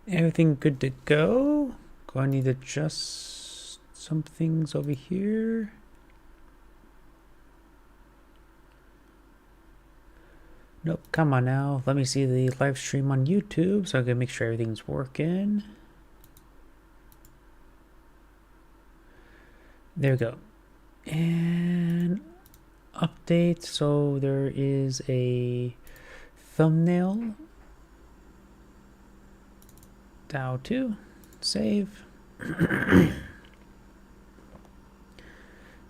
Everything good to go? Do I need to adjust some things over here? Nope, come on now. Let me see the live stream on YouTube so I can make sure everything's working. There we go. And update. So there is a thumbnail. DAO 2. Save.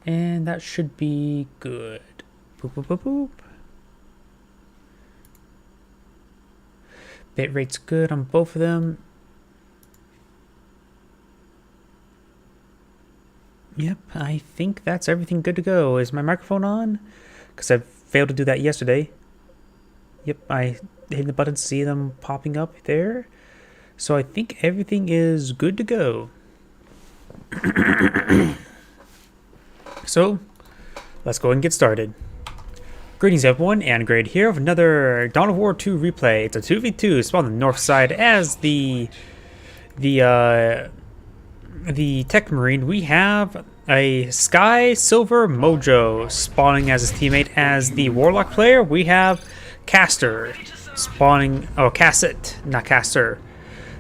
And that should be good. Boop, boop, boop, boop. Bitrate's good on both of them. Yep, I think that's everything good to go. Is my microphone on? Because I failed to do that yesterday. Yep, I hit the button to see them popping up there. So I think everything is good to go. So, let's go and get started. Greetings everyone, and Grade here with another Dawn of War 2 replay. It's a 2v2 spawned on the north side as the Tech Marine. We have a Sky Silver Mojo spawning as his teammate. As the Warlock player, we have Caster spawning, Casset, not Caster,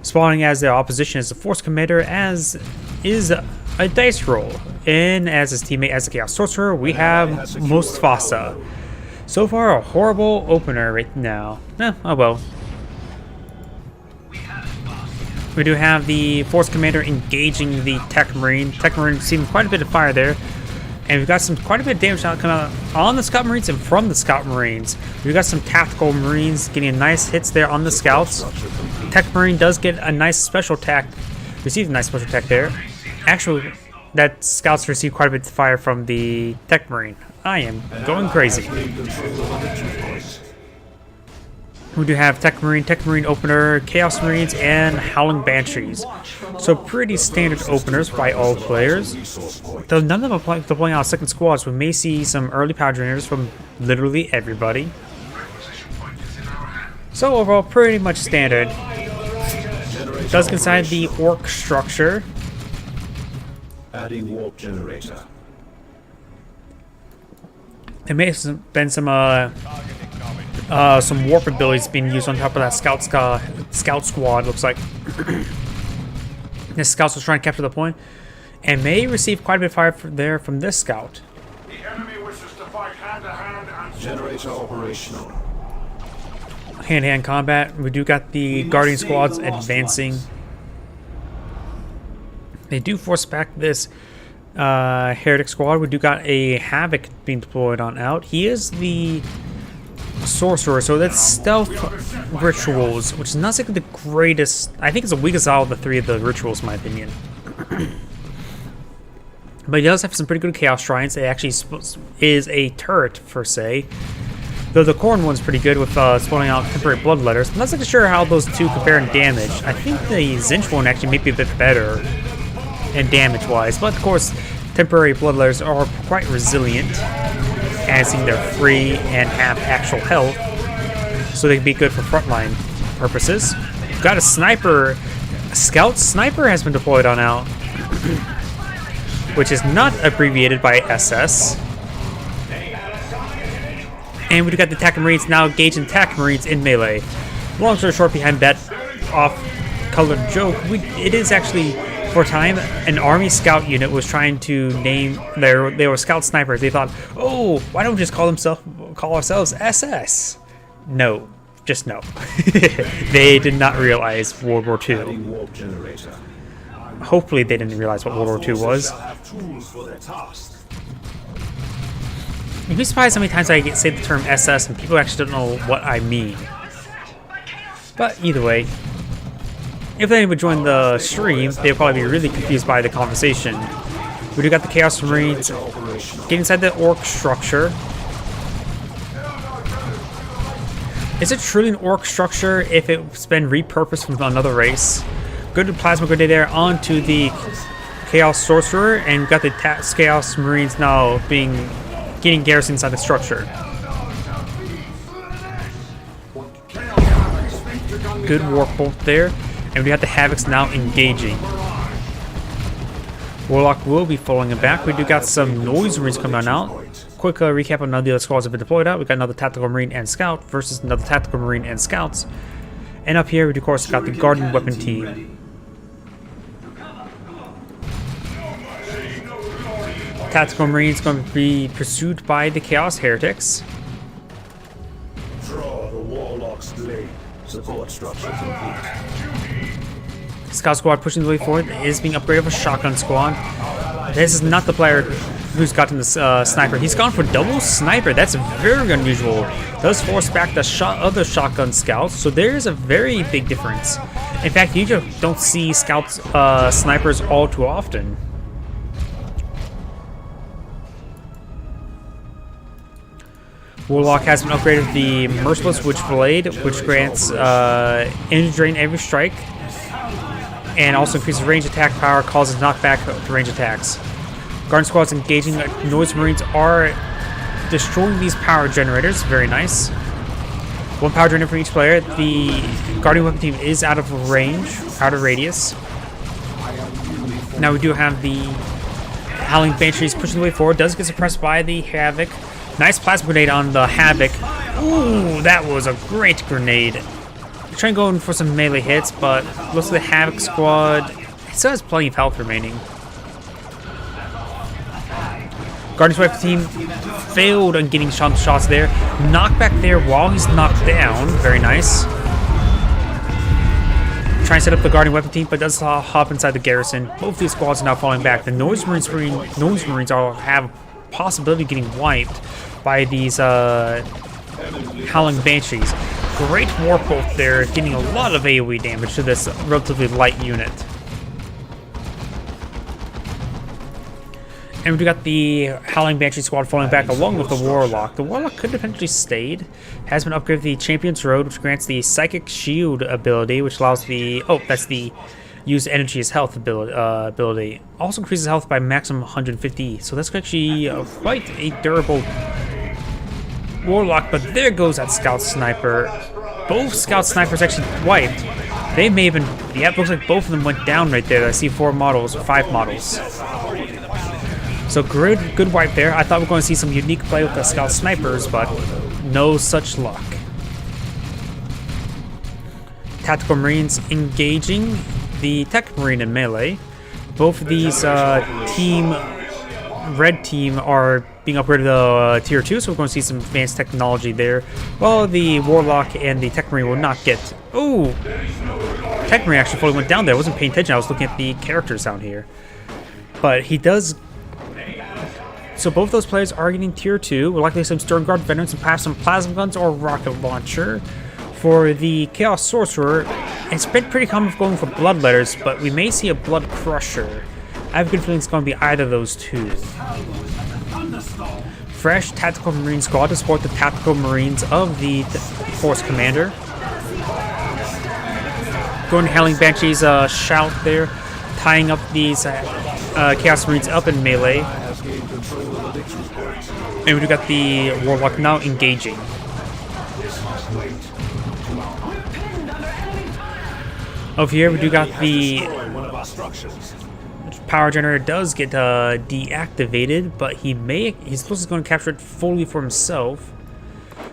spawning as the opposition as the Force Commander, as is a dice roll. And as his teammate as the Chaos Sorcerer, we have Mostfasa. So far, a horrible opener right now. Oh well. We do have the Force Commander engaging the Tech Marine. Tech Marine receiving quite a bit of fire there. And we've got quite a bit of damage coming out on the Scout Marines and from the Scout Marines. We've got some Tactical Marines getting nice hits there on the Scouts. Tech Marine does get a nice special attack. Receives a nice special attack there. Actually, that Scouts receive quite a bit of fire from the Tech Marine. I am going crazy. We do have Tech Marine opener, Chaos Marines, and Howling Banshees. So pretty standard openers by all players. Though none of them are deploying out second squads, we may see some early power drainers from literally everybody. So overall, pretty much standard. Does inside the Orc structure. Adding warp generator. There may have been some warp abilities being used on top of that scout squad. Looks like this scouts was trying to capture the point, and may receive quite a bit of fire there from this scout. The enemy wishes to fight hand-to-hand and Generator operational. Hand-to-hand combat. We do got the Guardian squads advancing. They do force back this Heretic squad. We do got a Havoc being deployed on out. He is the Sorcerer, so that's Stealth Rituals, which is not exactly the greatest. I think it's the weakest out of the three of the rituals, in my opinion. But he does have some pretty good Chaos Shrines. It actually is a turret, per se. Though the Corn one's pretty good with spawning out temporary Bloodletters. I'm not exactly sure how those two compare in damage. I think the Zinch one actually may be a bit better in damage-wise, but of course, temporary Bloodletters are quite resilient, as they're free and have actual health, so they can be good for frontline purposes. We've got a Sniper. A Scout Sniper has been deployed on out, which is not abbreviated by SS. And we've got the Attack Marines now engaging Attack Marines in melee. Long story short, behind that off-colored joke, it is actually, for a time, an Army Scout unit was trying to name they were Scout Snipers. They thought, oh, why don't we just call ourselves SS? No, just no. They did not realize World War II. Adding warp generator. Hopefully they didn't realize what World War II was. Have tools for their tasks. You'd be surprised how many times I say the term SS and people actually don't know what I mean. But either way, if anyone would join the stream, they'll probably be really confused by the conversation. We do got the Chaos Marines get inside the Orc structure. Is it truly an Orc structure if it's been repurposed from another race? Good Plasma Grenade there onto the Chaos Sorcerer, and we've got the Chaos Marines now getting garrisoned inside the structure. Good Warp Bolt there. And we got the Havocs now engaging. Warlock will be following it back. We do got some Noise Marines coming on out. Quick recap on none of the other squads have been deployed out. We got another Tactical Marine and Scout versus another Tactical Marine and Scouts. And up here, we of course got the Guardian Weapon Team. Tactical Marines going to be pursued by the Chaos Heretics. Draw the Warlock's blade. Support structure complete. Scout Squad pushing the way forward is being upgraded with a Shotgun Squad. This is not the player who's gotten the Sniper. He's gone for double Sniper. That's very unusual. Does force back the other Shotgun Scouts, so there's a very big difference. In fact, you just don't see Scouts Snipers all too often. Warlock has been upgraded with the Merciless Witch Blade, which grants energy drain every strike, and also increases range attack power, causes knockback to range attacks. Guardian Squads engaging Noise Marines are destroying these power generators. Very nice. One power generator for each player. The Guardian Weapon Team is out of range, out of radius. Now we do have the Howling Banshees pushing the way forward. Does get suppressed by the Havoc. Nice plasma grenade on the Havoc. Ooh, that was a great grenade. Trying to go in for some melee hits, but looks like the Havoc squad still has plenty of health remaining. Guardian's Weapon Team failed on getting shots there. Knockback there while he's knocked down. Very nice. Trying to set up the Guardian Weapon Team, but does hop inside the garrison. Both these squads are now falling back. The Noise Marines all have possibility of getting wiped by these Howling Banshees. Great Warp Bolt there, getting a lot of AoE damage to this relatively light unit. And we got the Howling Banshee squad falling back along with the Warlock. The Warlock could have potentially stayed. Has been upgraded with the Champion's Road, which grants the Psychic Shield ability, which allows the... Oh, that's the use energy as health ability. Also increases health by maximum 150. So that's actually quite a durable Warlock. But there goes that Scout Sniper. Both Scout Snipers actually wiped. They may have been... Yeah, it looks like both of them went down right there. I see 4 models, or 5 models. So good wipe there. I thought we were going to see some unique play with the Scout Snipers, but no such luck. Tactical Marines engaging the Tactical Marine in melee. Both of these red team are being upgraded to tier 2, so we're going to see some advanced technology there. While the Warlock and the Tactical Marine will not get... Oh! Tactical Marine actually fully went down there. I wasn't paying attention. I was looking at the characters down here. But he does... So both those players are getting tier 2. We'll likely some Stern Guard Veterans and perhaps some Plasma Guns or Rocket Launcher. For the Chaos Sorcerer, it's been pretty common going for Bloodletters, but we may see a Blood Crusher. I have a good feeling it's going to be either of those two. Fresh Tactical Marine Squad to support the Tactical Marines of the Force Commander. Going to Howling Banshee's shout there, tying up these Chaos Marines up in melee. And we've got the Warlock now engaging. Over here, we do got the power generator does get deactivated, but he's supposed to go and capture it fully for himself.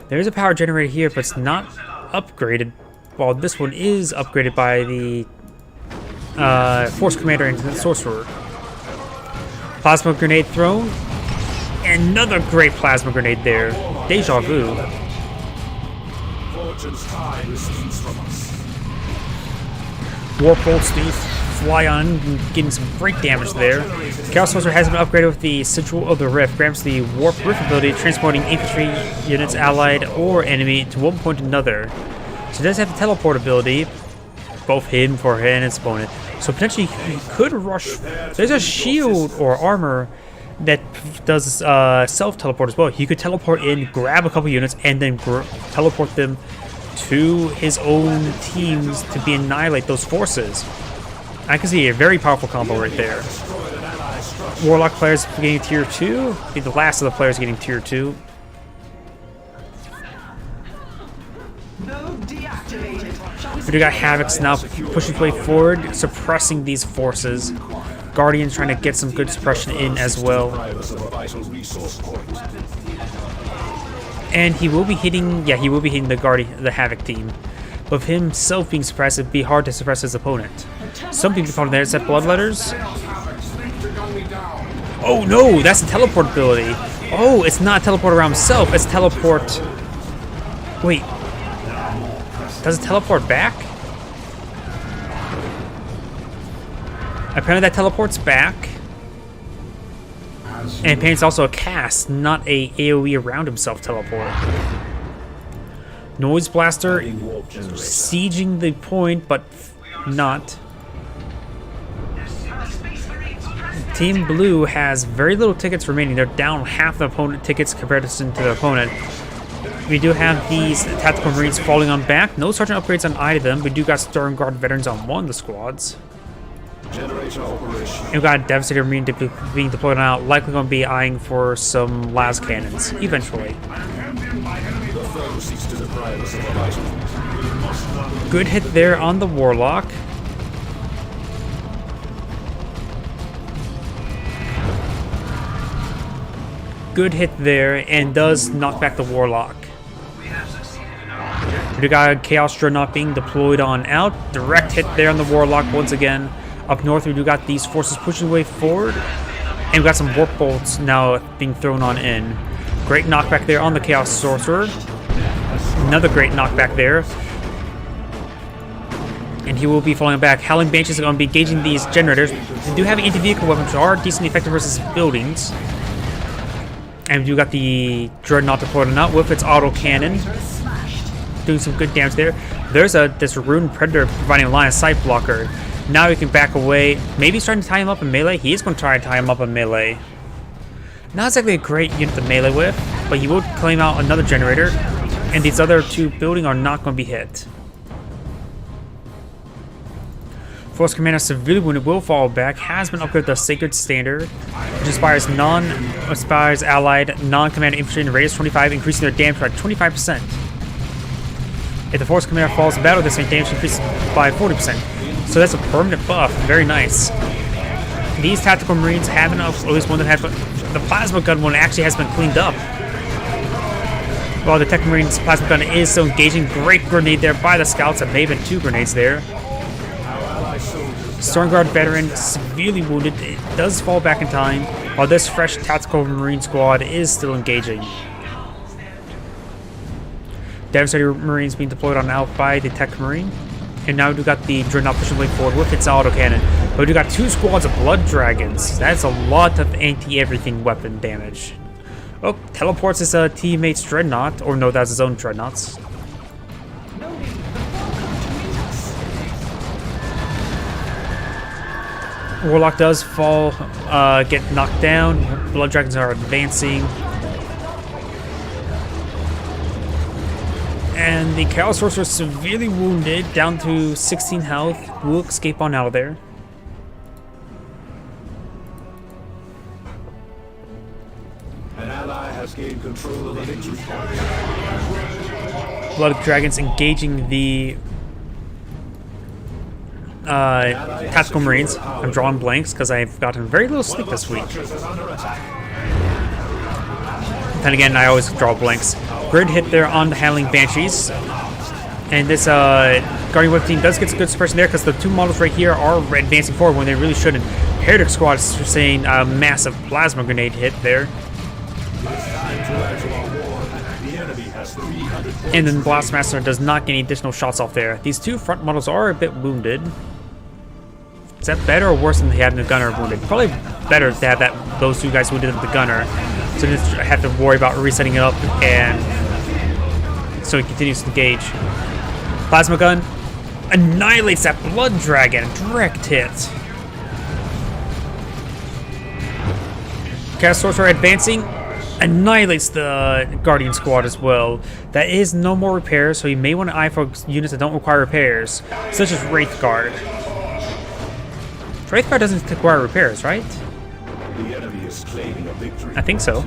There is a power generator here, but it's not upgraded. While this one is upgraded by the Force Commander and the Sorcerer. Plasma Grenade thrown. Another great Plasma Grenade there. Deja vu. Fortune's tide recedes from us. Warp Bolts do fly on, getting some great damage there. Chaos Sorcerer has been upgraded with the Sigil of the Rift. Grants the Warp Rift ability, transporting infantry units, allied or enemy, to one point or another. So it does have the teleport ability, both hidden for him and its opponent. So potentially he could rush. There's a shield or armor that does self-teleport as well. He could teleport in, grab a couple units, and then teleport them to his own teams to annihilate those forces. I can see a very powerful combo right there. Warlock players getting tier 2. Be the last of the players getting tier 2. Node deactivated. Shall we We do got Havoc's now pushing his way forward, suppressing these forces. Guardian's trying to get some good suppression in as well. And he will be hitting, yeah, he will be hitting the Havoc team. With himself being suppressed, it'd be hard to suppress his opponent. Some people thought there said bloodletters. Oh no, that's a teleport ability. Oh, it's not a teleport around himself, it's teleport. Wait. Does it teleport back? Apparently that teleports back. And apparently it's also a cast, not a AoE around himself teleport. Noise Blaster sieging the point, but not. Team Blue has very little tickets remaining. They're down half the opponent tickets compared to their opponent. We do have these Tactical Marines falling on back. No Sergeant upgrades on either of them. We do got Stern Guard veterans on one of the squads. And we got a Devastator Marine being deployed out, likely going to be eyeing for some las cannons eventually. Good hit there on the Warlock. Good hit there, and does knock back the Warlock. We got a Chaos Dreadnought being deployed on out. Direct hit there on the Warlock once again. Up north, we do got these forces pushing way forward. And we got some Warp Bolts now being thrown on in. Great knockback there on the Chaos Sorcerer. Another great knockback there. And he will be falling back. Howling Banshees are going to be engaging these generators. They do have anti-vehicle weapons, which are decently effective versus buildings. And we do got the Dreadnought deployed on out with its auto cannon. Doing some good damage there. There's this Rune Predator providing a line of sight blocker. Now he can back away. Maybe he's trying to tie him up in melee. He is going to try to tie him up in melee. Not exactly a great unit to melee with, but he will claim out another generator. And these other two buildings are not going to be hit. Force Commander severely wounded will fall back. Has been upgraded to Sacred Standard, which inspires allied non-commander infantry in radius 25, increasing their damage by 25%. If the Force Commander falls in battle, this damage increases by 40%. So that's a permanent buff. Very nice. These Tactical Marines have enough, or at least one that has the Plasma Gun one actually has been cleaned up. While the Tactical Marines Plasma Gun is still engaging, great grenade there by the Scouts. That may have been 2 grenades there. Storm Guard veteran severely wounded. It does fall back in time, while this fresh Tactical Marine squad is still engaging. Devastator Marines being deployed on out by the Tech Marine. And now we do got the Dreadnought pushing way forward with its autocannon. But we do got 2 squads of Blood Dragons. That's a lot of anti-everything weapon damage. Oh, teleports his teammate's Dreadnought. Or no, that's his own Dreadnoughts. Warlock does fall, get knocked down. Blood Dragons are advancing. And the Chaos Sorcerer is severely wounded, down to 16 health. Will escape on out of there. An ally has gained control of the victory point. Blood Dragons engaging the Tactical Marines. I'm drawing blanks because I've gotten very little sleep this week. Then again, I always draw blanks. Grid hit there on the Howling Banshees. And this Guardian Whip team does get some good suppression there because the 2 models right here are advancing forward when they really shouldn't. Heretic Squad is saying a massive Plasma Grenade hit there. And then Blastmaster does not get any additional shots off there. These 2 front models are a bit wounded. Is that better or worse than they had in the gunner wounded? Probably better to have those 2 guys wounded than the gunner. So just have to worry about resetting it up, and so he continues to engage. Plasma Gun annihilates that Blood Dragon. Direct hit. Chaos Sorcerer advancing. Annihilates the Guardian Squad as well. That is no more repairs, so you may want to eye for units that don't require repairs, such as Wraith Guard. Wraith Guard doesn't require repairs, right? The enemy is claiming a victory. I think so.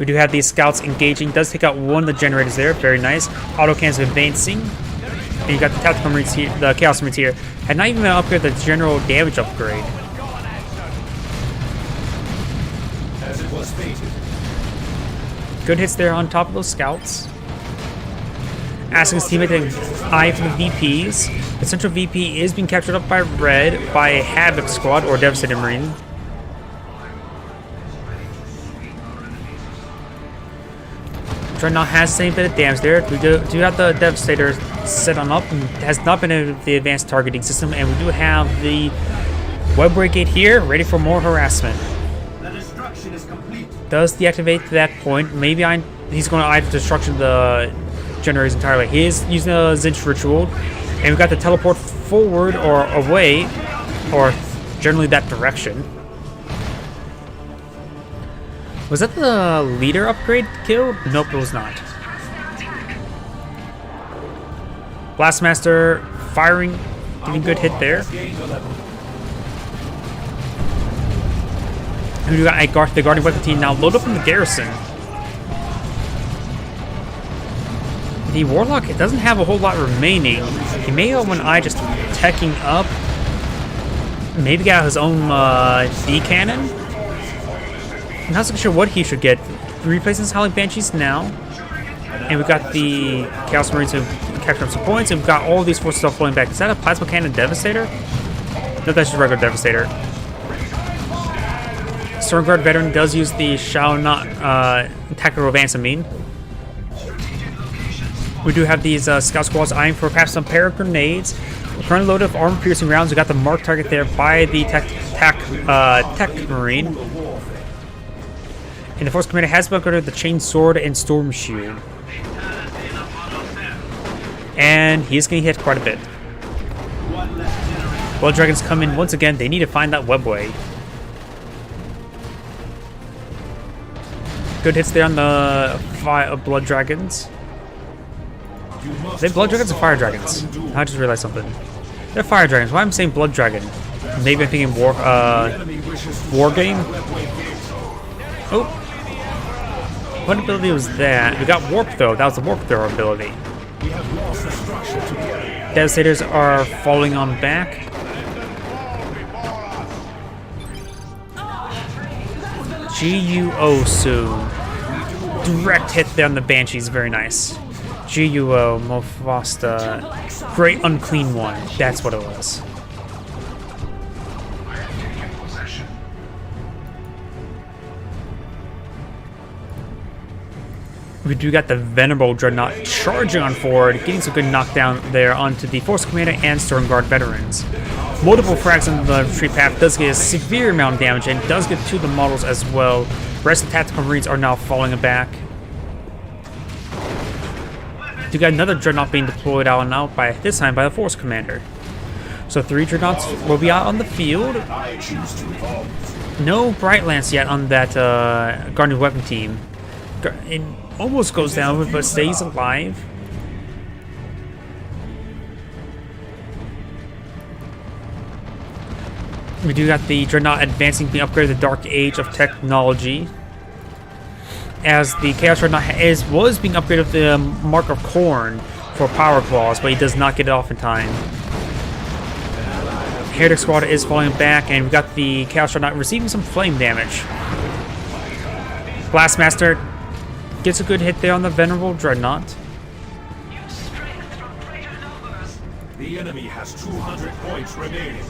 We do have these scouts engaging. Does take out one of the generators there. Very nice. Autocannons advancing. And you got the tactical marines here, the chaos marines here. Had not even upgraded the general damage upgrade. As it was fated. Good hits there on top of those scouts. Asking his teammate to eye for the VPs. The central VP is being captured up by Red by a Havoc squad or Devastator Marine. Dreadnought has the same bit of damage there. We do have the Devastator set on up and has not been in the advanced targeting system, and we do have the Web Brigade here ready for more harassment. The destruction is complete. Does deactivate to that point. Maybe he's going to either destruction the generators entirely. He is using a Zinch ritual, and we've got the teleport forward or away, or generally that direction. Was that the leader upgrade killed? Nope, it was not. Blastmaster firing, getting good hit there. And we got the Guardian Weapon team now load up in the garrison. The Warlock, it doesn't have a whole lot remaining. He may have one eye just teching up. Maybe got his own D-cannon. I'm not so sure what he should get. Replacing his Howling Banshees now. And we've got the Chaos Marines who captured up some points. And we've got all these forces still flowing back. Is that a Plasma Cannon Devastator? No, that's just a regular Devastator. Stormguard Veteran does use the Shao-Not Tactical Advance Amine. We do have these Scout Squads eyeing for perhaps some pair of grenades. Current load of armor-piercing rounds. We got the marked target there by the Tech Marine. And the Force Commander has upgraded the Chain Sword and Storm Shield. And he is getting hit quite a bit. Blood Dragons come in once again. They need to find that webway. Good hits there on the Blood Dragons. Are they Blood Dragons or Fire Dragons? I just realized something. They're Fire Dragons. Why am I saying Blood Dragon? Maybe I'm thinking War Game? Oh. What ability was that? We got Warp Throw. That was the Warp Throw ability. Devastators are falling on back. GUO soon. Direct hit there on the Banshees. Very nice. GUO, Mofasta. Great Unclean One. That's what it was. We do got the Venerable Dreadnought charging on forward, getting some good knockdown there onto the Force Commander and Stormguard veterans. Multiple frags on the retreat path does get a severe amount of damage and does get to the models as well. The rest of the Tactical Marines are now falling back. We got another Dreadnought being deployed out and out by this time by the Force Commander. So 3 Dreadnoughts will be out on the field. No Bright Lance yet on that Guardian Weapon team. It almost goes down, but stays alive. We do got the Dreadnought advancing, being upgraded to the Dark Age of Technology. As the Chaos Dreadnought was being upgraded with the Mark of Khorne for Power Claws, but he does not get it off in time. Heretic Squad is falling back, and we got the Chaos Dreadnought receiving some flame damage. Blastmaster gets a good hit there on the Venerable Dreadnought. The enemy has 200 points remaining.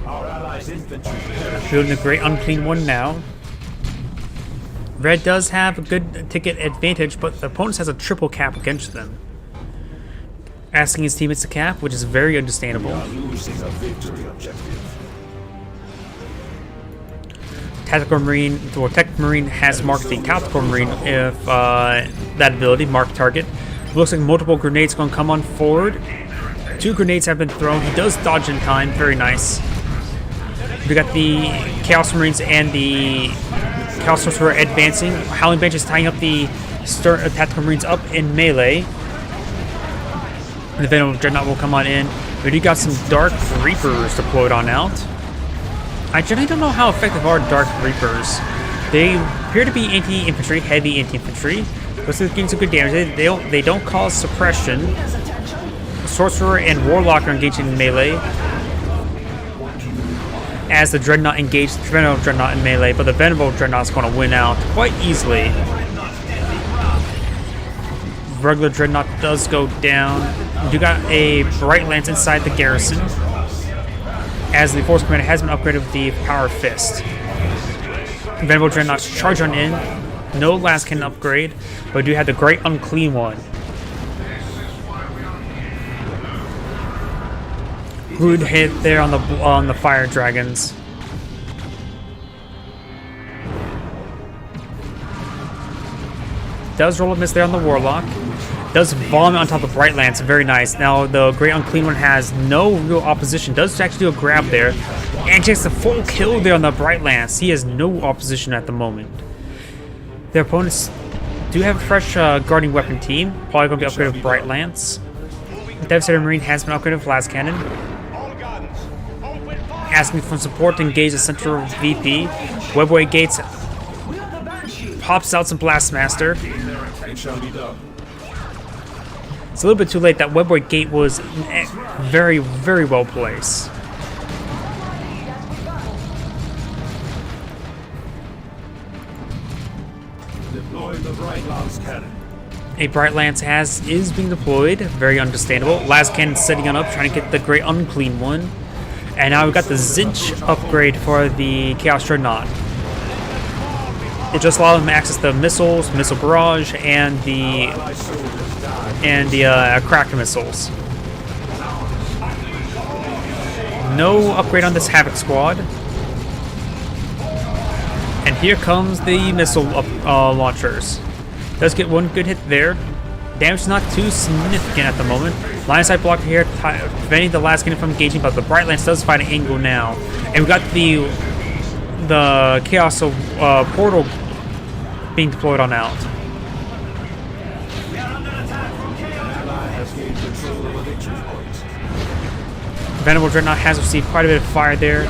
Our allies' infantry Building a Great Unclean One now. Red does have a good ticket advantage, but the opponent has a triple cap against them. Asking his teammates to cap, which is very understandable. losing a victory objective. Tactical Marine, or Tech Marine has marked the Tactical Marine if that ability, mark target. Looks like multiple grenades going to come on forward. 2 grenades have been thrown. He does dodge in time. Very nice. We got the Chaos Marines and the Chaos Sorcerer advancing. Howling Bench is tying up the Tactical Marines up in melee. The Venom Dreadnought will come on in. We do got some Dark Reapers deployed on out. I generally don't know how effective are Dark Reapers. They appear to be anti-infantry, heavy anti-infantry. But they're getting some good damage. They don't cause suppression. Sorcerer and Warlock are engaging in melee. As the Dreadnought engaged the Venerable Dreadnought in melee, but the Venerable Dreadnought's going to win out quite easily. Regular Dreadnought does go down. You got a Bright Lance inside the garrison, as the Force Commander has been upgraded with the Power Fist. Venerable Dreadnoughts charge on in. No last cannon upgrade, but we do have the Great Unclean One. Good hit there on the Fire Dragons. Does roll a miss there on the Warlock. Does vomit on top of Bright Lance. Very nice. Now the Great Unclean One has no real opposition. Does actually do a grab there. And takes the full kill there on the Bright Lance. He has no opposition at the moment. Their opponents do have a fresh guarding weapon team. Probably going to be upgraded with Bright Lance. Devastator Marine has been upgraded with Las Cannon. Asking for support to engage the central VP. Webway Gates pops out some Blastmaster. It shall be done. It's a little bit too late. That Webway Gate was very, very well placed. Deploying the Bright Lance cannon. A Bright Lance is being deployed. Very understandable. Last Cannon setting on up, trying to get the Great Unclean One. And now we've got the Zinch upgrade for the Chaos Dreadnought. It just allowed them to access the missiles, missile barrage, and the Kraken missiles. No upgrade on this Havoc squad. And here comes the missile launchers. Does get one good hit there. Damage is not too significant at the moment. Line side blocker here, preventing the last cannon from engaging, but the Bright Lance does find an angle now. And we've got the Chaos portal being deployed on out. Venerable Dreadnought has received quite a bit of fire there.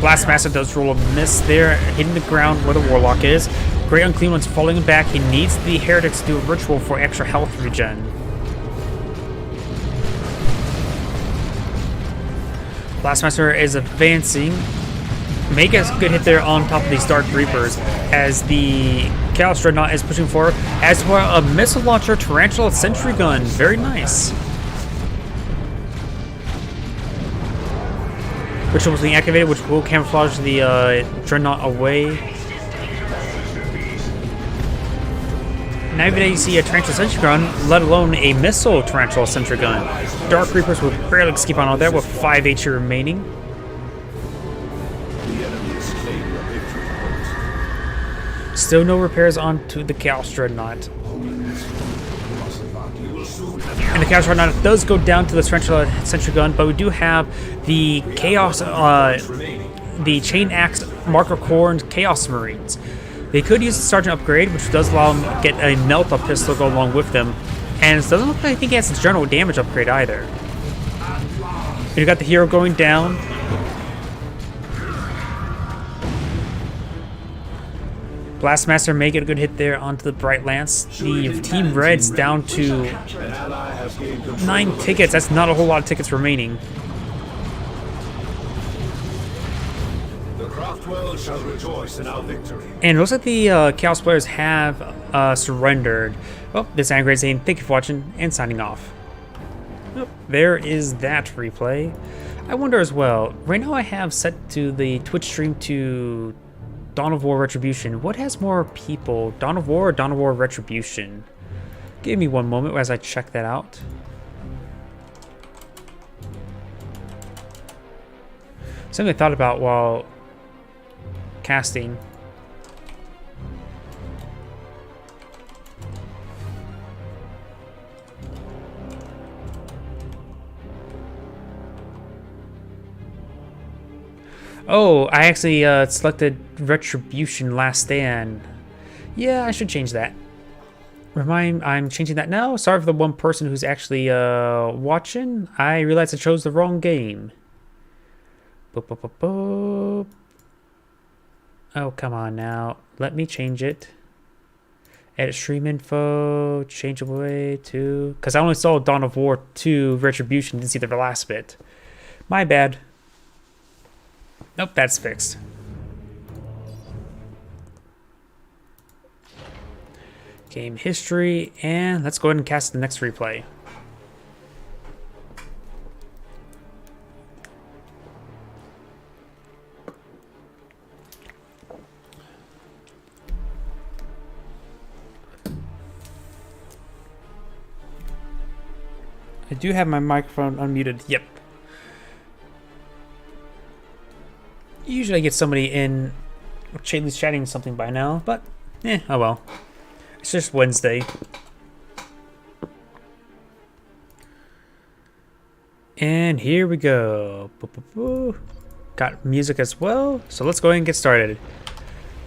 Blastmaster does roll a miss there, hitting the ground where the Warlock is. Great Unclean One's falling back. He needs the Heretics to do a ritual for extra health regen. Blastmaster is advancing. May get a good hit there on top of these Dark Reapers as the Chaos Dreadnought is pushing forward. As well, a missile launcher, Tarantula Sentry Gun. Very nice. Which was being activated, which will camouflage the Dreadnought away. Now even you see a Tarantula Sentry Gun, let alone a missile Tarantula Sentry Gun. Dark Reapers will barely escape on out there with 5 HP remaining. Still no repairs onto the Chaos Dreadnought. And the Chaos Dreadnought does go down to the Tarantula Sentry Gun, but we do have the Chaos, the Chain Axe Marker Corps and Chaos Marines. They could use the Sergeant upgrade, which does allow them to get a Melt-Up pistol go along with them. And it doesn't look like I think it has a general damage upgrade either. You got the hero going down. Blastmaster may get a good hit there onto the Bright Lance. The Team Red's down to 9 tickets. That's not a whole lot of tickets remaining. World shall rejoice in our victory. And it looks like the Chaos players have surrendered. Well, this is Angry saying thank you for watching and signing off. Well, there is that replay. I wonder as well, right now I have set to the Twitch stream to Dawn of War Retribution. What has more people, Dawn of War or Dawn of War Retribution? Give me one moment as I check that out. Something I thought about while casting. Oh, I actually selected Retribution Last Stand. Yeah, I should change that. I'm changing that now. Sorry for the one person who's actually watching. I realized I chose the wrong game. Boop, boop, boop, boop. Oh, come on now. Let me change it. Edit stream info. Change away to... Because I only saw Dawn of War 2 Retribution. Didn't see the last bit. My bad. Nope, that's fixed. Game history. And let's go ahead and cast the next replay. I do have my microphone unmuted. Yep. Usually I get somebody in Chaylee's chatting something by now, but oh well. It's just Wednesday. And here we go. Got music as well, so let's go ahead and get started.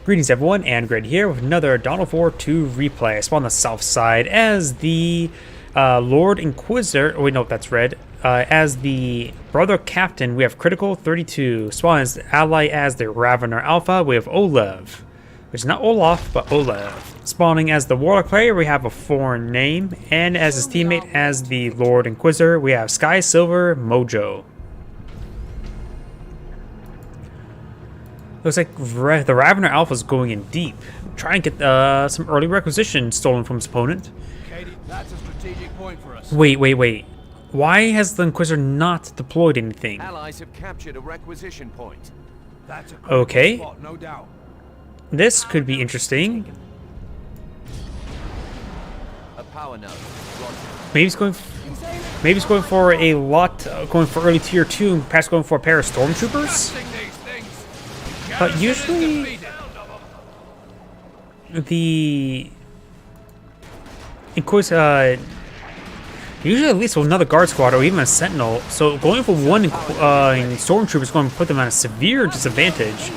Greetings everyone, Angrid here with another Dawn of War 2 replay. I spawned on the south side as the Lord Inquisitor. Oh wait, no, that's red. As the Brother Captain, we have Critical 32. Spawn as ally as the Ravener Alpha, we have Olev. Which is not Olaf, but Olev. Spawning as the Warlock player, we have a foreign name. And as his teammate as the Lord Inquisitor, we have Sky Silver Mojo. Looks like the Ravener Alpha is going in deep. Trying to get some early requisition stolen from his opponent. Katie, that's a strategic point for us. Wait. Why has the Inquisitor not deployed anything? Allies have captured a requisition point. That's a critical Okay. spot, no doubt. This could be interesting. A power node. Roger. Maybe he's going for a lot, going for early tier 2 and perhaps going for a pair of stormtroopers. But usually the Inquisitor, usually at least with another guard squad or even a sentinel. So going for one stormtrooper is going to put them at a severe disadvantage.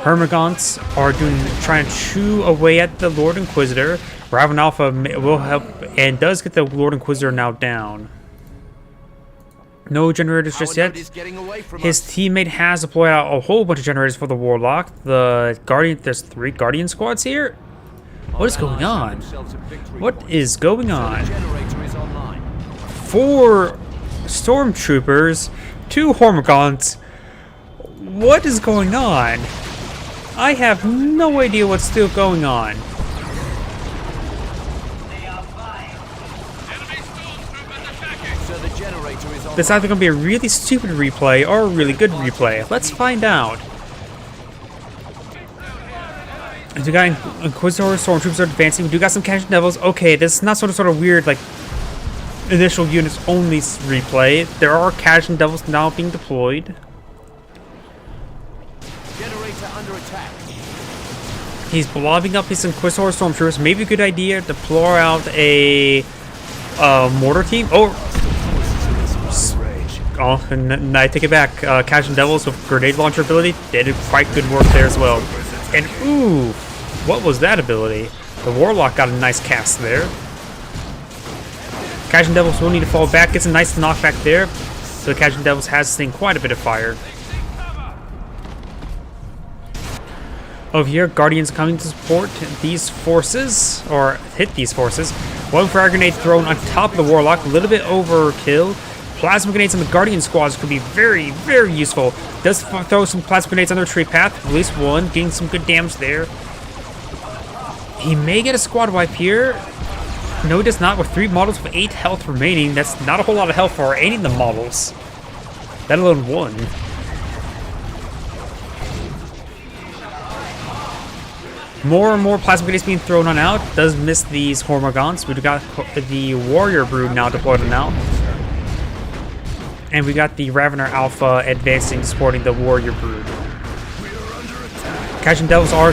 Hermagants are trying to chew away at the Lord Inquisitor. Raven Alpha will help and does get the Lord Inquisitor now down. No generators just yet. His teammate has deployed out a whole bunch of generators for the Warlock. There's 3 Guardian squads here. What is going on? What is going on? 4 Stormtroopers, 2 Hormagaunts. What is going on? I have no idea what's still going on. This is either going to be a really stupid replay or a really good replay. Let's find out. We got Inquisitor Stormtroopers are advancing. We do got some Cash Devils. Okay, this is not sort of weird like initial units only replay. There are Cash Devils now being deployed. Generator under attack. He's blobbing up his Inquisitor Stormtroopers. Maybe a good idea to deploy out a mortar team. And I take it back. Cash and Devils with grenade launcher ability, they did quite good work there as well. And ooh, what was that ability? The Warlock got a nice cast there. Cash and Devils will need to fall back. Gets a nice knockback there. So the Cash and Devils has seen quite a bit of fire. Over here, Guardians coming to support these forces, or hit these forces. One frag grenade thrown on top of the Warlock, a little bit overkill. Plasma grenades on the Guardian squads could be very, very useful. Does throw some plasma grenades on their tree path, release one, getting some good damage there. He may get a squad wipe here. No, he does not, with 3 models with 8 health remaining. That's not a whole lot of health for any of the models, let alone one. More and more plasma grenades being thrown on out. Does miss these Hormagaunts. We've got the Warrior Brood now deployed on out. And we got the Ravener Alpha advancing, supporting the Warrior Brood. Cash and Devils are...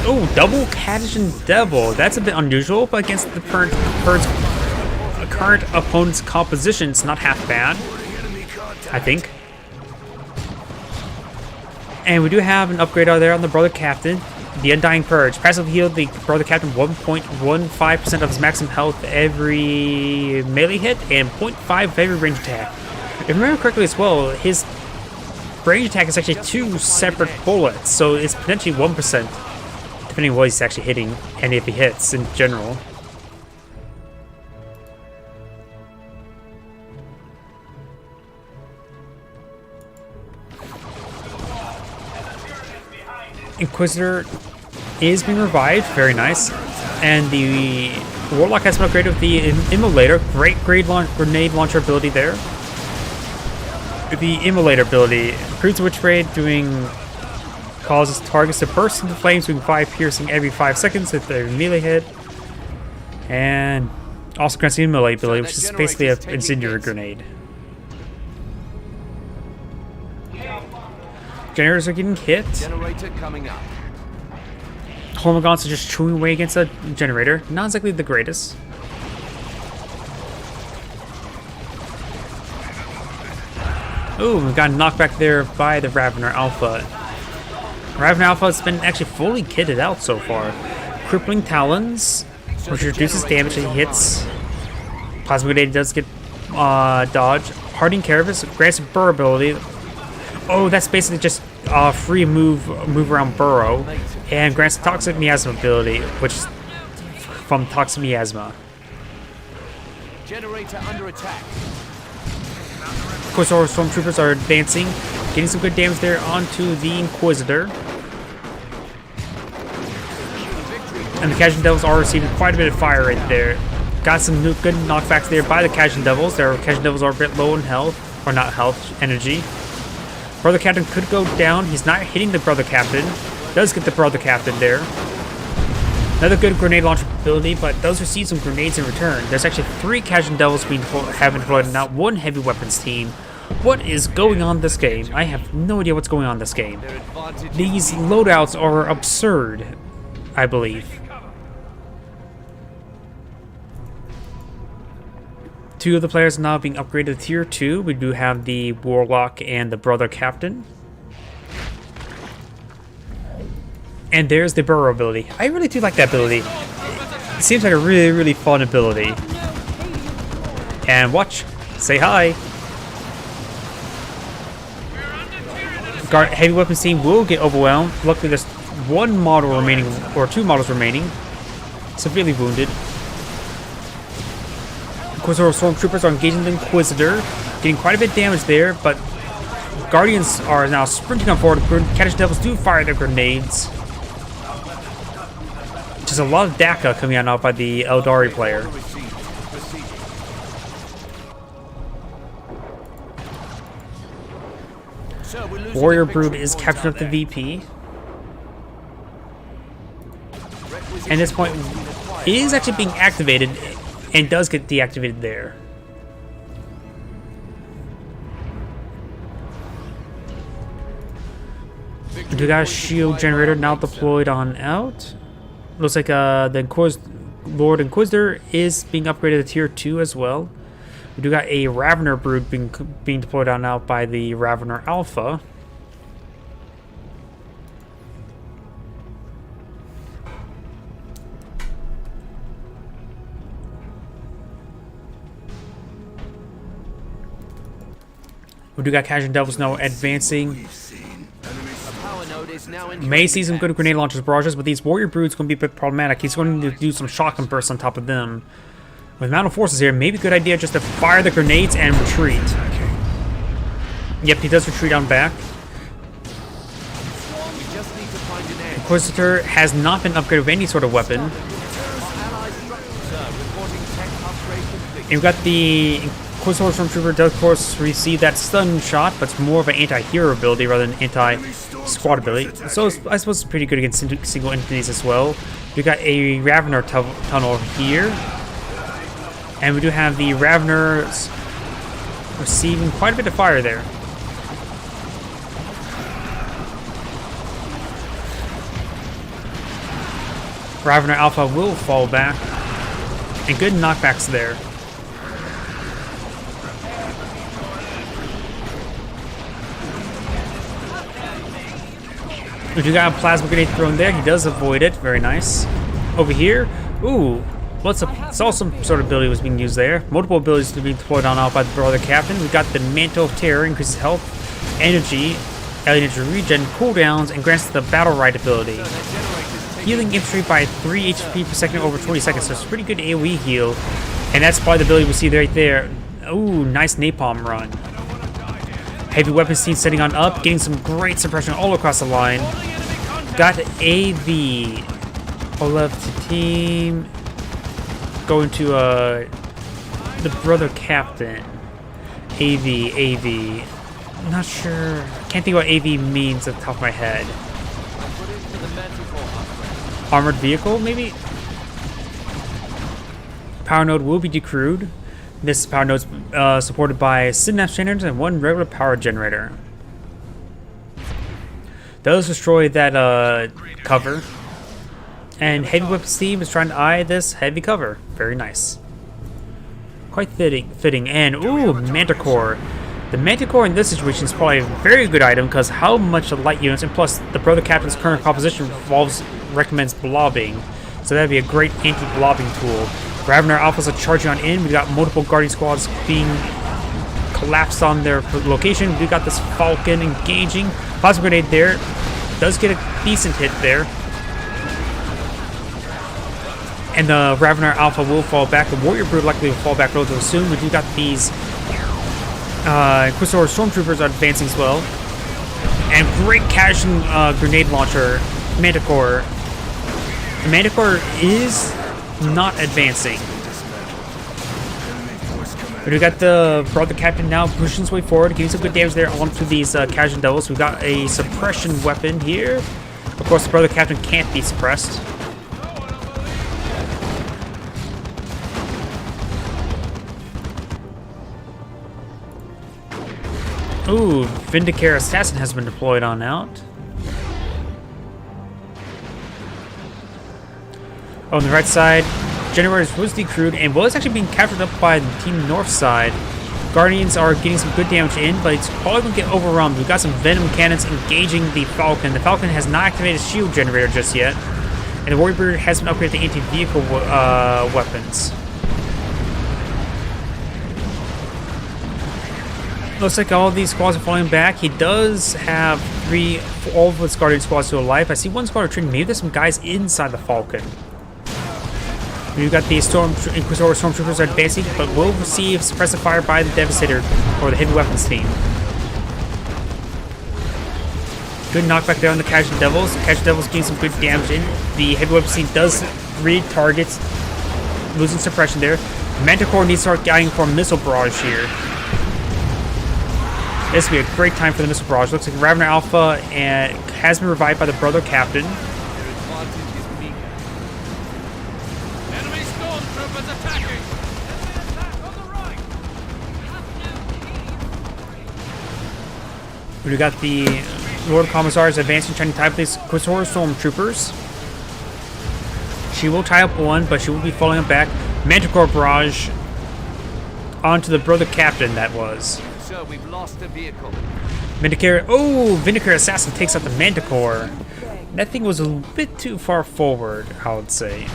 Oh, double Cash and Devil. That's a bit unusual, but against the current opponent's composition, it's not half bad, I think. And we do have an upgrade out there on the Brother Captain. The Undying Purge. Passive heal the Brother Captain 1.15% of his maximum health every melee hit and 0.5 of every range attack. If I remember correctly as well, his range attack is actually 2 separate bullets, so it's potentially 1%, depending on what he's actually hitting, and if he hits in general. Inquisitor is being revived, very nice, and the Warlock has been upgraded with the Immolator, great grenade launcher ability there. The Immolator ability improves Witch Raid, causes targets to burst into flames, doing 5 piercing every 5 seconds if they're melee hit, and also grants the Immolate ability, which is basically an incendiary grenade. Generators are getting hit. Generator coming up. Hormagaunts are just chewing away against a generator. Not exactly the greatest. Ooh, we got knocked back there by the Ravener Alpha. Ravener Alpha has been actually fully kitted out so far. Crippling Talons, which reduces damage that he hits. Plasma Grenade does get dodge. Hardening Carapace grants burrow ability. Oh, that's basically just free move around burrow, and grants Toxic Miasma ability, which is from Toxic Miasma. Generator under attack. Of course, our Stormtroopers are advancing, getting some good damage there onto the Inquisitor. And the Khajiit Devils are receiving quite a bit of fire right there. Got some good knockbacks there by the Khajiit Devils. Their Khajiit Devils are a bit low in health, or not health, energy. Brother Captain could go down. He's not hitting the Brother Captain. Does get the Brother Captain there. Another good grenade launcher ability, but does receive some grenades in return. There's actually 3 Khajiit Devils having deployed, and not 1 heavy weapons team. What is going on this game? I have no idea what's going on this game. These loadouts are absurd, I believe. 2 of the players are now being upgraded to tier 2. We do have the Warlock and the Brother Captain. And there's the Burrow ability. I really do like that ability. It seems like a really, really fun ability. And watch. Say hi. Heavy weapons team will get overwhelmed. Luckily there's 1 model remaining, or 2 models remaining. Severely wounded. Inquisitor Stormtroopers are engaging the Inquisitor, getting quite a bit of damage there, but Guardians are now sprinting on forward. Khajiit Devils do fire their grenades. Just a lot of DACA coming out now by the Eldari player. Warrior Brood is capturing up the VP. And this point is actually being activated and does get deactivated there. We got a shield generator now deployed on out. Looks like the Lord Inquisitor is being upgraded to tier 2 as well. We do got a Ravener Brood being deployed on out by the Ravener Alpha. We do got Khajiit Devils now advancing. May see some good grenade launchers, barrages, but these Warrior Broods going to be a bit problematic. He's going to do some shotgun bursts on top of them. With Mountain Forces here, maybe a good idea just to fire the grenades and retreat. Yep, he does retreat on back. Inquisitor has not been upgraded with any sort of weapon. And we've got the Inquisitor Stormtrooper does, of course, receive that stun shot, but it's more of an anti-hero ability rather than anti-squad ability. So I suppose it's pretty good against single entities as well. We got a Ravener tunnel here. And we do have the Raveners receiving quite a bit of fire there. Ravener Alpha will fall back. And good knockbacks there. If you got a plasma grenade thrown there, he does avoid it. Very nice. Over here, ooh, saw some sort of ability was being used there. Multiple abilities to be deployed on out by the Brother Captain. We got the Mantle of Terror, increases health, energy, Alien Ninja regen cooldowns and grants the Battle Ride ability. Healing infantry by 3 HP per second over 20 seconds, so it's a pretty good AoE heal. And that's probably the ability we see right there. Ooh, nice napalm run. Heavy weapons team setting on up, getting some great suppression all across the line. Got AV. Left to team. Going to the brother captain. AV. Not sure. Can't think what AV means at the top of my head. Armored vehicle, maybe? Power node will be decrewed. This power node is supported by synapse generators and 1 regular power generator. Those destroy that cover. And heavy weapons team is trying to eye this heavy cover. Very nice. Quite fitting. And ooh, Manticore. The Manticore in this situation is probably a very good item because how much the light units, and plus the brother captain's current composition recommends blobbing, so that'd be a great anti-blobbing tool. Ravener Alphas are charging on in. We got multiple Guardian squads being collapsed on their location. We got this Falcon engaging. Plasma grenade there does get a decent hit there. And the Ravener Alpha will fall back. The Warrior Brood likely will fall back relatively soon. We do got these Inquisitor Stormtroopers are advancing as well. And great cashing grenade launcher, Manticore. The Manticore is not advancing. But we got the brother captain now pushing his way forward, getting some good damage there onto these Khajiit Devils. We got a suppression weapon here. Of course, the brother captain can't be suppressed. Ooh, Vindicare Assassin has been deployed on out. On the right side, Generators was decrewed and was actually being captured up by the team north side. Guardians are getting some good damage in, but it's probably going to get overrun. We've got some Venom cannons engaging the Falcon. The Falcon has not activated shield generator just yet. And the Warrior Bird has been upgraded to anti-vehicle weapons. Looks like all of these squads are falling back. He does have all of his Guardian squads still alive. I see one squad retreating. Maybe there's some guys inside the Falcon. We've got the Inquisitor Stormtroopers are advancing, but will receive suppressive fire by the Devastator or the heavy weapons team. Good knockback there on the Khajiit Devils. Khajiit Devils getting some good damage in. The heavy weapons team does read targets, losing suppression there. Manticore needs to start guiding for a missile barrage here. This will be a great time for the missile barrage. Looks like Ravener Alpha has been revived by the brother captain. We got the Lord Commissars advancing, trying to tie up these Inquisitor Stormtroopers. She will tie up one, but she will be falling them back. Manticore barrage onto the brother captain. That was. So we've lost the vehicle. Vindicare. Oh, Vindicare Assassin takes out the Manticore. That thing was a bit too far forward, I would say.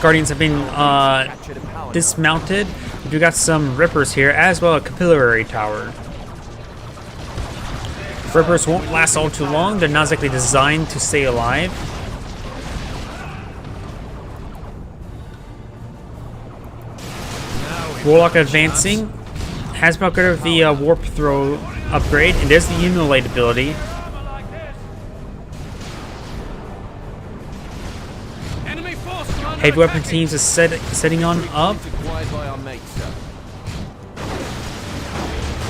Guardians have been dismounted. We got some Rippers here, as well as a Capillary Tower. Rippers won't last all too long. They're not exactly designed to stay alive. Warlock advancing. Has been upgraded with the Warp Throw upgrade, and there's the Immolate ability. Heavy weapon teams is setting on up.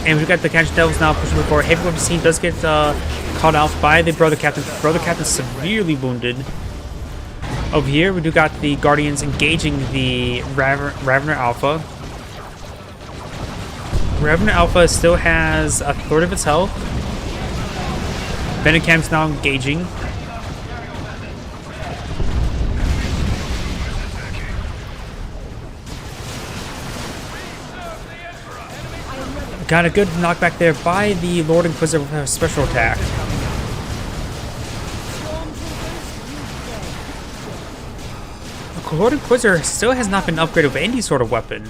And we've got the Khajiit Devils now pushing forward. Heavy weapons team does get caught out by the brother captain. Brother captain severely wounded. Over here, we do got the Guardians engaging the Ravener Alpha. Ravener Alpha still has a third of its health. Venomcam's now engaging. Got a good knockback there by the Lord Inquisitor with a special attack. The Lord Inquisitor still has not been upgraded with any sort of weapon.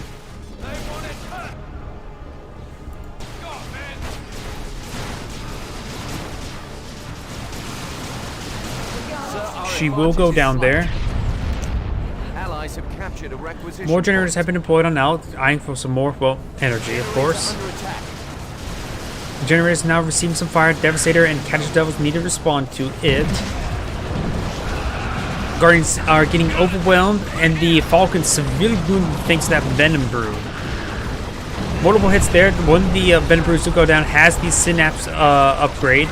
infantry will go down there. Allies have captured a requisition. More generators have been deployed on out, eyeing for some more, well, energy, of course. Under attack. The generators now receiving some fire. Devastator and Catch Devils need to respond to it. Guardians are getting overwhelmed, and the Falcons severely wounded thanks to that Venom Brood. Multiple hits there. One of the Venom Broods to go down has the Synapse upgrade.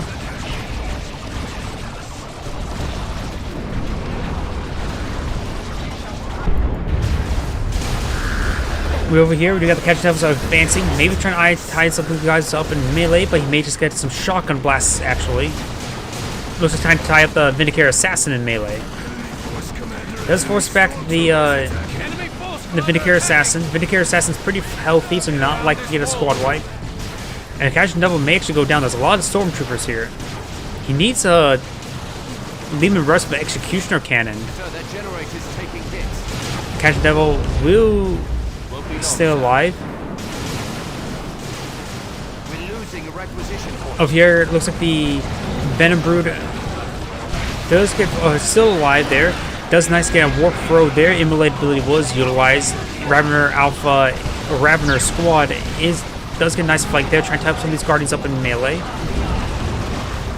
We over here, we got the Catch Devils advancing, maybe trying to tie some of the guys up in melee, but he may just get some shotgun blasts actually. Looks like time to tie up the Vindicator Assassin in melee. Does force back the Vindicator Assassin. Vindicator Assassin's pretty healthy, so not likely to get a squad wipe. And a Catch Devil may actually go down. There's a lot of Stormtroopers here. He needs a Lehman Russ with Executioner Cannon. So that generator's taking hits. Catch Devil will Won't be long, stay sir. alive. We're losing a requisition point. Over here, it looks like the Venom Brood does get still alive there. Does nice get a warp throw there. Immolate ability was utilized. Ravener Alpha or Ravener Squad does get a nice flank there, trying to type some of these Guardians up in melee.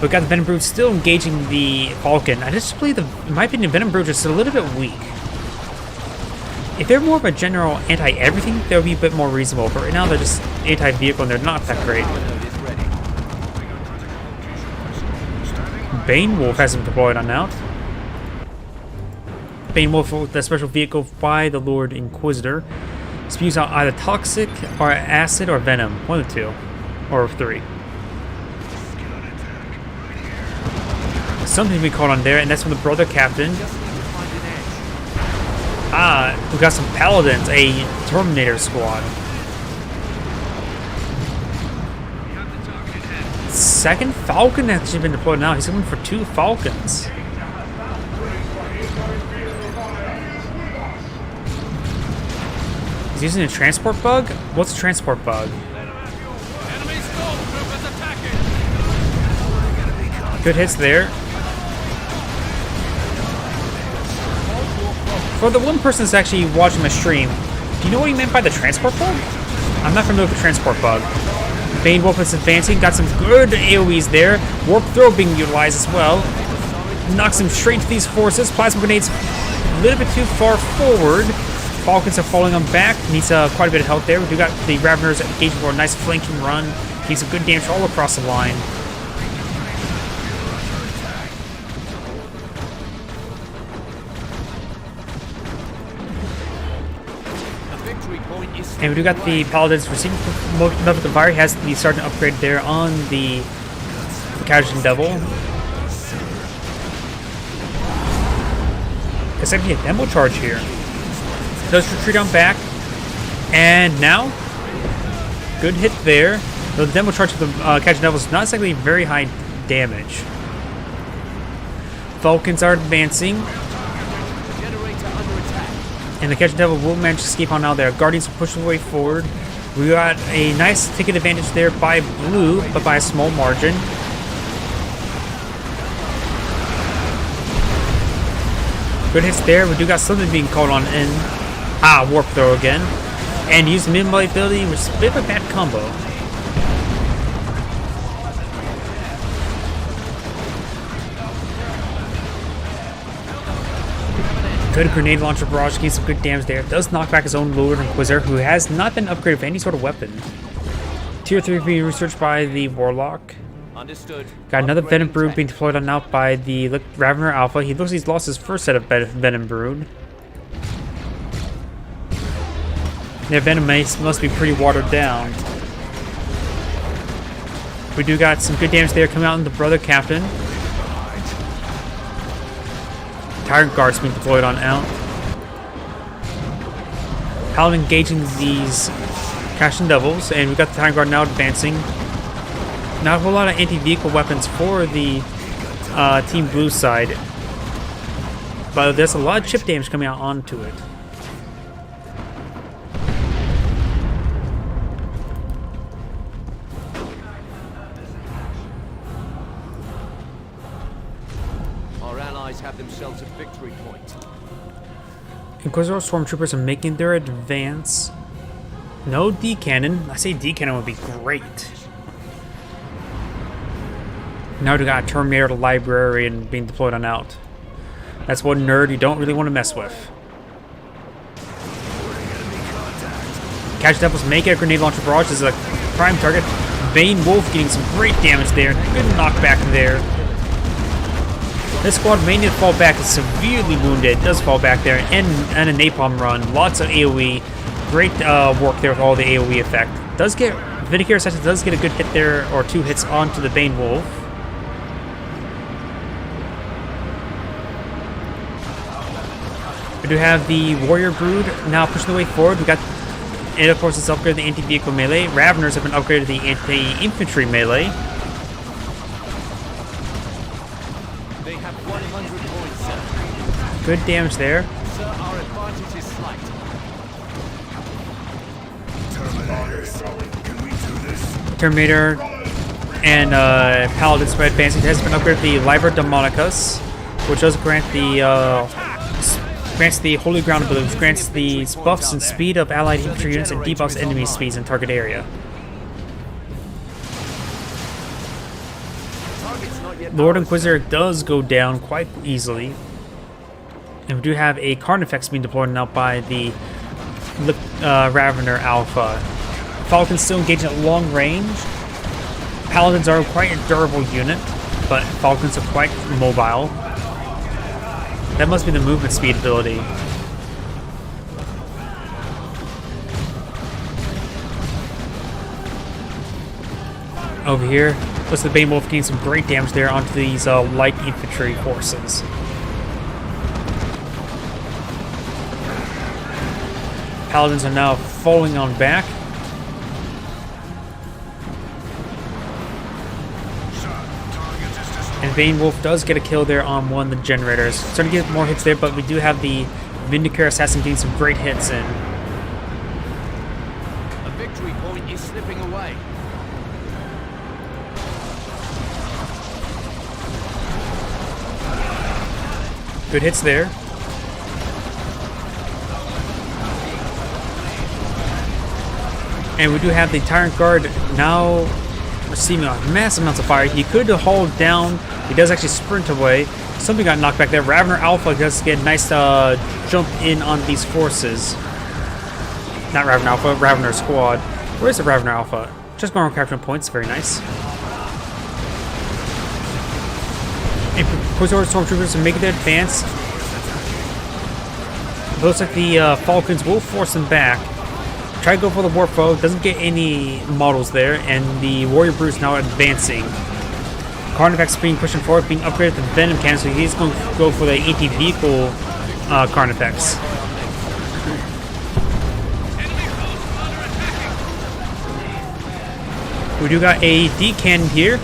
But got the Venom Brood still engaging the Falcon. I just believe in my opinion, Venom Brood is just a little bit weak. If they're more of a general anti-everything, they would be a bit more reasonable. But right now they're just anti-vehicle and they're not that great. Load is ready. Bane Wolf has been deployed on out. Bane Wolf with the special vehicle by the Lord Inquisitor spews out either toxic or acid or venom. One of the two. Or three. Something to be called on there, and that's from the Brother Captain. Just need to find an edge. We got some Paladins, a Terminator squad. Second Falcon has actually been deployed now. He's coming for 2 Falcons. He's using a transport bug? What's a transport bug? Enemy stormtroopers attacking! Good hits there. For the one person that's actually watching the stream, do you know what he meant by the transport bug? I'm not familiar with the transport bug. Bane Wolf is advancing, got some good AoEs there. Warp Throw being utilized as well. Knocks him straight to these forces. Plasma Grenades a little bit too far forward. Falcons are falling on back. Needs quite a bit of help there. We do got the Raveners engaging for a nice flanking run. Needs some good damage all across the line. A victory point is And we do got the Paladins receiving enough of the fire. He has the Sergeant upgrade there on the Casual Devil. It's actually a demo charge here. Does retreat on back. And now, good hit there. The demo charge of the Casual Devil is not exactly very high damage. Falcons are advancing. generator under attack. And the Catch Devil will manage to escape on out there. Guardians are pushing their way forward. We got a nice ticket advantage there by blue, but by a small margin. Good hits there. We do got something being called on in. Warp Throw again. And use mid-blade ability, which is a bit of a bad combo. Good grenade launcher barrage, getting some good damage there. Does knock back his own Lord Inquisitor, who has not been upgraded with any sort of weapon. Tier 3 being researched by the Warlock. Understood. Got another Upgrading Venom Brood tech. being deployed on out by the Ravener Alpha. He looks like he's lost his first set of Venom Brood. Their Venom Mace must be pretty watered down. We do got some good damage there coming out in the Brother Captain. Tyrant Guard's being deployed on out. Paladin engaging these Cashin Devils, and we got the Tyrant Guard now advancing. Not a whole lot of anti-vehicle weapons for the Team Blue side, but there's a lot of chip damage coming out onto it. Our allies have themselves a Inquisitor Stormtroopers are making their advance. No D cannon. I say D cannon would be great. Now we got a Terminator Librarian being deployed on out. That's one nerd you don't really want to mess with. Catch Devils make it a grenade launcher barrage. This is a prime target. Bane Wolf getting some great damage there. Good knockback there. This squad may need to fall back. It's severely wounded. It does fall back there. And a napalm run. Lots of AoE. Great work there with all the AoE effect. Does get Vindicator Assassin does get a good hit there, or 2 hits onto the Bane Wolf. We do have the Warrior Brood now pushing the way forward. We got, and of course it's upgraded the anti-vehicle melee. Raveners have been upgraded to the anti-infantry melee. They have 100 points, sir. Good damage there. Sir, our advantage is slight. Terminators, can we do this? Terminator and Paladin spread advancing has been upgraded to the Liber Demonicus, which does grant the Holy Ground ability, which grants the buffs and speed of allied infantry units and debuffs enemy speeds in target area. Lord Inquisitor does go down quite easily. And we do have a Carnifex being deployed now by the Ravener Alpha. Falcon's still engaging at long range. Paladins are quite a durable unit, but Falcons are quite mobile. That must be the movement speed ability. Over here, looks like the Bane Wolf getting some great damage there onto these light infantry forces. Paladins are now falling on back. And Bane Wolf does get a kill there on one of the generators. Starting to get more hits there, but we do have the Vindicator Assassin getting some great hits in. A victory point is slipping away. Good hits there. And we do have the Tyrant Guard now receiving massive amounts of fire. He could hold down. He does actually sprint away. Something got knocked back there. Ravener Alpha does get a nice jump in on these forces. Not Ravener Alpha, Ravener Squad. Where is the Ravener Alpha? Just going around capturing points. Very nice. And Inquisitor Stormtroopers are making their advance. Looks like the Falcons will force them back. Try to go for the Warp Foe, doesn't get any models there, and the Warrior Brood is now advancing. Carnifex being pushing forward, being upgraded to Venom Cannon, so he's going to go for the anti-vehicle Carnifex. We do got a D-Cannon here.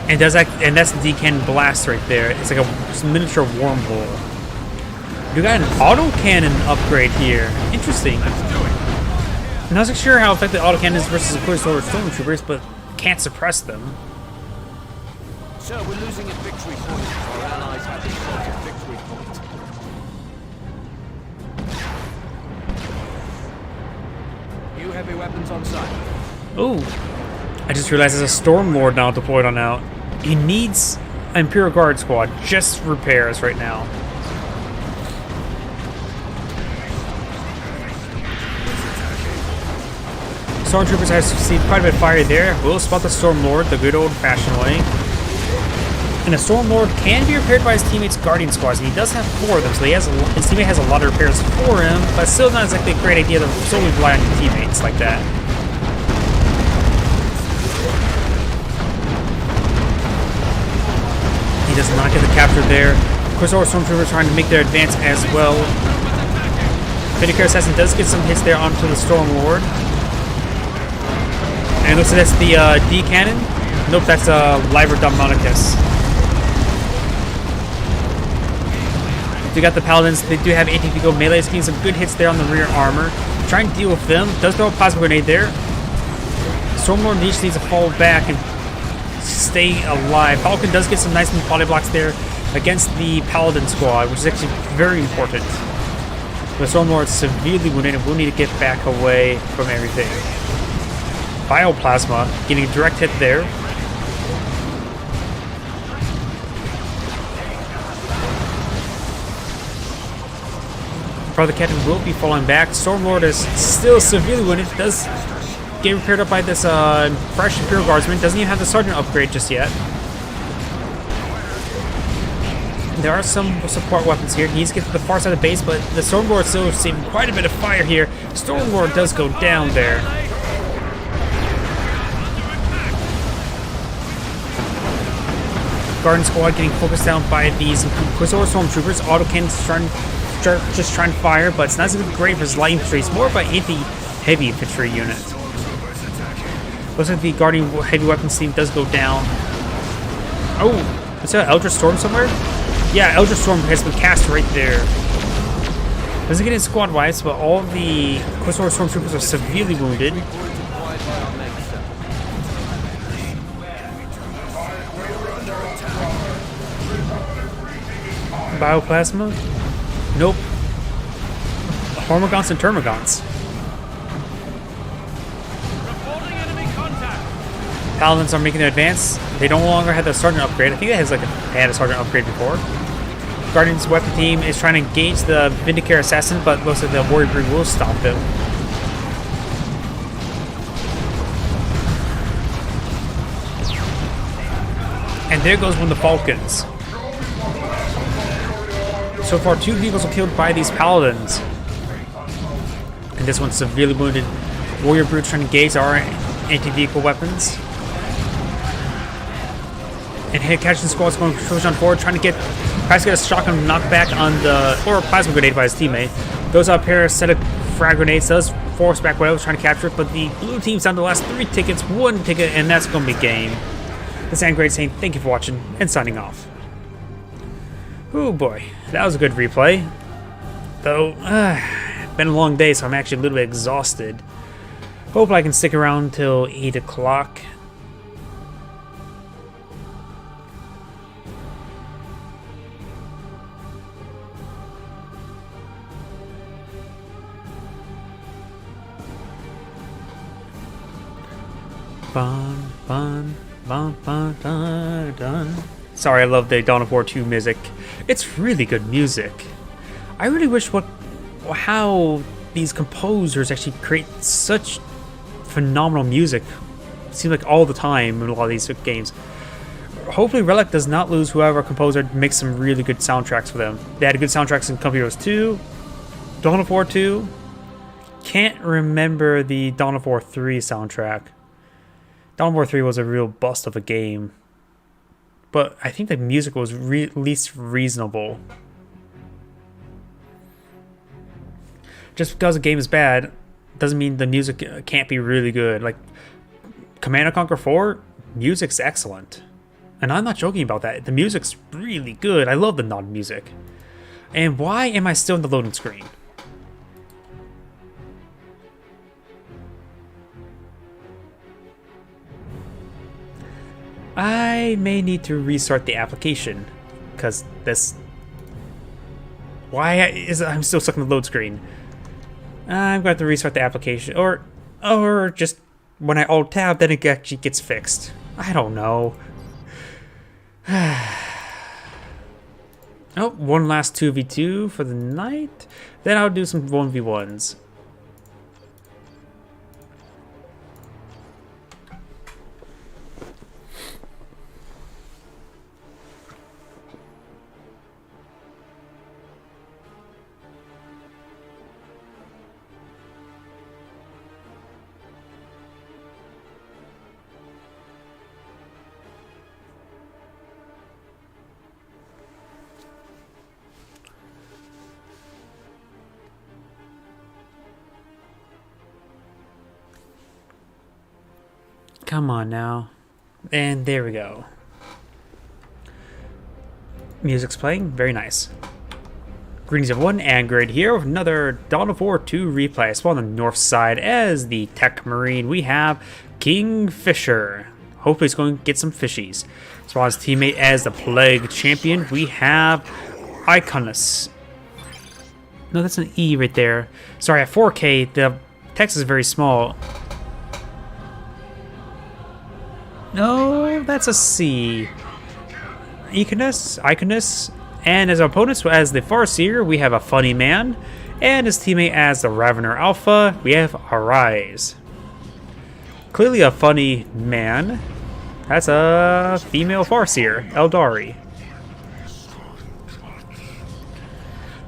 And that's the D-Cannon blast right there. It's like a miniature wormhole. You got an autocannon upgrade here. Interesting. I'm not so sure how effective autocannon is versus Inquisitor Stormtroopers, but can't suppress them. Sir, we're losing a victory point. Our allies have a short victory point. New heavy weapons on site. Oh, I just realized there's a Stormlord now deployed on out. He needs an Imperial Guard squad, just repairs right now. Stormtroopers has received quite a bit of fire there. We'll spot the Stormlord the good old-fashioned way. And the Stormlord can be repaired by his teammates' Guardian Squads, and he does have 4 of them, so his teammate has a lot of repairs for him, but still not exactly a great idea to solely rely on your teammates like that. He does not get the capture there. Inquisitor Stormtroopers trying to make their advance as well. Vindicator Assassin does get some hits there onto the Stormlord. And it looks like that's the D-Cannon. Nope, that's Liber Demonicus. We got the Paladins. They do have anti-vehicle melee, getting some good hits there on the rear armor. Trying to deal with them. Does throw a plasma grenade there. Stormlord needs to fall back and stay alive. Falcon does get some nice body blocks there. against the Paladin squad, which is actually very important. The Stormlord is severely wounded and will need to get back away from everything. Bioplasma getting a direct hit there. Brother Captain will be falling back. Stormlord is still severely wounded. Does get repaired up by this fresh Imperial Guardsman. Doesn't even have the Sergeant upgrade just yet. There are some support weapons here. He needs to get to the far side of the base, but the Stormlord still receiving quite a bit of fire here. Stormlord does go down there. Garden Squad getting focused down by these Inquisitor Stormtroopers. Autocannons just trying to fire, but it's not as great for his light infantry. It's more of an anti-heavy infantry unit. Looks like the Guardian heavy weapons team does go down. Oh, is that an Eldritch Storm somewhere? Yeah, Eldritch Storm has been cast right there. Doesn't get in squad wise, but all of the Inquisitor Stormtroopers are severely wounded. Bioplasma? Nope. Hormagaunts and Termagants. Reporting enemy contact. Paladins are making their advance. They no longer have the Sergeant upgrade. I think it has like had a Sergeant upgrade before. Guardian's weapon team is trying to engage the Vindicator Assassin, but most of the Warrior Brood will stop them. And there goes one of the Falcons. So far, 2 vehicles are killed by these Paladins. And this one's severely wounded. Warrior Brood trying to engage our anti-vehicle weapons. And Head Catching Squad's going to push on forward, trying to get a shotgun knockback on the, or a plasma grenade by his teammate. Goes up here, a set of frag grenades, does force back what I was trying to capture it, but the blue team's down to the last 3 tickets, 1 ticket, and that's going to be game. This is Angrade saying thank you for watching and signing off. Oh boy, that was a good replay. Though, been a long day, so I'm actually a little bit exhausted. Hope I can stick around till 8 o'clock. Bun, bun, bun, bun, dun, dun. Sorry, I love the Dawn of War 2 music. It's really good music. I really wish how these composers actually create such phenomenal music. It seems like all the time in a lot of these games. Hopefully Relic does not lose whoever composer makes some really good soundtracks for them. They had good soundtracks in Company Heroes 2, Dawn of War 2. Can't remember the Dawn of War 3 soundtrack. Dawn of War 3 was a real bust of a game. But I think the music was at least reasonable. Just because a game is bad doesn't mean the music can't be really good. Like Command & Conquer 4, music's excellent. And I'm not joking about that. The music's really good. I love the Nod music. And why am I still in the loading screen? I may need to restart the application, because this... I'm still stuck in the load screen? I'm going to have to restart the application, or just when I alt-tab, then it actually gets fixed. I don't know. Oh, one last 2v2 for the night. Then I'll do some 1v1s. Come on now. And there we go. Music's playing. Very nice. Greetings everyone, Angrade here with another Dawn of War 2 replay. I spawned on the north side as the Tech Marine. We have Kingfisher. Hopefully he's going to get some fishies. As well as teammate as the Plague Champion, we have Iconus. No, that's an E right there. Sorry, at 4K, the text is very small. No, that's a C. Iconus. And as our opponents, as the Farseer, we have a Funny Man. And his teammate as the Ravener Alpha, we have Arise. Clearly a funny man. That's a female Farseer, Eldari.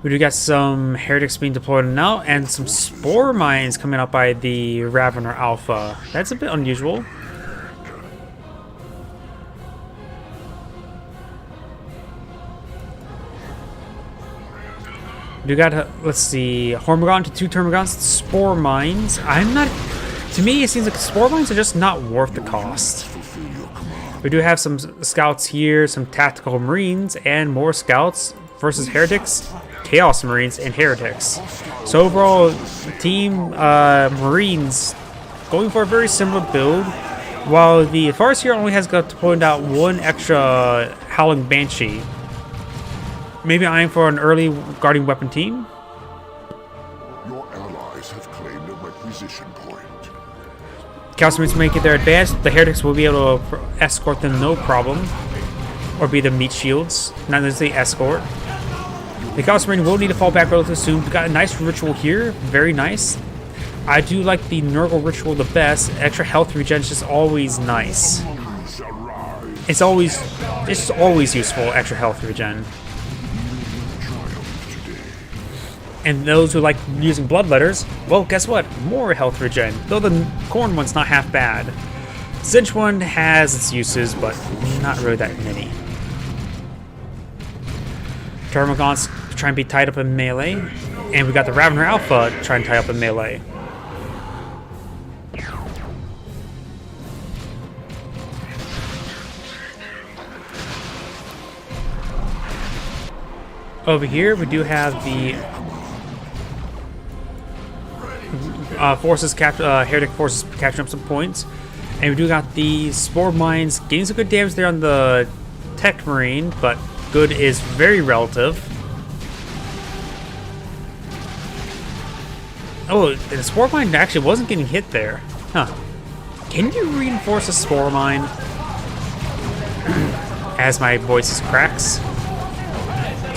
We do got some Heretics being deployed now, and some Spore Mines coming up by the Ravener Alpha. That's a bit unusual. We got, let's see, Hormigaunt to 2 Termagants, Spore Mines. To me, it seems like Spore Mines are just not worth the cost. We do have some Scouts here, some Tactical Marines, and more Scouts versus Heretics, Chaos Marines, and Heretics. So overall, Team Marines going for a very similar build, while the Farseer only has got to point out 1 extra Howling Banshee. Maybe eyeing for an early Guardian Weapon team. Your allies have claimed a requisition point. Chaos Marines make it their advance. The Heretics will be able to escort them no problem. Or be the meat shields, not necessarily escort. The Chaos Marine will need to fall back relatively soon. We got a nice ritual here, very nice. I do like the Nurgle ritual the best. Extra health regen is just always nice. It's always useful, extra health regen. And those who like using bloodletters, well, guess what? More health regen. Though the Khorne one's not half bad. Tzeentch one has its uses, but not really that many. Termagants try and be tied up in melee. And we got the Ravener Alpha trying to tie up in melee. Over here, we do have the Heretic forces capturing up some points. And we do got the Spore Mines getting some good damage there on the Tech Marine, but good is very relative. Oh, the Spore Mine actually wasn't getting hit there. Huh. Can you reinforce a Spore Mine? As my voice cracks.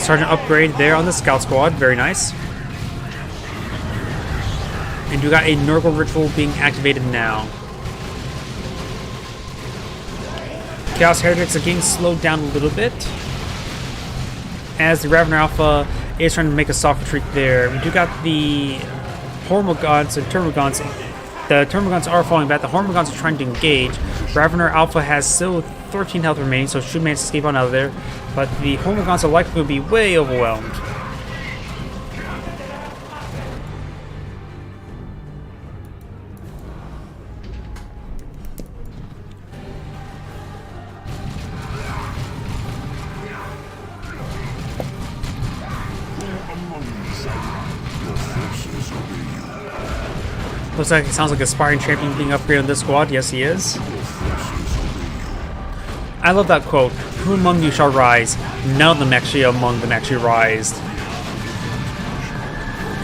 Sergeant upgrade there on the Scout Squad, very nice. And you got a Nurgle ritual being activated now. Chaos Heretics are getting slowed down a little bit, as the Ravener Alpha is trying to make a soft retreat there. We do got the Hormagaunts and Termagants. The Termagants are falling back. The Hormagaunts are trying to engage. Ravener Alpha has still 13 health remaining, so should manage to escape on out of there. But the Hormagaunts are likely to be way overwhelmed. Looks like it sounds like a Aspiring Champion being upgraded on this squad. Yes, he is. I love that quote. Who among you shall rise? None of them among them actually rise.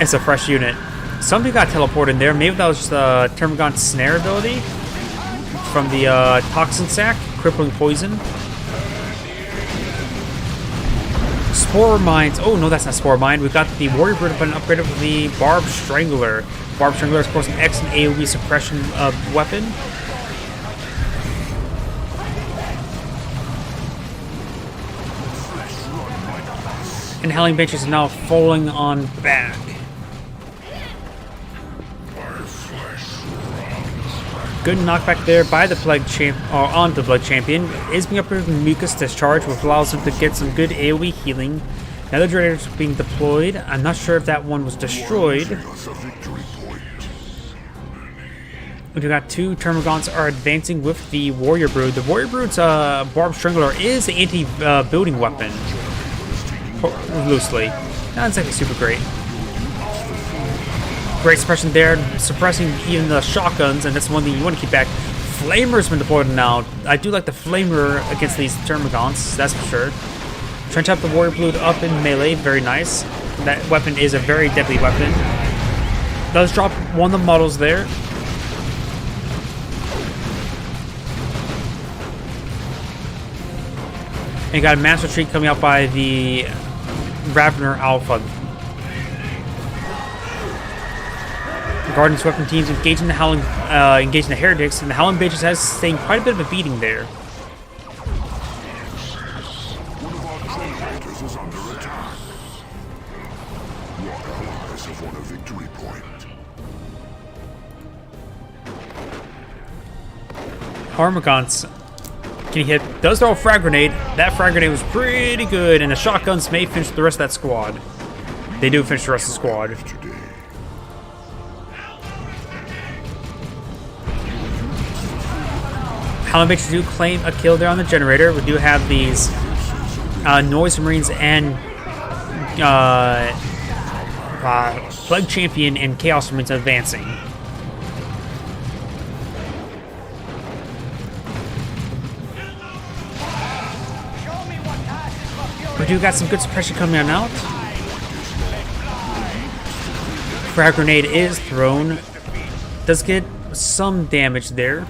It's a fresh unit. Somebody got teleported in there. Maybe that was just a Termagant Snare ability from the Toxin Sac, crippling poison. Spore Mines. Oh no, that's not Spore Mine. We've got the Warrior Brood button upgraded with the Barb Strangler. Barb Strangler is, of course, an excellent AoE suppression weapon. And Howling Benches is now falling on back. Good knockback there by the Plague on the Blood Champion. Is being upgraded with Mucus Discharge, which allows him to get some good AoE healing. Now the Dreaders are being deployed. I'm not sure if that one was destroyed. We got 2 Termagants are advancing with the Warrior Brood. The Warrior Brood's Barb Strangler is an anti-building weapon. Loosely. Not exactly super great. Great suppression there, suppressing even the shotguns, and that's one thing you want to keep back. Flamer's been deployed now. I do like the Flamer against these Termagants, that's for sure. Trying to have the Warrior Blue up in melee, very nice. That weapon is a very deadly weapon. Does drop one of the models there. And you got a mass retreat coming out by the Ravener Alpha. Guardian's weapon teams engaging the Howling, engaging the Heretics, and the Howling Bitches has sustained quite a bit of a beating there. One of our trailblazers is under attack. Your allies have won a victory point. Harmagants getting hit. Does throw a frag grenade. That frag grenade was pretty good, and the shotguns may finish the rest of that squad. They do finish the rest of the squad. Howling Bitches do claim a kill there on the generator. We do have these Noise Marines and Plague Champion and Chaos Marines advancing. We do got some good suppression coming on out. Frag grenade is thrown. Does get some damage there.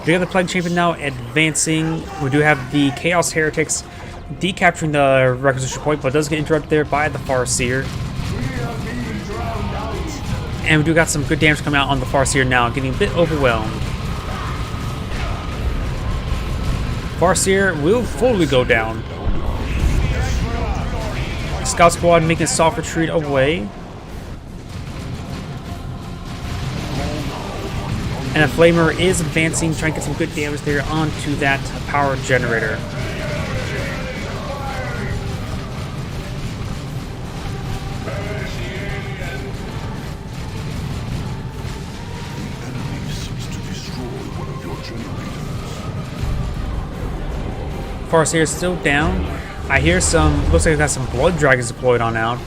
We have the Plague Champion now advancing. We do have the Chaos Heretics decapturing the requisition point, but it does get interrupted there by the Farseer. And we do got some good damage coming out on the Farseer now, getting a bit overwhelmed. Farseer will fully go down. Scout Squad making a soft retreat away. And a Flamer is advancing, trying to get some good damage there onto that power generator. Farseer is still down. I hear some, looks like we got some Blood Dragons deployed on out.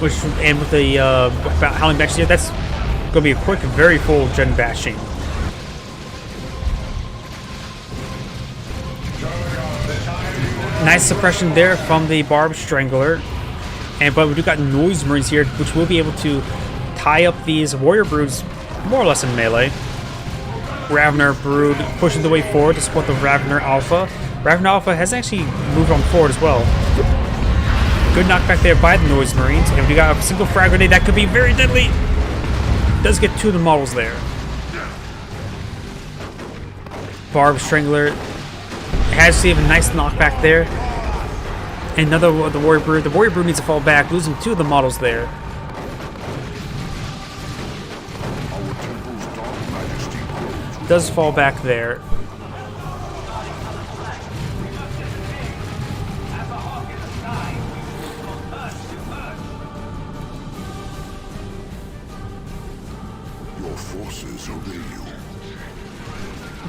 Which, and with the Howling Bitches here, that's going to be a quick, very full gen bashing. Nice suppression there from the Barb Strangler. But we do got Noise Marines here, which will be able to tie up these Warrior Broods more or less in melee. Ravener Brood pushing the way forward to support the Ravener Alpha. Ravener Alpha has actually moved on forward as well. Good knockback there by the Noise Marines. And we got a single frag grenade that could be very deadly. Does get two of the models there. Barb Strangler has to have a nice knockback there. And another of the Warrior Brood. The Warrior Brood needs to fall back, losing two of the models there. Does fall back there.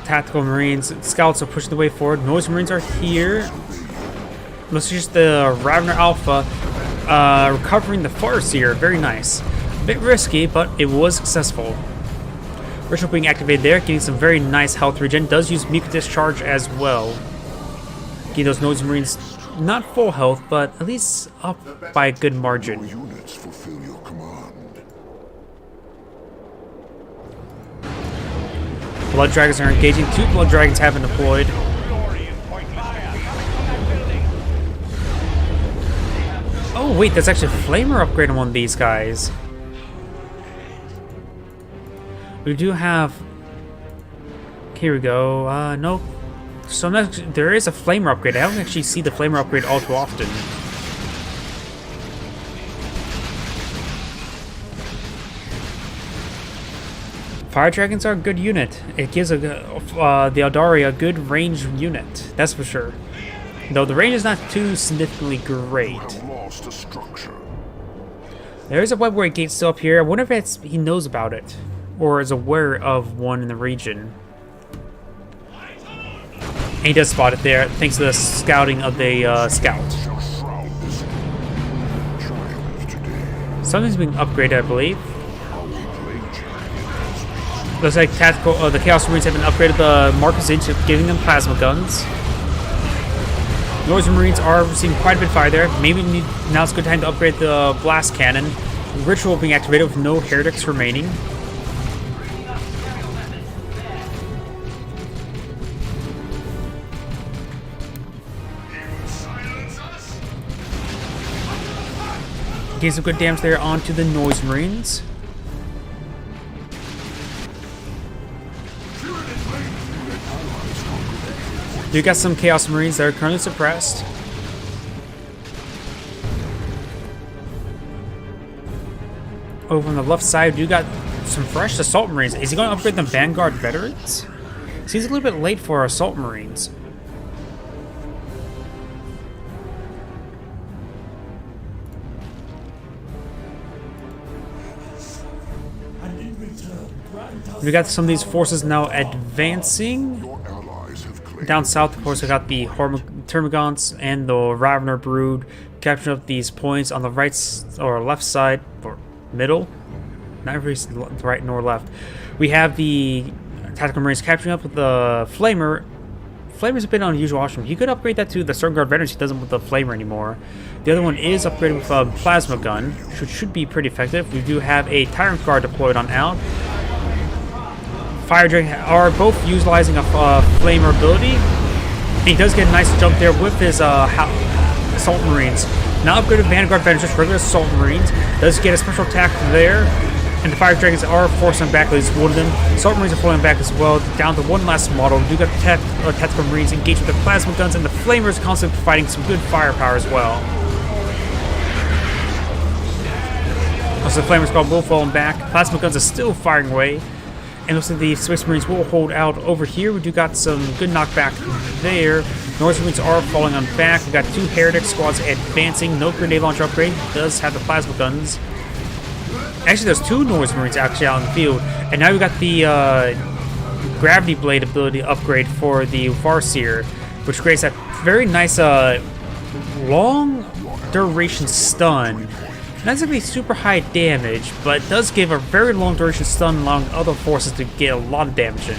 Tactical Marines, Scouts are pushing the way forward. Noise Marines are here. Looks just the Ravener Alpha recovering the Farseer. Very nice. A bit risky, but it was successful. Ritual being activated there, getting some very nice health regen. Does use Mucus Discharge as well. Getting those Noise Marines not full health, but at least up by a good margin. Units fulfill your command. Blood Dragons are engaging. Two Blood Dragons have been deployed. Oh wait, that's actually a Flamer upgrade on one of these guys. We do have... Here we go. Nope. So there is a Flamer upgrade. I don't actually see the Flamer upgrade all too often. Fire Dragons are a good unit. It gives the Eldari a good range unit. That's for sure. Though the range is not too significantly great. There is a web warrior gate still up here. I wonder if he knows about it. Or is aware of one in the region. And he does spot it there, thanks to the scouting of the scout. Something's being upgraded, I believe. Looks like the Chaos Marines have been upgraded the Marcus into giving them plasma guns. Noise Marines are receiving quite a bit of fire there. Maybe now it's a good time to upgrade the Blast Cannon. Ritual being activated with no heretics remaining. Getting some good damage there onto the Noise Marines. You got some Chaos Marines that are currently suppressed. Over on the left side, you got some fresh Assault Marines. Is he going to upgrade them Vanguard Veterans? Seems a little bit late for Assault Marines. We got some of these forces now advancing. Your allies have claimed Down south, of course, we got the Termagants and the Ravener Brood capturing up these points on the or left side, or middle, not really right nor left. We have the Tactical Marines capturing up with the Flamer. Flamer's a bit unusual option. You could upgrade that to the Stern Guard Veterans. He doesn't with the Flamer anymore. The other one is upgraded with a Plasma Gun, which should be pretty effective. We do have a Tyrant Guard deployed on out. Fire Dragon are both utilizing a Flamer ability. And he does get a nice jump there with his Assault Marines. Now upgraded Vanguard Veterans, just regular Assault Marines. Does get a special attack there. And the Fire Dragons are forcing them back, at least one of them. Assault Marines are falling back as well. Down to one last model. We do got the Tactical Marines engaged with the Plasma Guns, and the Flamers constantly providing some good firepower as well. Also, the Flamer Squad will fall back. Plasma Guns are still firing away. And looks like the Space Marines will hold out over here. We do got some good knockback there. North Marines are falling on back. We got two Heretic Squads advancing. No grenade launcher upgrade. Does have the Plasma Guns. Actually, there's two Norse Marines actually out in the field. And now we got the Gravity Blade ability upgrade for the Farseer, which creates that very nice long duration stun. Not exactly super high damage, but it does give a very long duration stun, allowing other forces to get a lot of damage in.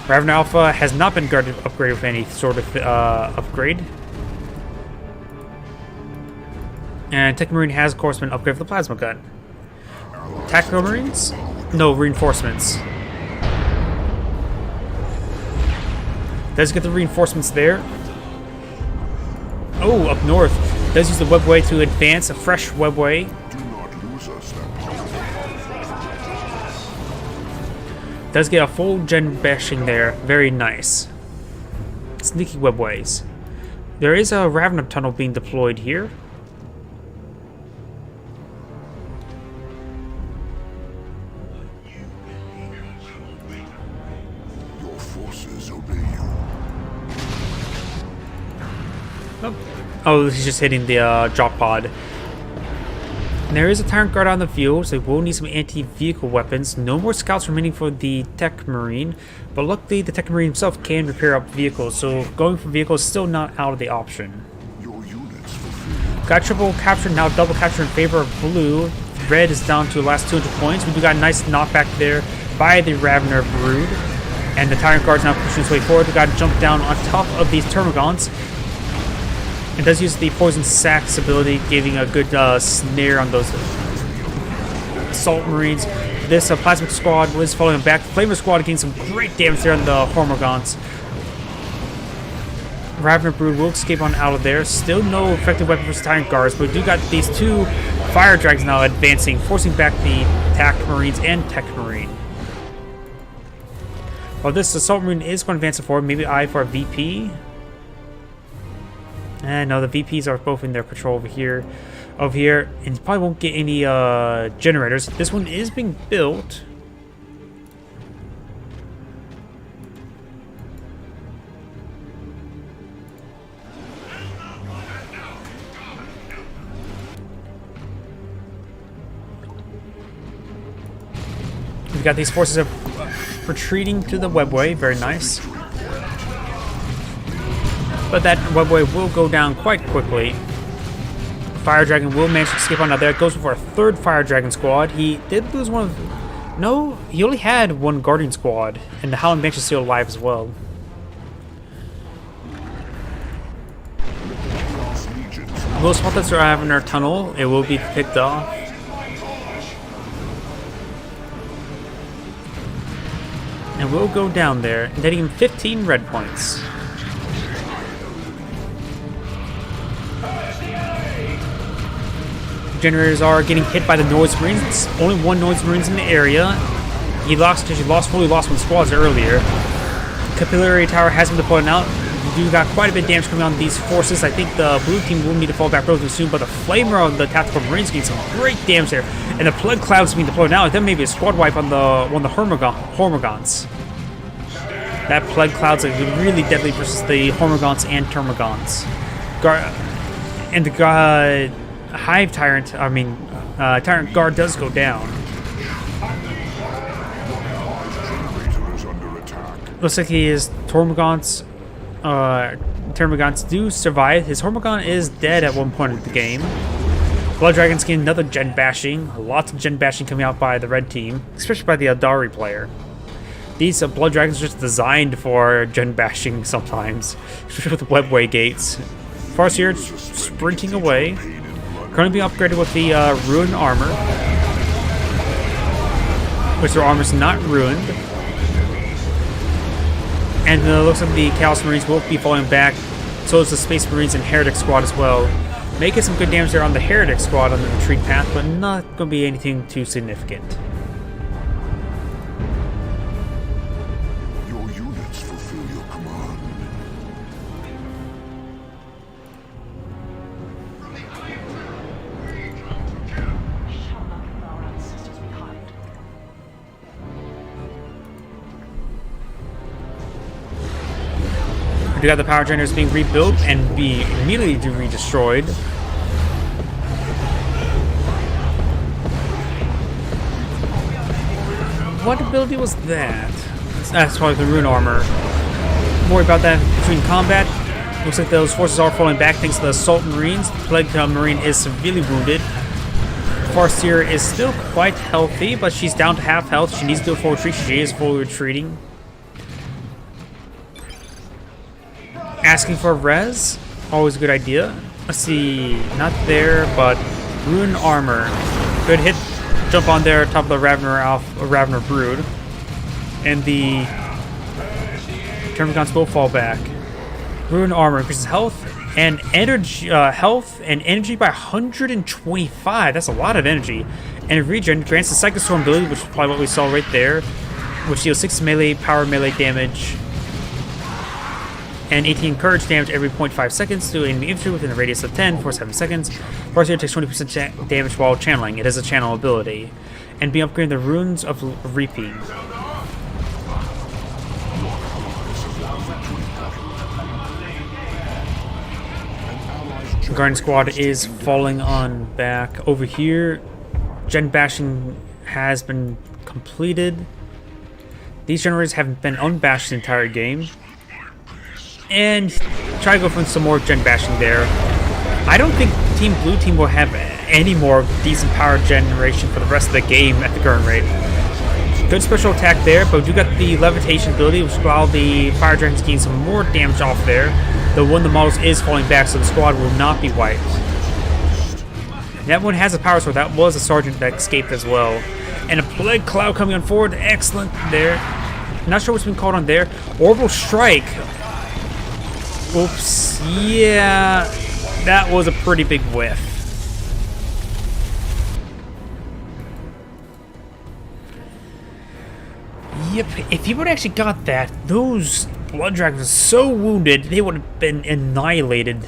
Raven Alpha has not been upgraded with any sort of upgrade. And Tech Marine has, of course, been upgraded with the Plasma Gun. Tactical Marines? No, reinforcements. Does get the reinforcements there. Oh, up north. Does use the webway to advance, a fresh webway. do not lose us that power. Does get a full gen bashing there. Very nice. Sneaky webways. There is a Ravener tunnel being deployed here. Your forces obey you. Oh, he's just hitting the drop pod. And there is a Tyrant Guard on the field, so we will need some anti-vehicle weapons. No more scouts remaining for the Tech Marine, but luckily the Tech Marine himself can repair up vehicles, so going for vehicles is still not out of the option. Your units fulfill. Got triple capture, now double capture in favor of blue. Red is down to the last 200 points. We do got a nice knockback there by the Ravener Brood. And the Tyrant Guard's now pushing its way forward. We got to jump down on top of these Termagants. It does use the Poison Sacs ability, giving a good snare on those Assault Marines. This Plasmic Squad was falling back. The Flamer Squad getting some great damage there on the Hormagants. Ravener Brood will escape on out of there. Still no effective weapon for Tyrant Guards, but we do got these two Fire Dragons now advancing, forcing back the Tactical Marines and Tech Marine. Well, this Assault Marine is going to advance forward. Maybe eye for a VP. And no, the VPs are both in their patrol over here. And you probably won't get any generators. This one is being built. We've got these forces of retreating to the webway. Very nice. But that webway will go down quite quickly. Fire Dragon will manage to escape on out there. It goes for a third Fire Dragon squad. He did lose one of No, he only had one Guardian squad, and the Howling Banshee is still alive as well. Most spot that are in our tunnel, it will be picked off. And we'll go down there, netting him 15 red points. Generators are getting hit by the Noise Marines. Only one Noise Marines in the area. He fully lost one squads earlier. Capillary Tower has been deployed out. You got quite a bit of damage coming on these forces. I think the blue team will need to fall back relatively soon, but the Flamer on the Tactical Marines getting some great damage there. And the Plague Cloud's being deployed now. Then maybe a squad wipe on one of the Hormagaunts. That Plague Cloud's like really deadly versus the Hormagaunts and Termagants. And the Hive Tyrant, Tyrant Guard does go down. Looks like he is Termagants do survive. His Hormagaun is dead at one point of the game. Blood Dragon's getting another gen bashing. Lots of gen bashing coming out by the red team, especially by the Eldari player. These Blood Dragons are just designed for gen bashing sometimes, especially with the webway gates. Farseer sprinting away. Currently being upgraded with the Ruined Armor, which their armor's not ruined. And it looks like the Chaos Marines will be falling back. So is the Space Marines and Heretic Squad as well. Making some good damage there on the Heretic Squad on the retreat path, but not going to be anything too significant. Your units fulfill your command. We got the power generators being rebuilt and be immediately destroyed. What ability was that? That's probably the Rune Armor. Don't worry about that between combat. Looks like those forces are falling back thanks to the Assault Marines. The Plague Marine is severely wounded. Farseer is still quite healthy, but she's down to half health. She needs to do a full retreat. She is fully retreating. Asking for a res, always a good idea. Let's see, not there, but Rune Armor. Good hit, jump on there, top of the Ravener Brood. And the Termagants will fall back. Rune Armor increases health and energy by 125. That's a lot of energy. And regen grants the Psychic Storm ability, which is probably what we saw right there, which deals 6 melee damage. And 18 courage damage every 0.5 seconds to enemy infantry within a radius of 10 for 7 seconds. Farseer takes 20% damage while channeling. It is a channel ability. And be upgrading the Runes of Reaping. Guardian Squad is falling on back. Over here, gen bashing has been completed. These generators have been unbashed the entire game. And try to go for some more gen bashing there. I don't think Team Blue Team will have any more decent power generation for the rest of the game at the current rate. Good special attack there, but we do got the levitation ability, which will allow the Fire Dragons to gain some more damage off there. Though one of the models is falling back, so the squad will not be wiped. That one has a power sword. That was a sergeant that escaped as well. And a Plague Cloud coming on forward. Excellent there. Not sure what's been called on there. Orbital Strike. Oops, yeah, that was a pretty big whiff. Yep, if he would have actually got that, those Blood Dragons were so wounded, they would have been annihilated.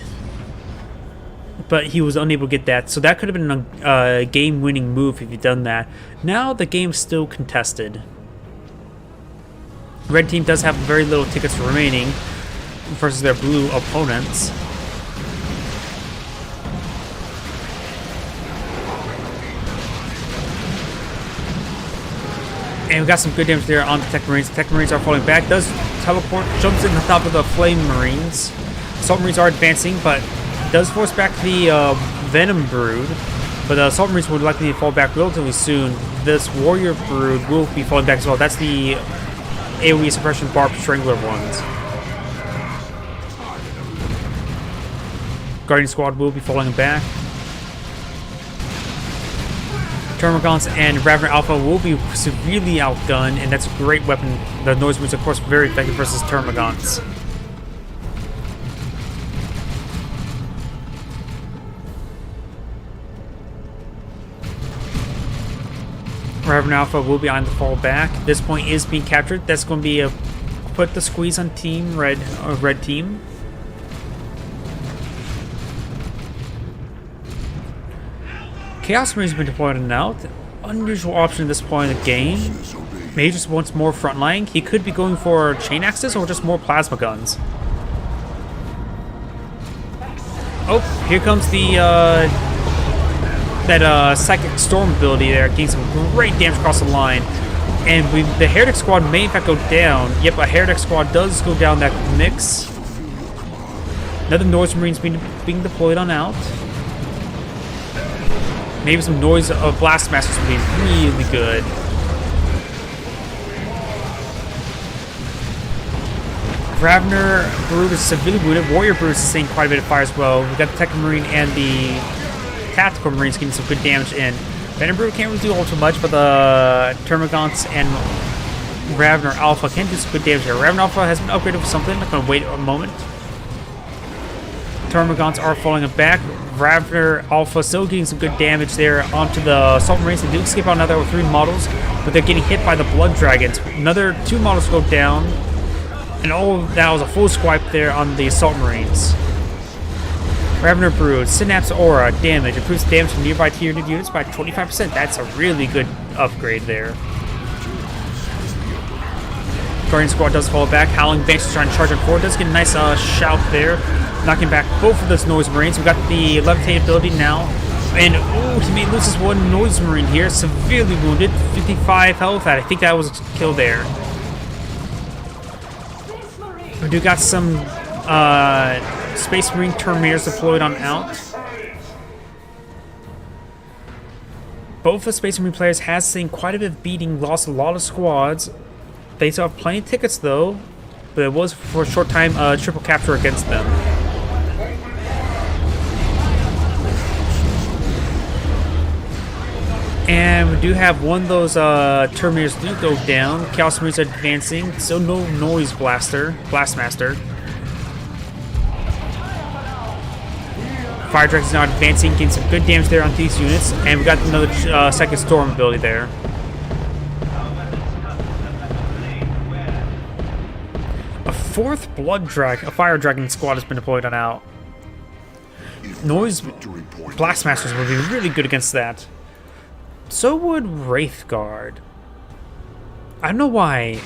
But he was unable to get that, so that could have been a game-winning move if he'd done that. Now the game's still contested. Red team does have very little tickets remaining versus their blue opponents. And we got some good damage there on the Tech Marines. The Tech Marines are falling back. Does teleport, jumps in the top of the Flame Marines. Assault Marines are advancing, but does force back the Venom Brood. But the Assault Marines would likely fall back relatively soon. This Warrior Brood will be falling back as well. That's the AoE Suppression Barb Strangler ones. Guardian Squad will be falling back. Termagants and Ravener Alpha will be severely outgunned, and that's a great weapon. The Noise Marines, of course, very effective versus Termagants. Ravener Alpha will be on the fall back. This point is being captured. That's going to be a put the squeeze on team red team. Chaos Marine's been deployed and out. Unusual option at this point in the game. Maybe just wants more frontline. He could be going for chain axes or just more plasma guns. Oh, here comes the Psychic Storm ability there, getting some great damage across the line. And the Heretic Squad may in fact go down. Yep, a Heretic Squad does go down that mix. Another Noise Marines being deployed on out. Maybe some Noise of Blastmasters would be really good. Ravener Brood is severely wounded. Warrior Brood is sustained quite a bit of fire as well. We've got the Technical Marine and the Tactical Marines getting some good damage in. Venom Brood can't really do all too much, but the Termagants and Ravener Alpha can do some good damage here. Ravener Alpha has been upgraded for something. I'm going to wait a moment. Termagants are falling back. Ravener Alpha still getting some good damage there onto the Assault Marines. They do escape out another 3 models, but they're getting hit by the Blood Dragons. Another 2 models go down, and all of that was a full swipe there on the Assault Marines. Ravener Brood, Synapse Aura, damage. Improves damage from nearby tiered units by 25%. That's a really good upgrade there. Guardian Squad does fall back. Howling Banks is trying to charge on forward. Does get a nice shout there. Knocking back both of those Noise Marines. We've got the Levitate ability now. And, oh, he may lose his one Noise Marine here. Severely wounded. 55 health. I think that was a kill there. We do got some Space Marine Terminators deployed on out. Both the Space Marine players has seen quite a bit of beating, lost a lot of squads. They still have plenty of tickets though, but it was for a short time triple capture against them. And we do have one of those Terminators do go down. Chaos Marines are advancing. Still no Noise Blastmaster. Fire Dragon's now advancing, getting some good damage there on these units. And we got another Psychic Storm ability there. A 4th a Fire Dragon squad has been deployed on out. Noise Blastmasters would be really good against that. So would Wraithguard. I don't know why.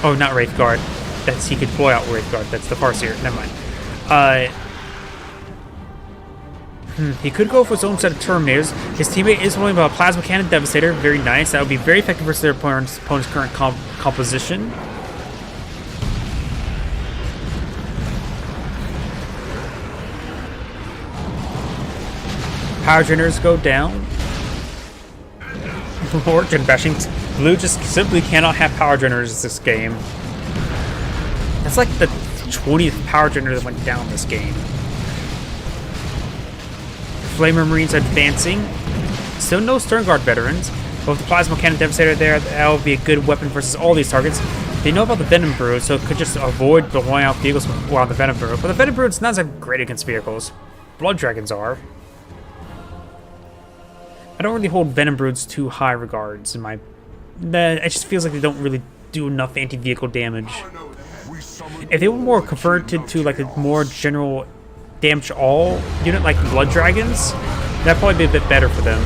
Oh, not Wraithguard. That's he could deploy out Wraithguard. That's the Farseer. Never mind. He could go for his own set of Terminators. His teammate is rolling a Plasma Cannon Devastator. Very nice. That would be very effective versus their opponent's current composition. Power Generators go down. More gen bashing. Blue just simply cannot have Power Generators this game. That's like the 20th Power Generator that went down this game. Flamer Marines advancing. Still no Sternguard veterans. But with the Plasma Cannon Devastator there, that will be a good weapon versus all these targets. They know about the Venom Brood, so it could just avoid blowing out vehicles while the Venom Brood. But the Venom Brood's not as great against vehicles. Blood Dragons are. I don't really hold Venom Broods too high regards in my... It just feels like they don't really do enough anti-vehicle damage. If they were more converted to like a more general damage all unit like Blood Dragons, that'd probably be a bit better for them.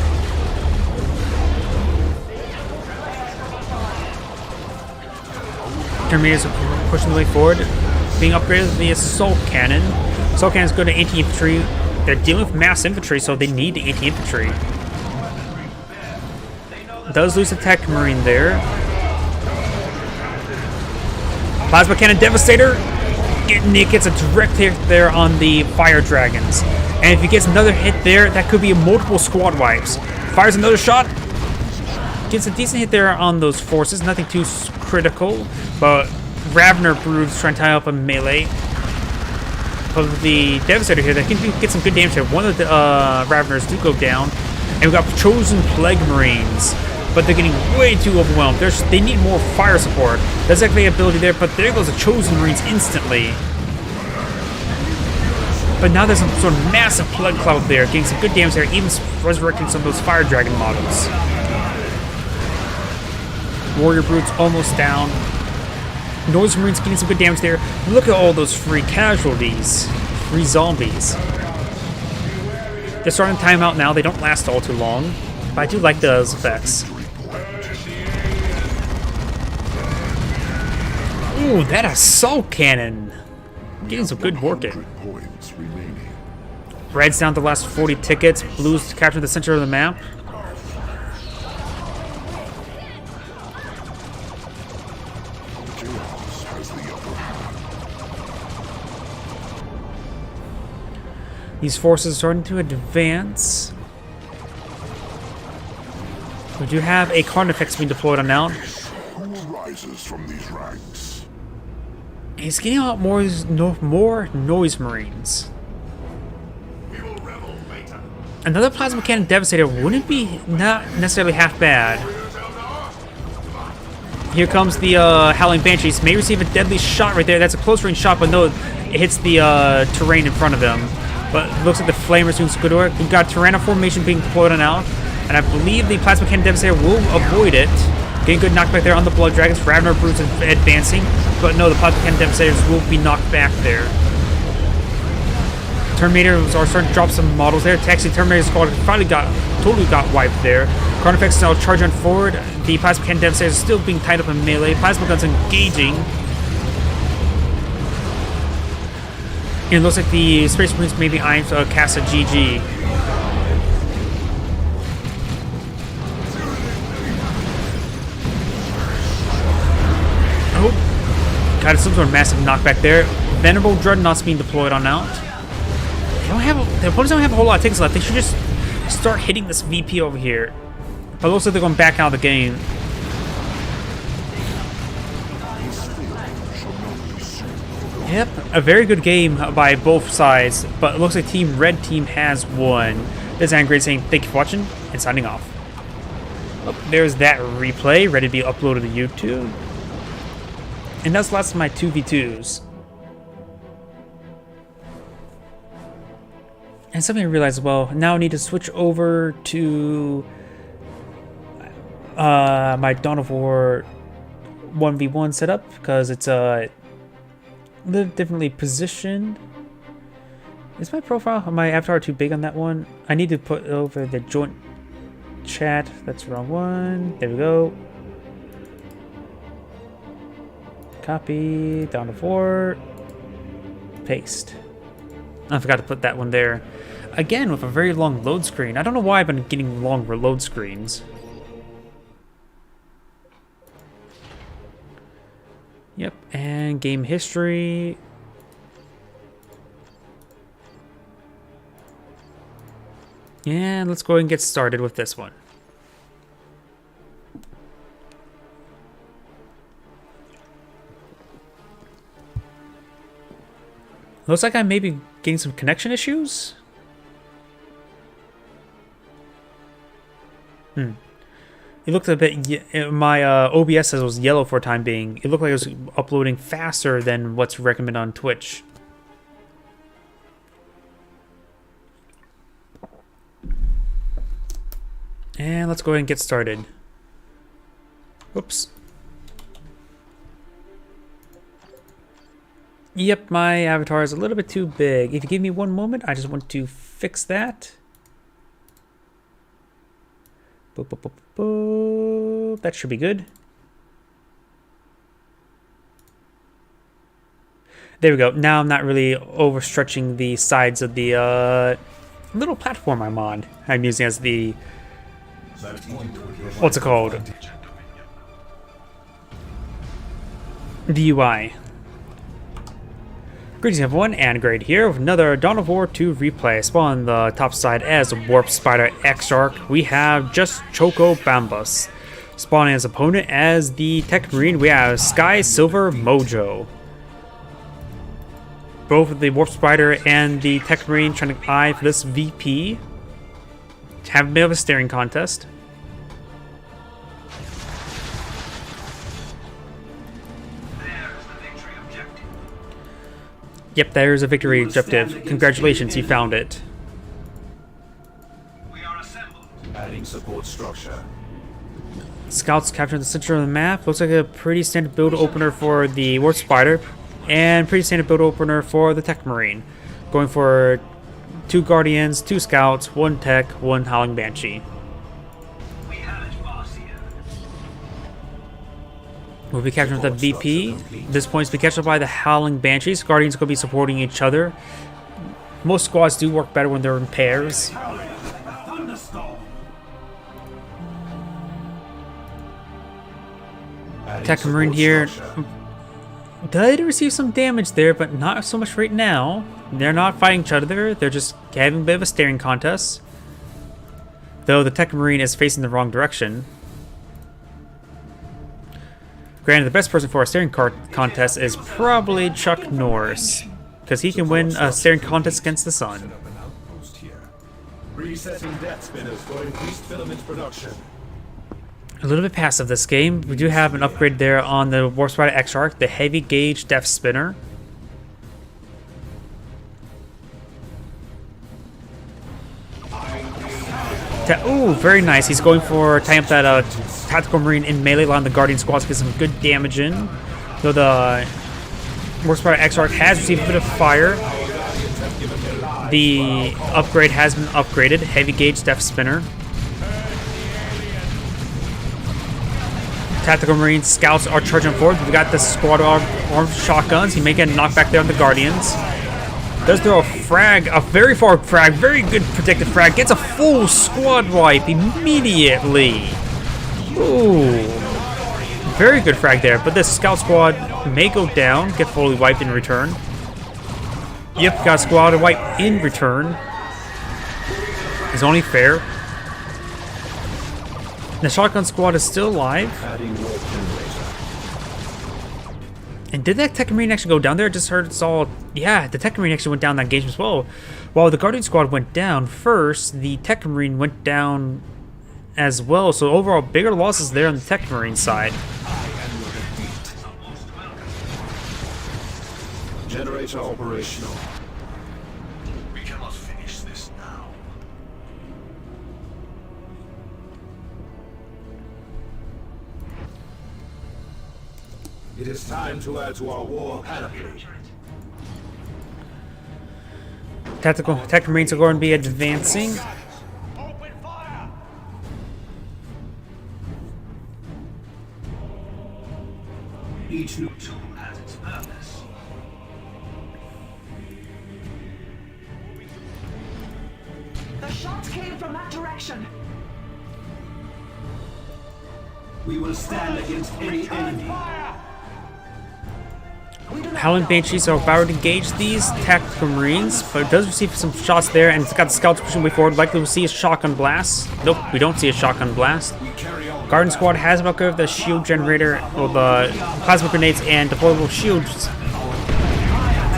Terminators are pushing the way forward, being upgraded with the Assault Cannon. Assault Cannons go to anti-infantry. They're dealing with mass infantry, so they need the anti-infantry. Does lose a Tech Marine there. Plasma Cannon Devastator. Nick gets a direct hit there on the fire dragons. And if he gets another hit there, that could be multiple squad wipes. Fires another shot. Gets a decent hit there on those forces. Nothing too critical. But Ravner Broods trying to tie up a melee of the Devastator here. That can get some good damage here. One of the Ravners do go down. And we've got Chosen Plague Marines. But they're getting way too overwhelmed. They need more fire support. There's actually an ability there, but there goes the Chosen Marines instantly. But now there's some sort of massive Blood Cloud there, getting some good damage there, even resurrecting some of those Fire Dragon models. Warrior Brutes almost down. Noise Marines getting some good damage there. Look at all those free casualties. Free zombies. They're starting to time out now. They don't last all too long. But I do like those effects. Ooh, that assault cannon. Getting some good work in. Points remaining. Red's down to the last 40 tickets. Blue's captured the center of the map. Chaos has the upper hand. These forces are starting to advance. We do have a Carnifex being deployed on now. Who arises from these ranks? He's getting out more Noise Marines. Another Plasma Cannon Devastator wouldn't be not necessarily half bad. Here comes the Howling Banshees. May receive a deadly shot right there. That's a close range shot, but no, it hits the terrain in front of them. But it looks like the Flamers doing some good work. We've got Tyranno Formation being deployed on out. And I believe the Plasma Cannon Devastator will avoid it. Getting good knockback there on the Blood Dragons. Ravner Brutes advancing. But no, the Plasma Cannon Devastators will be knocked back there. Terminators are starting to drop some models there. Taxi Terminator Squad finally totally got wiped there. Carnifex is now charging forward. The Plasma Cannon Devastators is still being tied up in melee. Plasma Guns engaging. And it looks like the Space Marines may be eyeing to cast a GG. Oh, got some sort of massive knockback there. Venerable Dreadnoughts being deployed on out. The opponents don't have a whole lot of tickets left. They should just start hitting this VP over here. But it looks like they're going back out of the game. Yep, a very good game by both sides, but it looks like Red Team has won. This is Angry saying thank you for watching and signing off. Oh, there's that replay ready to be uploaded to YouTube. And that's the last of my 2v2s. And something I realized, well, now I need to switch over to my Dawn of War 1v1 setup because it's a little differently positioned. Is my profile, my avatar too big on that one? I need to put over the joint chat. That's the wrong one. There we go. Copy, Dawn of War, paste. I forgot to put that one there. Again, with a very long load screen. I don't know why I've been getting longer load screens. Yep, and game history. And let's go ahead and get started with this one. Looks like I may be getting some connection issues. It looked a bit, my OBS says it was yellow for a time being. It looked like it was uploading faster than what's recommended on Twitch. And let's go ahead and get started. Whoops. Yep, my avatar is a little bit too big. If you give me one moment, I just want to fix that. Boop, boop, boop, boop. That should be good. There we go. Now I'm not really overstretching the sides of the little platform I'm using as the... what's it called? The UI. Greetings everyone, and Grade here with another Dawn of War 2 replay. Spawn on the top side as Warp Spider Exarch, we have just Choco Bambus. Spawning as opponent as the Tech Marine, we have Sky Silver Mojo. Both the Warp Spider and the Tech Marine trying to eye for this VP. Have a bit of a staring contest. Yep, there's a victory objective. Congratulations, you found it. We are assembled. Adding support structure. Scouts captured the center of the map. Looks like a pretty standard build opener for the Warp Spider, and pretty standard build opener for the Tech Marine. Going for 2 Guardians, 2 Scouts, 1 Tech, 1 Howling Banshee. We have it, boss here. We'll be capturing the VP. This point's be captured by the Howling Banshees. Guardians are going to be supporting each other. Most squads do work better when they're in pairs. Thunderstorm. Tech Marine here. Did receive some damage there, but not so much right now. They're not fighting each other. They're just having a bit of a staring contest. Though the Tech Marine is facing the wrong direction. Granted, the best person for a staring contest is probably Chuck Norris, because he can win a staring contest against the sun. Set up an outpost here. Resetting death spinners for increased filament production. A little bit passive this game. We do have an upgrade there on the Warp Spider Exarch, the heavy gauge depth spinner. Ooh, very nice. He's going for tying up that Tactical Marine in melee, allowing the Guardian squads to get some good damage in. Though the Warp Spider Exarch has received a bit of fire. The upgrade has been upgraded. Heavy gauge depth spinner. Tactical Marine Scouts are charging forward. We've got the squad armed shotguns. He may get a knockback there on the Guardians. Does throw a frag, a very far frag, very good protected frag. Gets a full squad wipe immediately. Ooh. Very good frag there, but this scout squad may go down, get fully wiped in return. Yep, got a squad wipe in return. Is only fair. The shotgun squad is still alive. And did that Tech Marine actually go down there? I just heard it's all... Yeah, the Tech Marine actually went down that engagement as well. While the Guardian Squad went down first, the Tech Marine went down as well. So overall, bigger losses there on the Tech Marine side. Generator operational. We cannot finish this now. It is time to add to our war panoply. Tactical Tech Marines are going to be advancing. Open fire. Each new Tool has its purpose. The shots came from that direction. we will stand against any enemy. Howling Banshees are about to engage these Tactical Marines, but it does receive some shots there, and it's got the Scouts pushing way forward. Likely we'll see a shotgun blast. Nope, we don't see a shotgun blast. Guardian Squad has about to the shield generator, or the plasma grenades and deployable shields.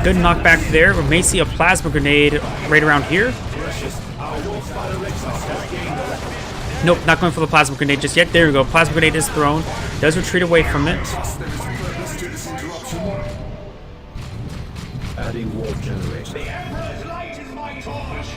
Good knockback there. We may see a plasma grenade right around here. Nope, not going for the plasma grenade just yet. There we go. Plasma grenade is thrown. Does retreat away from it. Adding warp generator. Light is my torch.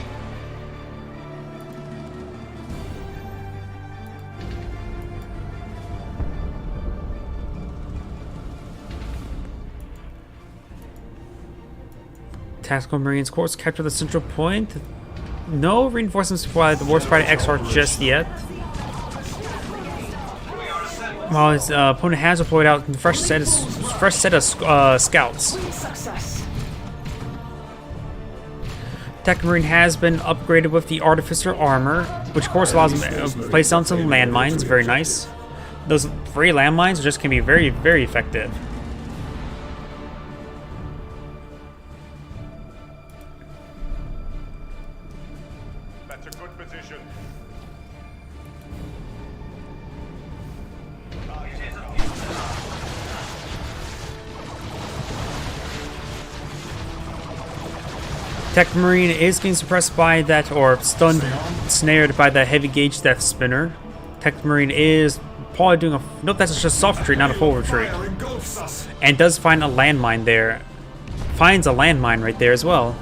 Tactical Marines course capture the central point. No reinforcements by the Warp Spider Exarch just yet. While his opponent has deployed out a fresh set of scouts. Success. Tech Marine has been upgraded with the Artificer armor, which of course allows him to place down some landmines. Very nice. Those free landmines just can be very, very effective. position. Tech Marine is getting suppressed by that, or stunned, snared by the heavy gauge Death Spinner. Tech Marine is probably doing a... Nope, that's just a soft retreat, not a full retreat. Fire engulfs us. And does find a landmine there. Finds a landmine right there as well.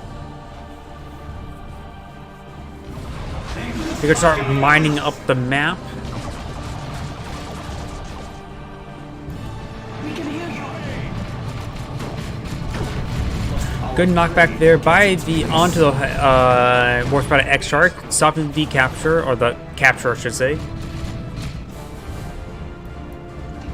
We could start mining up the map. We can hear you. Good knockback there by the onto the Warp Spider X-Shark, stopping the capture, or the capture I should say.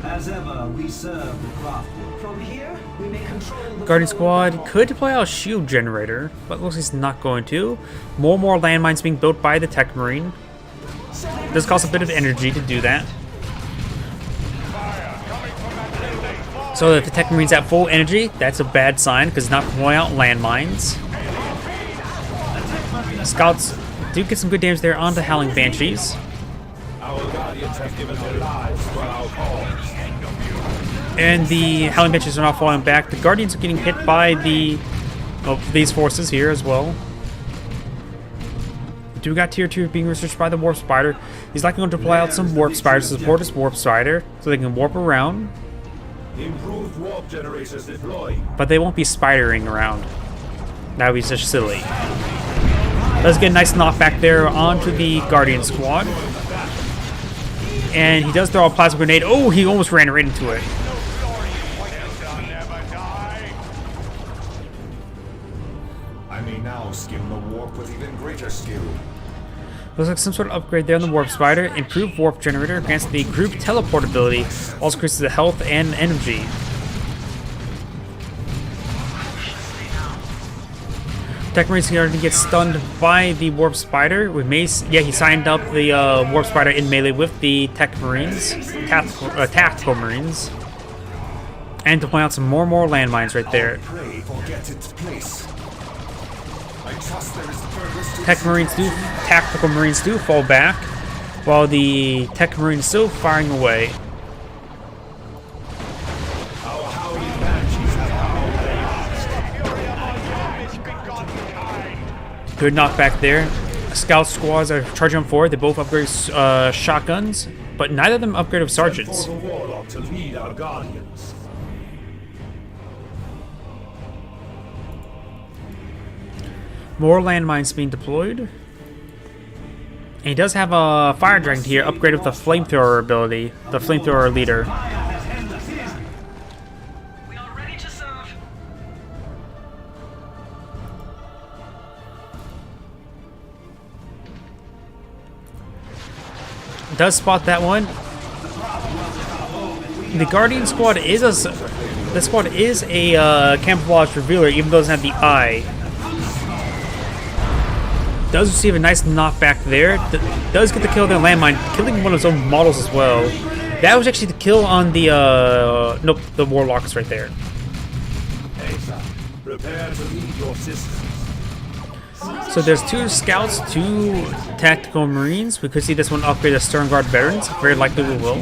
As ever, we serve the craft. From here, we may control the Guardian flow Squad of could deploy out a shield generator, but looks like it's not going to. More landmines being built by the Tech Marine. Does cost a bit of energy to do that. So if the Tech Marine's at full energy, that's a bad sign because it's not deploying out landmines. Scouts do get some good damage there onto Howling Banshees. Our guardians have given their lives for our cause. And the Howling Banshees are not falling back. The Guardians are getting hit by these forces here as well. We do got Tier 2 being researched by the Warp Spider. He's likely going to deploy out some Warp Spiders to support his Warp Spider so they can warp around. Improved warp generators deployed. But they won't be spidering around. That would be just silly. Let's get a nice knockback there onto the Guardian Squad. And he does throw a plasma grenade. Oh, he almost ran right into it. I may now skim the warp with even greater skill. Looks like some sort of upgrade there on the Warp Spider. Improved Warp Generator grants the group teleport ability. Also increases the health and energy. Tech Marine's going to get stunned by the Warp Spider. With Mace, yeah, he signed up the Warp Spider in melee with the Tech Marines, Tactical Marines. And to point out some more landmines right there. Prey forgets its place. I trust there is purpose to Tactical Marines do fall back, while the Tech Marine is still firing away. our howling banshees have howled. Good knockback there. Scout squads are charging forward. They both upgrade shotguns, but neither of them upgrade with sergeants. For the warlock to lead our guardians. More landmines being deployed. And he does have a fire dragon here, upgraded with the flamethrower ability, the flamethrower leader. We are ready to serve. Does spot that one. The Guardian Squad is a camouflage revealer, even though it doesn't have the eye. Does receive a nice knockback there. Does get the kill on the landmine, killing one of his own models as well. That was actually the kill on the nope, the Warlocks right there. Prepare to lead your systems. So there's 2 scouts, 2 tactical marines. We could see this one upgrade to Stern Guard veterans. Very likely we will.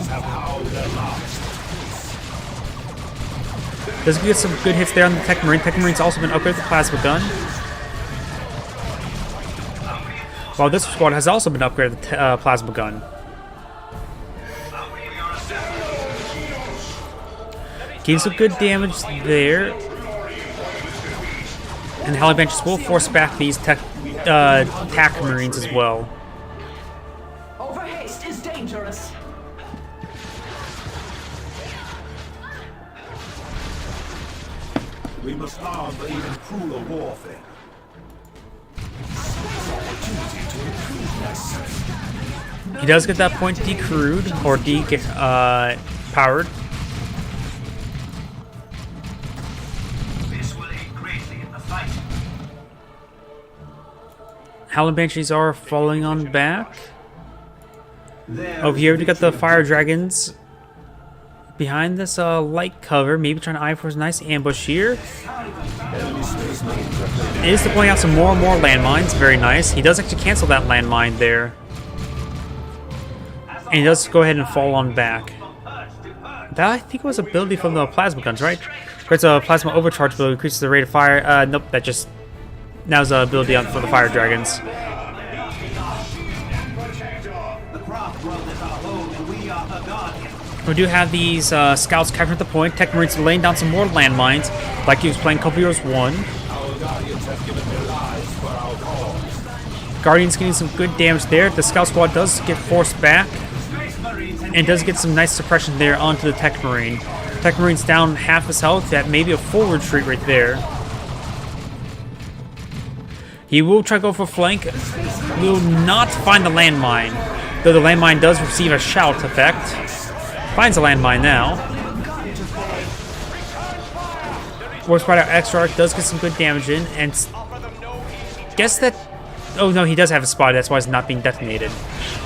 Does get some good hits there on the Tech Marine. Tech Marine's also been upgraded with the plasma gun. While this squad has also been upgraded with the plasma gun. Getting some good damage there. And the Howling Banshees will force back these Tech Marines as well. Overhaste is dangerous. We must arm for even crueler warfare. He does get that point decrewed, or powered. This will aid greatly in the fight. Howling Banshees are falling on back. Over here we got the Fire Dragons behind this light cover, maybe trying to eye for a nice ambush here. Is deploying out some more and more landmines. Very nice. He does actually cancel that landmine there. And he does go ahead and fall on back. That, I think, was ability from the plasma guns, right? Creates a plasma overcharge ability, increases the rate of fire. Nope, that just... Now is the ability for the fire dragons. We do have these scouts capturing the point. Tech Marines laying down some more landmines, like he was playing Couple Heroes 1. Guardians getting some good damage there. The scout squad does get forced back, and does get some nice suppression there onto the Tech Marine. Tech Marine's down half his health. That may be a full retreat right there. He will try to go for flank. Will not find the landmine, though the landmine does receive a shout effect. Finds a landmine now. Warspider Exarch does get some good damage in, and guess that... Oh no, he does have a spot. That's why it's not being detonated.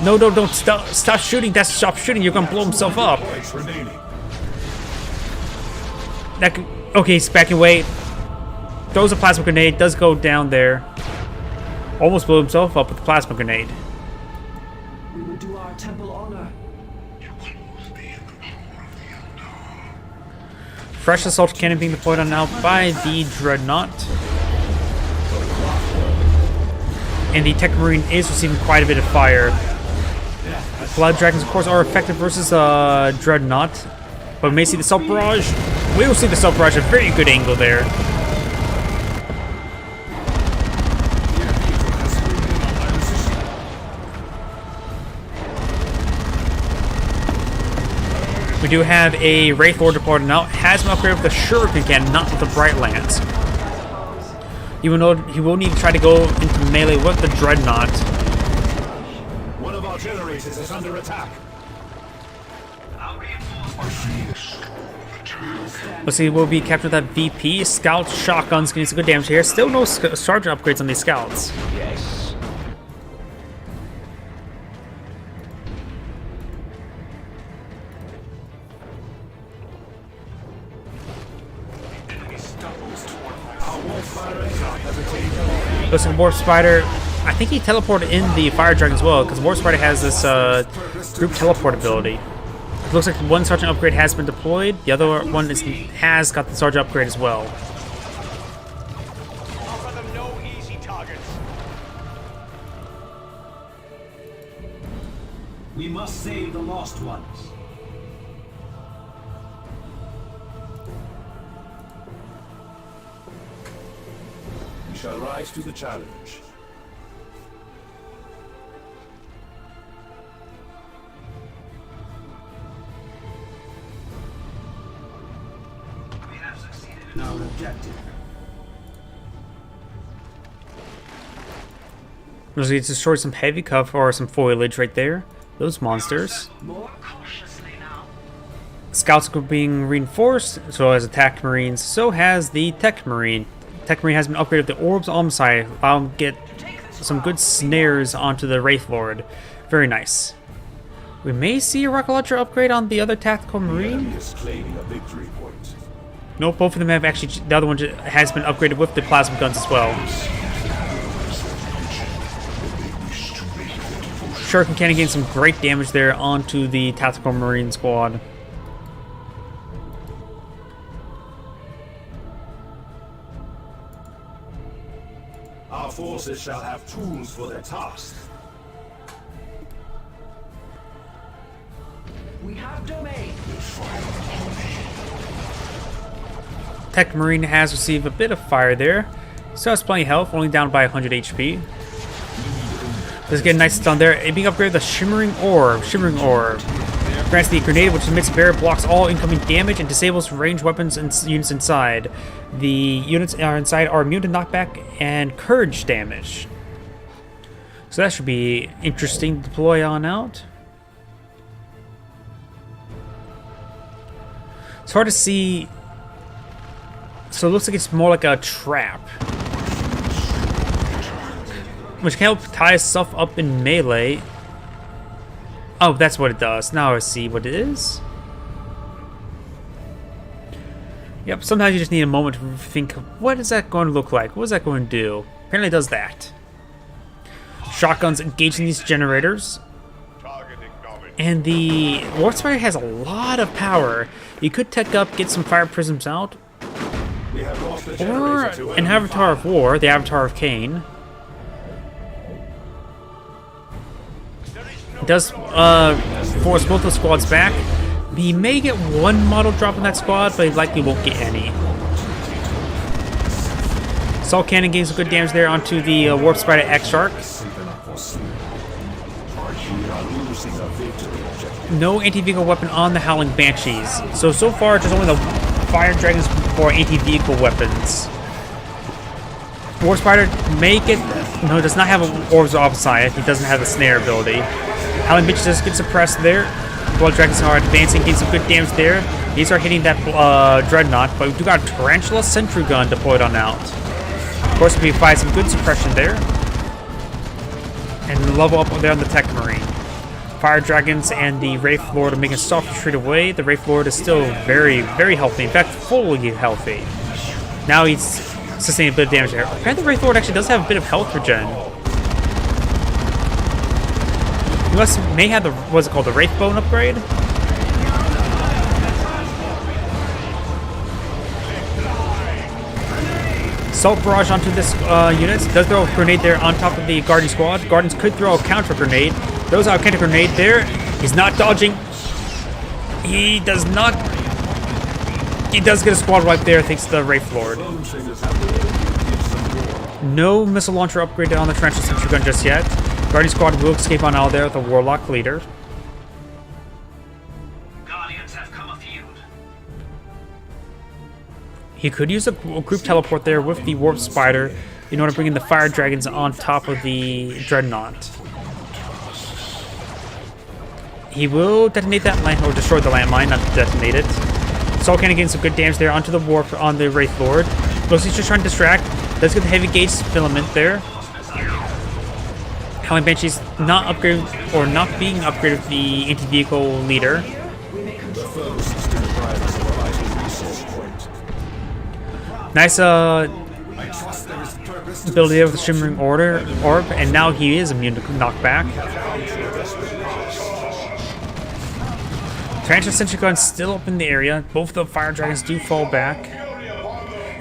No, don't stop shooting. That's stop shooting. You're gonna blow himself up. That could, okay, he's backing away. Throws a plasma grenade. Does go down there. Almost blew himself up with the plasma grenade. We will do our temple honor. Fresh assault cannon being deployed on now by the Dreadnought. And the Tech Marine is receiving quite a bit of fire. Blood Dragons, of course, are effective versus Dreadnought. But we may see the Self Barrage. We will see the Self Barrage at a very good angle there. We do have a Wraith Lord deployed now. Has been upgraded with the Shuriken Cannon, not with the Bright Lance. Even though he will need to try to go into melee with the Dreadnought. One of our generators is under attack. Let's see, we'll be capturing that VP. Scout shotguns getting some good damage here. Still no sergeant upgrades on these scouts. Yes. Looks like Warp Spider. I think he teleported in the Fire Dragon as well, because Warp Spider has this group teleport ability. It looks like one sergeant upgrade has been deployed. The other one has got the sergeant upgrade as well. Offer them no easy targets. We must save the lost ones. We shall rise to the challenge. We have succeeded in our objective. Looks like he destroyed some heavy cover or some foliage right there. Those monsters. More cautiously now. Scouts are being reinforced, so has attack marines, so has the Tech Marine. Tech Marine has been upgraded with the Orbs Omsai, allow him to get some good snares onto the Wraith Lord. Very nice. We may see a rocket launcher upgrade on the other Tactical Marine. He is claiming a victory point. Nope, both of them have actually, the other one has been upgraded with the plasma guns as well. Shuriken Cannon gained some great damage there onto the Tactical Marine squad. Our forces shall have tools for their task. We have domain. Tech Marine has received a bit of fire there. Still has plenty of health, only down by 100 HP. Let's get a nice stun there. It being upgraded with the Shimmering Orb. Shimmering Orb grants the grenade, which emits barrier, blocks all incoming damage, and disables ranged weapons and units inside. The units inside are immune to knockback and courage damage. So that should be interesting to deploy on out. It's hard to see. So it looks like it's more like a trap, which can help tie stuff up in melee. Oh, that's what it does. Now I see what it is. Yep, sometimes you just need a moment to think, what is that going to look like? What is that going to do? Apparently it does that. Shotguns engaging these generators. Target acknowledged. And the Warp Spider has a lot of power. You could tech up, get some fire prisms out, We have lost the or generator to an enemy Avatar of War, the Avatar of Cain. It does force both the squads back. He may get one model drop in that squad, but he likely won't get any. Assault Cannon gains some good damage there onto the Warp Spider X-Shark. No anti-vehicle weapon on the Howling Banshees. So far, just only the Fire Dragons for anti-vehicle weapons. Warp Spider may get... No, does not have an Orbs of Omnissiah. He doesn't have the Snare ability. Howling Banshees does get suppressed there. Blood Dragons are advancing, getting some good damage there. These are hitting that Dreadnought, but we do got a Tarantula Sentry Gun deployed on out. Of course, we find some good suppression there. And level up there on the Tech Marine. Fire Dragons and the Wraith Lord are making a soft retreat away. The Wraith Lord is still very, very healthy. In fact, fully healthy. Now he's sustaining a bit of damage there. Apparently the Wraith Lord actually does have a bit of health regen. He may have the, what's it called, the Wraith Bone upgrade? Assault Barrage onto this unit. Does throw a grenade there on top of the Guardian squad. Guardians could throw a counter grenade. Throws out a counter grenade there. He's not dodging. He does not. He does get a squad wipe there thanks to the Wraith Lord. No missile launcher upgraded on the Tarantula Sentry Gun just yet. Guardian squad will escape on out there with the Warlock leader. Guardians have come afield. He could use a group teleport there with the Warp Spider in order to bring in the Fire Dragons on top of the Dreadnought. He will detonate that land, or destroy the landmine, not detonate it. Assault Cannon getting some good damage there onto the Warp on the Wraith Lord. Mostly just trying to distract. Let's get the Heavy Gauge Filament there. Howling Banshee's not upgraded, or not being upgraded with the anti-vehicle leader. Nice ability there with the Shimmering Orb, and now he is immune to knockback. Tarantula Sentry Gun still up in the area. Both of the Fire Dragons do fall back.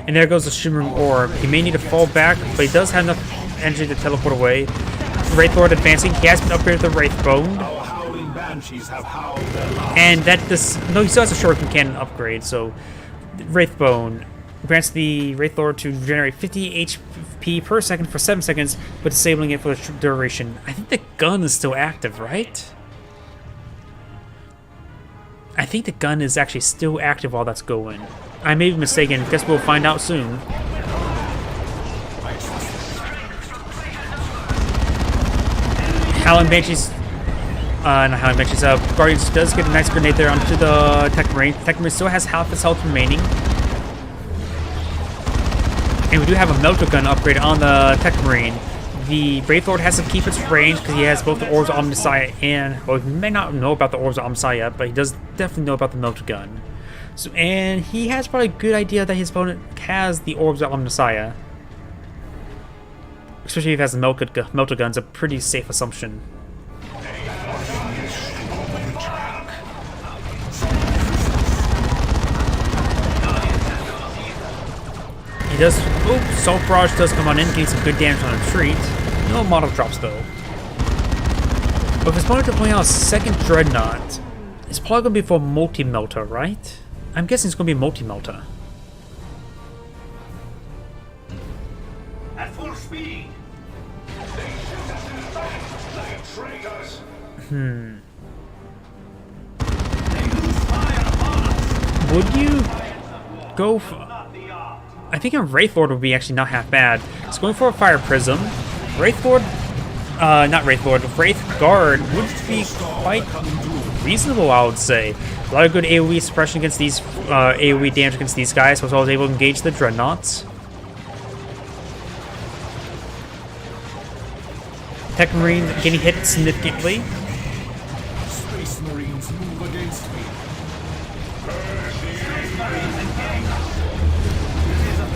And there goes the Shimmering Orb. He may need to fall back, but he does have enough energy to teleport away. Wraith Lord advancing. He has been upgraded to Wraith Bone. And that this... No, he still has a Shuriken Cannon upgrade, so... Wraith Bone grants the Wraith Lord to generate 50 HP per second for 7 seconds, but disabling it for the duration. I think the gun is still active, right? I think the gun is actually still active while that's going. I may be mistaken. Guess we'll find out soon. Howling Banshees... not Howling Banshees. Guardians does get a nice grenade there onto the Tech Marine. Tech Marine still has half his health remaining. And we do have a Melter Gun upgrade on the Tech Marine. The Wraith Lord has to keep its range because he has both the Orbs of Omnissiah and... Well, he may not know about the Orbs of Omnissiah, but he does definitely know about the Melter Gun. So, and he has probably a good idea that his opponent has the Orbs of Omnissiah. Especially if he has the Melter Gun, it's a pretty safe assumption. He does... Oh, Assault Barrage does come on in, getting some good damage on a retreat. No model drops, though. But if his opponent can point out a second Dreadnought, it's probably going to be for Multi-Melter, right? I'm guessing it's going to be Multi-Melter. At full speed. Would you go for... I think a Wraith Lord would be actually not half bad. It's going for a Fire Prism. Wraith Lord... not Wraith Lord. Wraith Guard would be quite reasonable, I would say. A lot of good AoE suppression against these... AoE damage against these guys, so I was able to engage the Dreadnoughts. Tech Marine getting hit significantly. Space Marines move against me.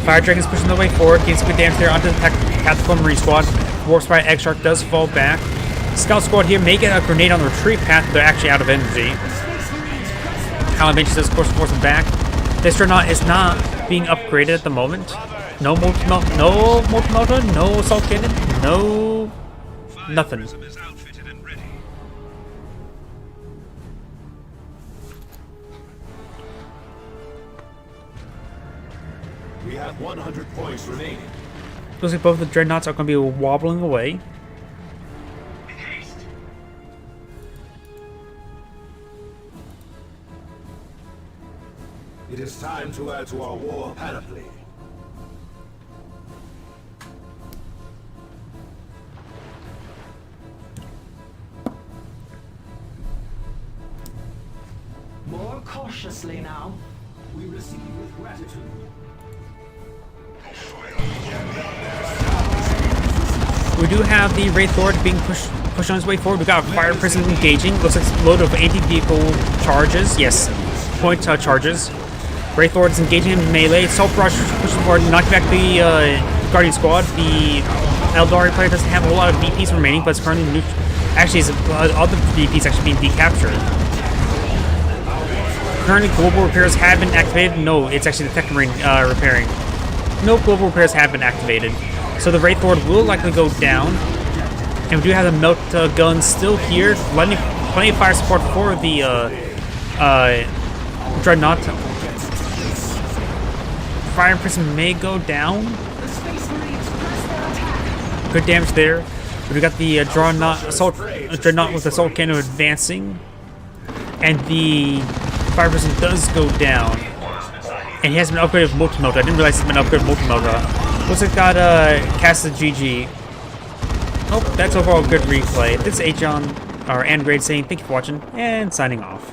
Fire Dragon's pushing the way forward, gains good damage there onto the Tactical Marine Squad. Warp Sprite Egg Shark does fall back. Scout Squad here may get a grenade on the retreat path, but they're actually out of energy. Howling Banshee does, of course, force them back. This Dreadnought is not being upgraded at the moment. No multi-melta, no assault cannon, no nothing. Is outfitted and ready. We have 100 points remaining. Looks like both the Dreadnoughts are going to be wobbling away. In haste. It is time to add to our war panoply. More cautiously now. We receive with gratitude. We do have the Wraith Lord being pushed on his way forward. We got a Fire Prison engaging. Looks like a load of anti-vehicle charges. Yes, point charges. Wraith Lord is engaging in melee. Assault Barrage pushing forward, knocking back the Guardian Squad. The Eldari player doesn't have a whole lot of VPs remaining, but it's currently neutral. Actually, all the VPs actually being decaptured. Currently, global repairs have been activated. No, it's actually the Tech Marine repairing. No global repairs have been activated. So the Wraith Lord will likely go down. And we do have the Melt gun still here. Plenty of fire support for the Dreadnought. Fire Prison may go down. The Space Marines press their attack. Good damage there. But we got the Dreadnought with Assault Cannon advancing. And the Fire Prison does go down. And he has been upgraded with Multi-Melta. I didn't realize he's been upgraded with Multi-Melta. Looks like it got cast the GG. Oh, that's overall a good replay. This is Ajon, or Angrade, saying thank you for watching, and signing off.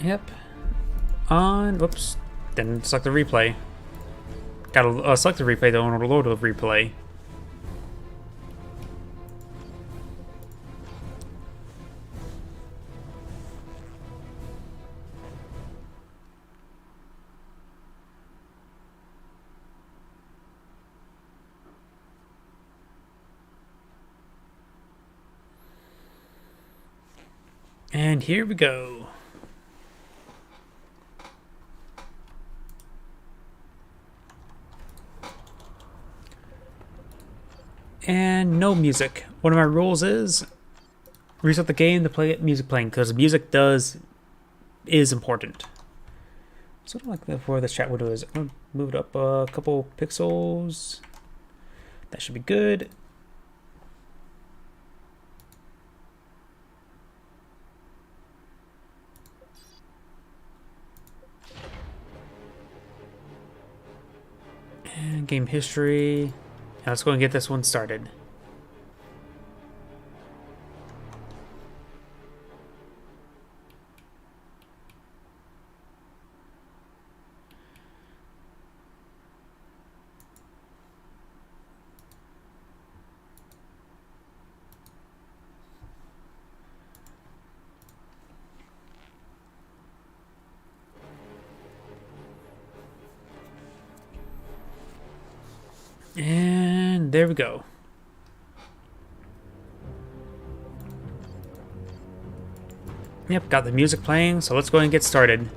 Yep. On. Whoops. Didn't select the replay. Gotta select the replay though and load the replay. And here we go. And no music. One of my rules is reset the game to play music playing, because music is important. So what I like for this chat window is I'm gonna move it up a couple pixels. That should be good. And game history. Now let's go and get this one started. And there we go. Yep, got the music playing, so let's go ahead and get started.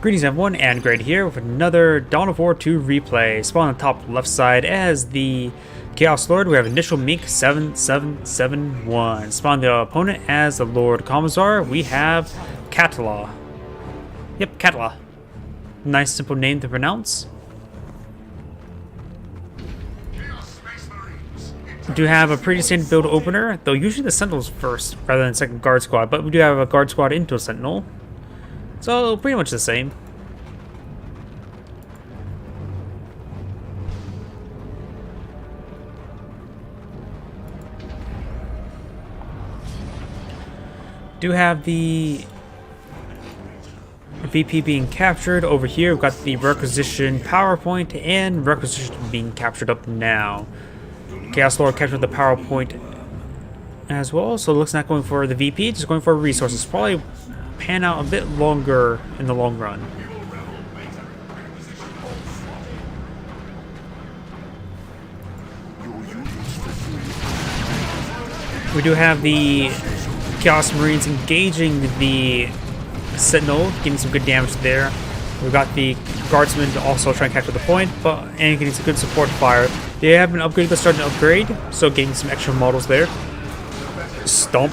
Greetings everyone, Angrade here with another Dawn of War 2 replay. Spawn on the top left side as the Chaos Lord. We have initial Mink 7771. Spawn the opponent as the Lord Commissar. We have Catla. Yep, Catla. Nice simple name to pronounce. Chaos Space Marines, do have a pretty standard build opener, though usually the Sentinel's first rather than second guard squad, but we do have a guard squad into a Sentinel. So pretty much the same. Do have the VP being captured over here. We've got the requisition PowerPoint and requisition being captured up now. Chaos Lord captured the PowerPoint as well, so it looks not going for the VP, just going for resources. Probably pan out a bit longer in the long run. We do have the Chaos Marines engaging the Sentinel, getting some good damage there. We've got the Guardsmen also trying to capture the point, and getting some good support fire. They have been upgraded, they're starting to upgrade, so getting some extra models there. Stomp.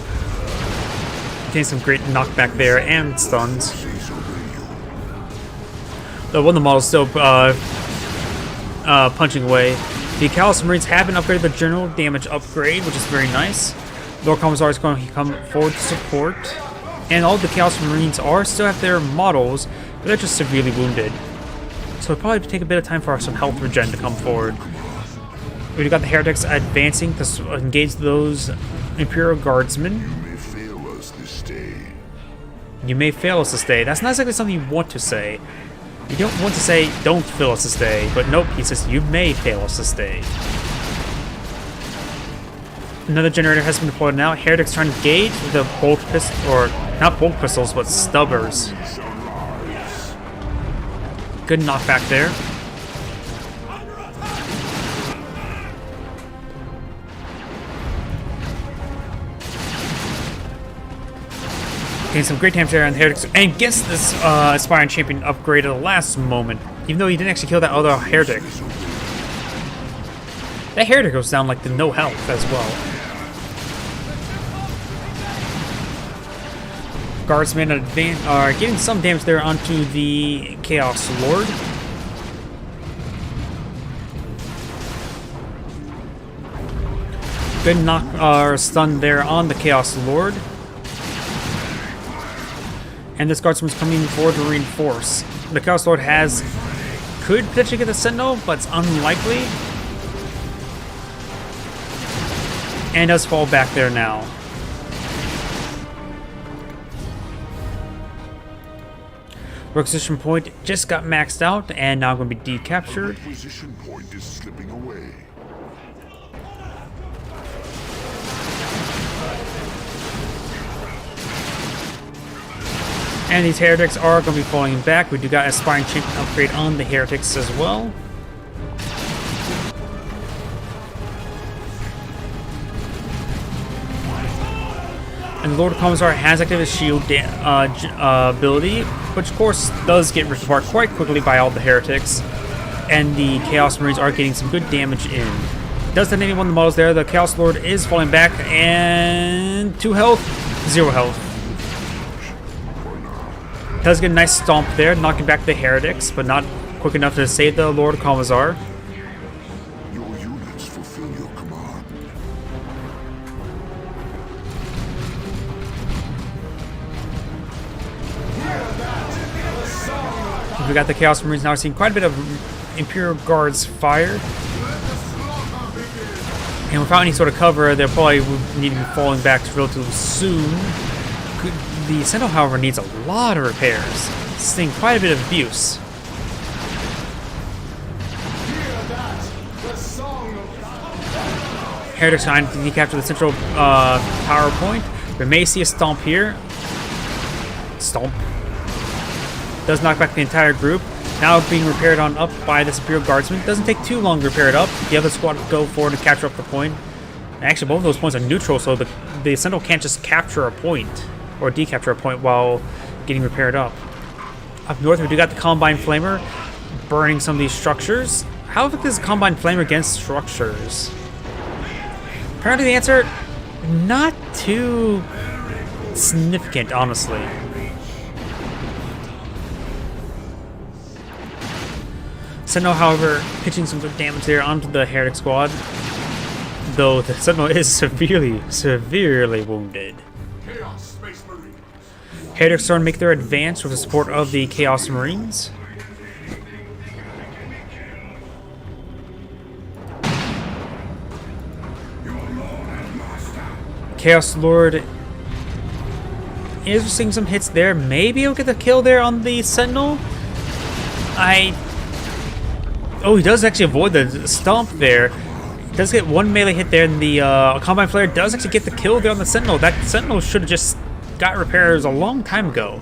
Getting some great knockback there, and stuns. Though one of the models still punching away. The Chaos Marines have been upgraded with the general damage upgrade, which is very nice. Lord Commissar is going to come forward to support. And all the Chaos Marines still have their models, but they're just severely wounded. So it'll probably take a bit of time for some health regen to come forward. We've got the Heretics advancing to engage those Imperial Guardsmen. You may fail us this day. You may fail us this day. That's not exactly something you want to say. You don't want to say, don't fail us this day, but nope, he says, you may fail us this day. Another generator has been deployed now. Heretics trying to engage with the bolt pistol, or not bolt pistols, but stubbers. Good knockback there. Getting some great damage there on the Heretics, and gets this Aspiring Champion upgrade at the last moment, even though he didn't actually kill that other Heretic. That Heretic goes down like the no health as well. Guardsmen are getting some damage there onto the Chaos Lord. Good knock stun there on the Chaos Lord. And this Guardsman's coming forward to reinforce. The Chaos Lord could potentially get the Sentinel, but it's unlikely. And does fall back there now. Requisition point just got maxed out, and now going to be decaptured. Requisition point is slipping away. And these Heretics are going to be falling back. We do got Aspiring Champion upgrade on the Heretics as well. And the Lord Commissar has activated his shield ability, which of course does get ripped apart quite quickly by all the Heretics. And the Chaos Marines are getting some good damage in. Does detonate one of the models there. The Chaos Lord is falling back, and 2 health, 0 health. Does get a nice stomp there, knocking back the Heretics, but not quick enough to save the Lord Commissar. Your units fulfill your command. We got the Chaos Marines now seeing quite a bit of Imperial Guards fired. And without any sort of cover, they'll probably need to be falling back relatively soon. The Sentinel, however, needs a lot of repairs. It's seeing quite a bit of abuse. Heretics trying to decapture the central power point. We may see a stomp here. Stomp. Does knock back the entire group. Now being repaired on up by the Imperial Guardsman. Doesn't take too long to repair it up. The other squad will go forward to capture up the point. Actually, both of those points are neutral, so the Sentinel can't just capture a point or decapture a point while getting repaired up. Up north, we do got the Combine Flamer burning some of these structures. How effective is Combine Flamer against structures? Apparently the answer, not too significant, honestly. Sentinel, however, pitching some good damage there onto the Heretic squad. though the Sentinel is severely wounded. Chaos Space Marines. Heretics starting to make their advance with the support of the Chaos Marines. Chaos Lord is seeing some hits there. Maybe he'll get the kill there on the Sentinel. Oh, he does actually avoid the stomp there. He does get one melee hit there, and the Combine Flare does actually get the kill there on the Sentinel. That Sentinel should have just got repairs a long time ago.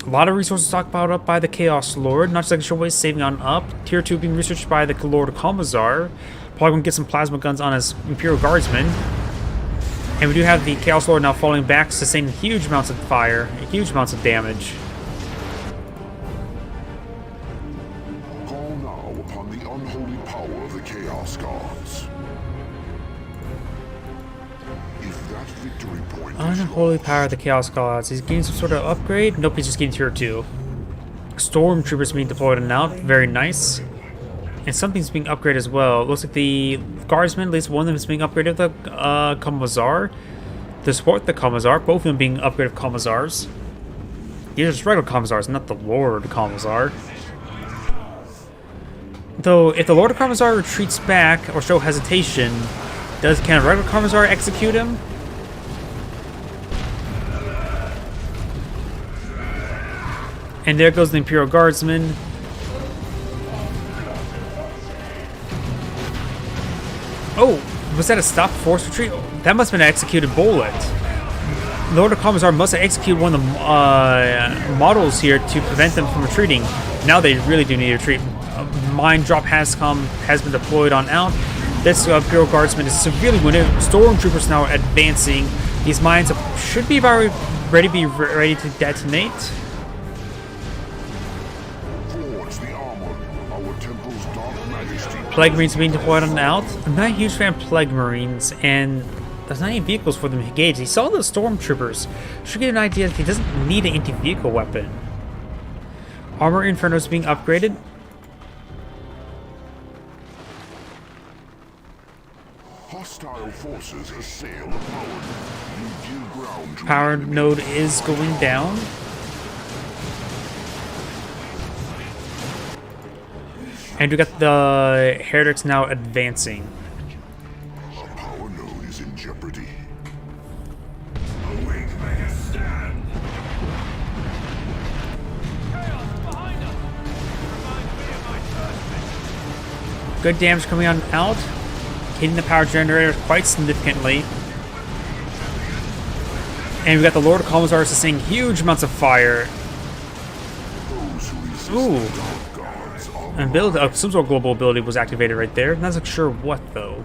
A lot of resources talked about up by the Chaos Lord. Not exactly sure what he's saving on up. Tier 2 being researched by the Lord Commissar. Probably going to get some plasma guns on his Imperial Guardsmen. And we do have the Chaos Lord now falling back, sustaining huge amounts of fire, huge amounts of damage. Call now upon the unholy power of the Chaos Gods. If that victory point is Unholy power of the Chaos Gods. He's getting some sort of upgrade? Nope, he's just getting tier 2. Stormtroopers being deployed now. Very nice. And something's being upgraded as well. Looks like the Guardsmen, at least one of them is being upgraded with the Commissar. To support the Commissar, both of them being upgraded with Commissars. These are just regular Commissars, not the Lord Commissar. Though, if the Lord Commissar retreats back or show hesitation, can a regular Commissar execute him? And there goes the Imperial Guardsman. Oh, was that a stop force retreat? That must have been an executed bullet. The Lord of Commissar must have executed one of the models here to prevent them from retreating. Now they really do need to retreat. Mine drop has been deployed on out. This Imperial Guardsman is severely wounded. Stormtroopers now advancing. These mines should be about ready to detonate. forge the armor, our temple's dark majesty. Plague Marines being deployed on out. I'm not a huge fan of Plague Marines, and there's not any vehicles for them to engage. He saw the Stormtroopers. Should get an idea that he doesn't need an anti-vehicle weapon. Armor Inferno is being upgraded. Hostile forces assail the power node. You give ground to Power the enemy. node is going down. And we got the Heretics now advancing. Our power node is in jeopardy. Awake, make a stand. Good damage coming on out. Hitting the power generator quite significantly. And we got the Lord of Commissar sustaining huge amounts of fire. Those who resist Ooh. the dark gods are And some sort of global ability was activated right there. Not exactly sure what though.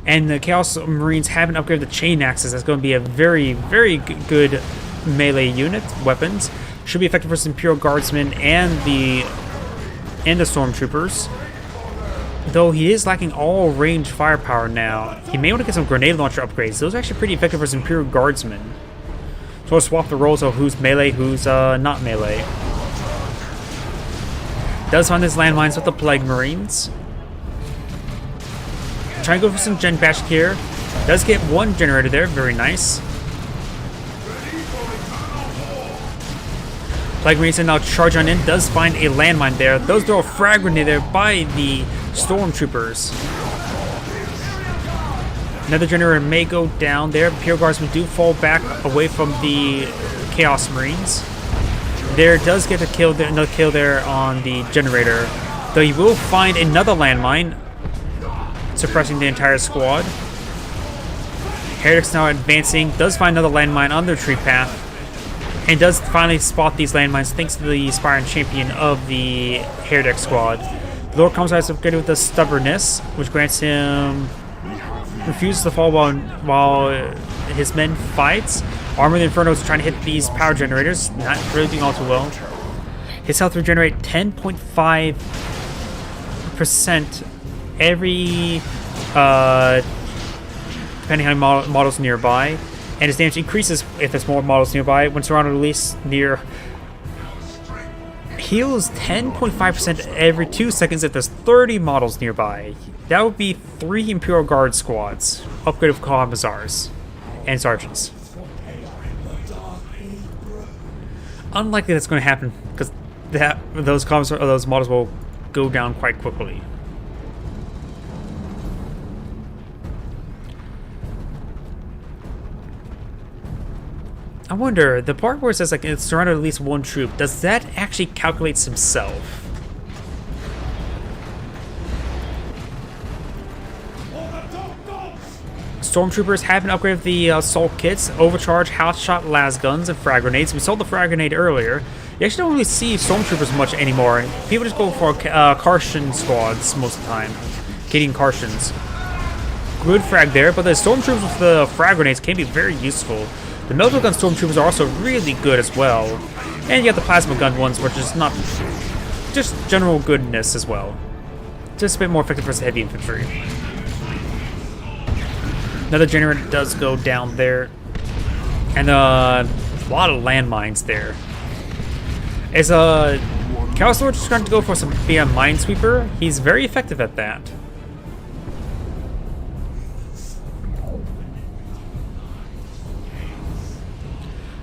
And the Chaos Marines haven't upgraded the chain axes. That's going to be a very, very good melee unit. Weapons should be effective for some Imperial Guardsmen and the Stormtroopers. Though he is lacking all range firepower now, he may want to get some grenade launcher upgrades. Those are actually pretty effective for some Imperial Guardsmen. So we'll swap the roles of who's melee, who's not melee. Does find his landmines with the Plague Marines. Trying to go for some Gen Bash here. Does get one generator there, very nice. Plague Marines now charge on in, does find a landmine there. Those throw a frag grenade there by the Stormtroopers. Another generator may go down there. Imperial Guardsmen do fall back away from the Chaos Marines. There does get another kill there on the generator. Though you will find another landmine, suppressing the entire squad. Heretics now advancing, does find another landmine on their retreat path. And does finally spot these landmines thanks to the Aspiring Champion of the Heretic squad. The Lord Commissar is upgraded with the Stubbornness, which grants him refuses to fall while his men fights. Armor of the Inferno is trying to hit these power generators, not really doing all too well. His health regenerate 10.5% every depending on models nearby. And his damage increases if there's more models nearby when surrounded, at least near Heals 10.5% every 2 seconds if there's 30 models nearby. That would be 3 Imperial Guard squads, upgrade of commissars and sergeants. Unlikely that's going to happen because those models will go down quite quickly. I wonder, the part where it says like it's surrounded at least 1 troop, does that actually calculate himself? Stormtroopers have been upgraded with the assault kits, overcharge, house shot, las guns, and frag grenades. We saw the frag grenade earlier. You actually don't really see stormtroopers much anymore. People just go for Kartian squads most of the time. Kitty and Kartians. Good frag there, but the stormtroopers with the frag grenades can be very useful. The melter gun stormtroopers are also really good as well. And you got the plasma gun ones, which is not just general goodness as well. Just a bit more effective versus heavy infantry. Another generator does go down there. And a lot of landmines there. As Chaos Lord just trying to go for some BM Minesweeper, he's very effective at that.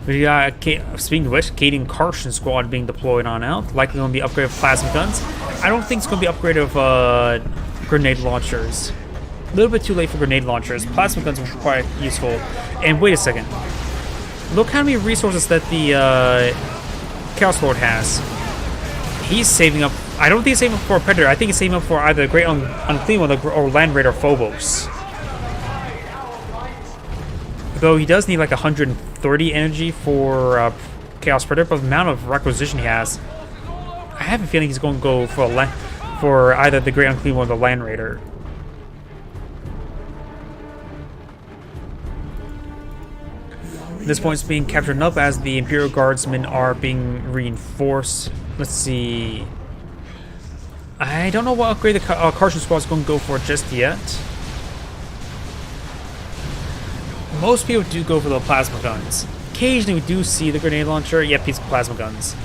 We got, speaking of which, Katie and Kartian squad being deployed on out. Likely going to be upgraded with plasma guns. I don't think it's going to be upgraded with grenade launchers. A little bit too late for grenade launchers. Plasma guns are quite useful. And wait a second. Look how many resources that the Chaos Lord has. He's saving up. I don't think he's saving up for a Predator. I think he's saving up for either the Great Unclean One or Land Raider Phobos. Though he does need like 130 energy for Chaos Predator, but the amount of requisition he has, I have a feeling he's going to go for either the Great Unclean One or the Land Raider. This point is being captured up as the Imperial Guardsmen are being reinforced. Let's see. I don't know what upgrade the Kartian squad is going to go for just yet. Most people do go for the plasma guns. Occasionally we do see the grenade launcher. Yep, these plasma guns.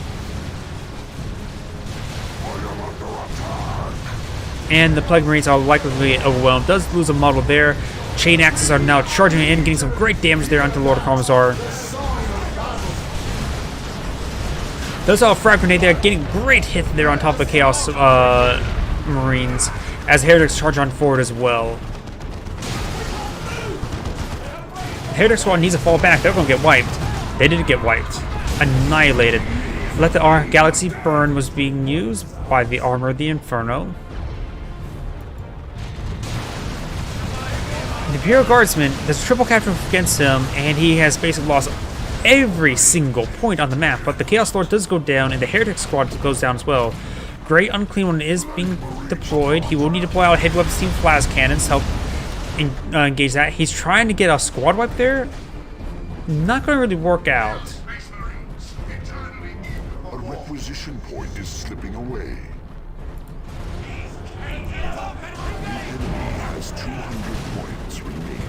And the Plague Marines are likely to be overwhelmed. Does lose a model there. Chain axes are now charging in, getting some great damage there onto Lord Commissar. Those are a frag grenade there, getting great hit there on top of the Chaos Marines as Heretics charge on forward as well. Heretic Squad needs to fall back. They're going to get wiped. They did get wiped. Annihilated. Let the Galaxy Burn was being used by the Armor of the Inferno. The Imperial Guardsman, there's a triple capture against him, and he has basically lost every single point on the map. But the Chaos Lord does go down, and the Heretic Squad goes down as well. Great Unclean One is being deployed. He will need to deploy out Head Weapons Team Flas Cannons to help engage that. He's trying to get a squad wipe there. Not going to really work out. A requisition point is slipping away. The enemy has 200 points remaining.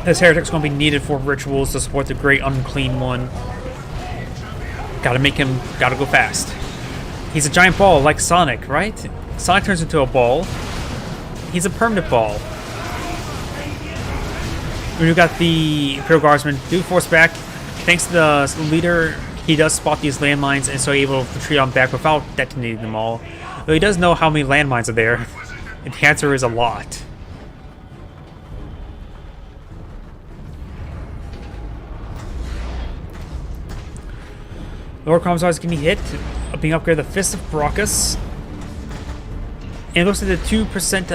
This Heretic's going to be needed for rituals to support the Great Unclean One. Gotta go fast. He's a giant ball like Sonic, right? Sonic turns into a ball. He's a permanent ball. We've got the Imperial Guardsmen do force back. Thanks to the leader, he does spot these landmines and so able to retreat on back without detonating them all. Though he does know how many landmines are there. And the answer is a lot. Lord Commissar is getting hit, being upgraded the Fist of Brachus. And it looks like the 2%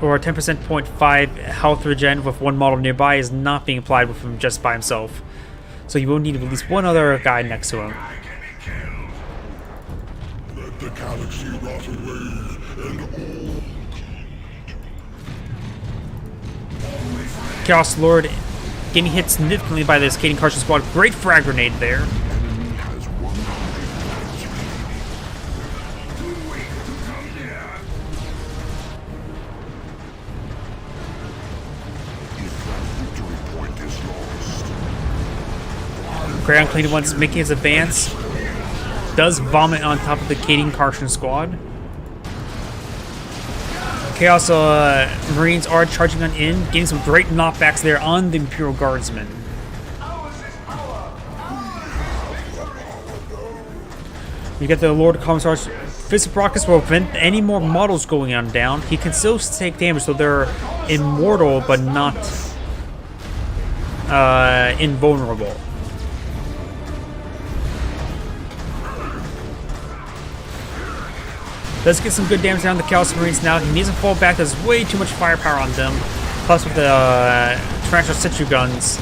or 10.5 health regen with one model nearby is not being applied with him just by himself. So you will need at least one other guy next to him. Let the galaxy rot away and all. Chaos Lord getting hit significantly by this Katie and Kartian squad. Great frag grenade there. Enemy has 100 points remaining. If that victory point is lost, Grey Unclean One's making his advance. Does vomit on top of the Kading Karshon squad. Chaos Marines are charging on in, getting some great knockbacks there on the Imperial Guardsmen. You get the Lord Commissar's Fist of Rockets will prevent any more models going on down. He can still take damage, so they're immortal but not invulnerable. Does get some good damage down the Chaos Marines now. He needs to fall back. There's way too much firepower on them. Plus with the Tarantula Citrus guns.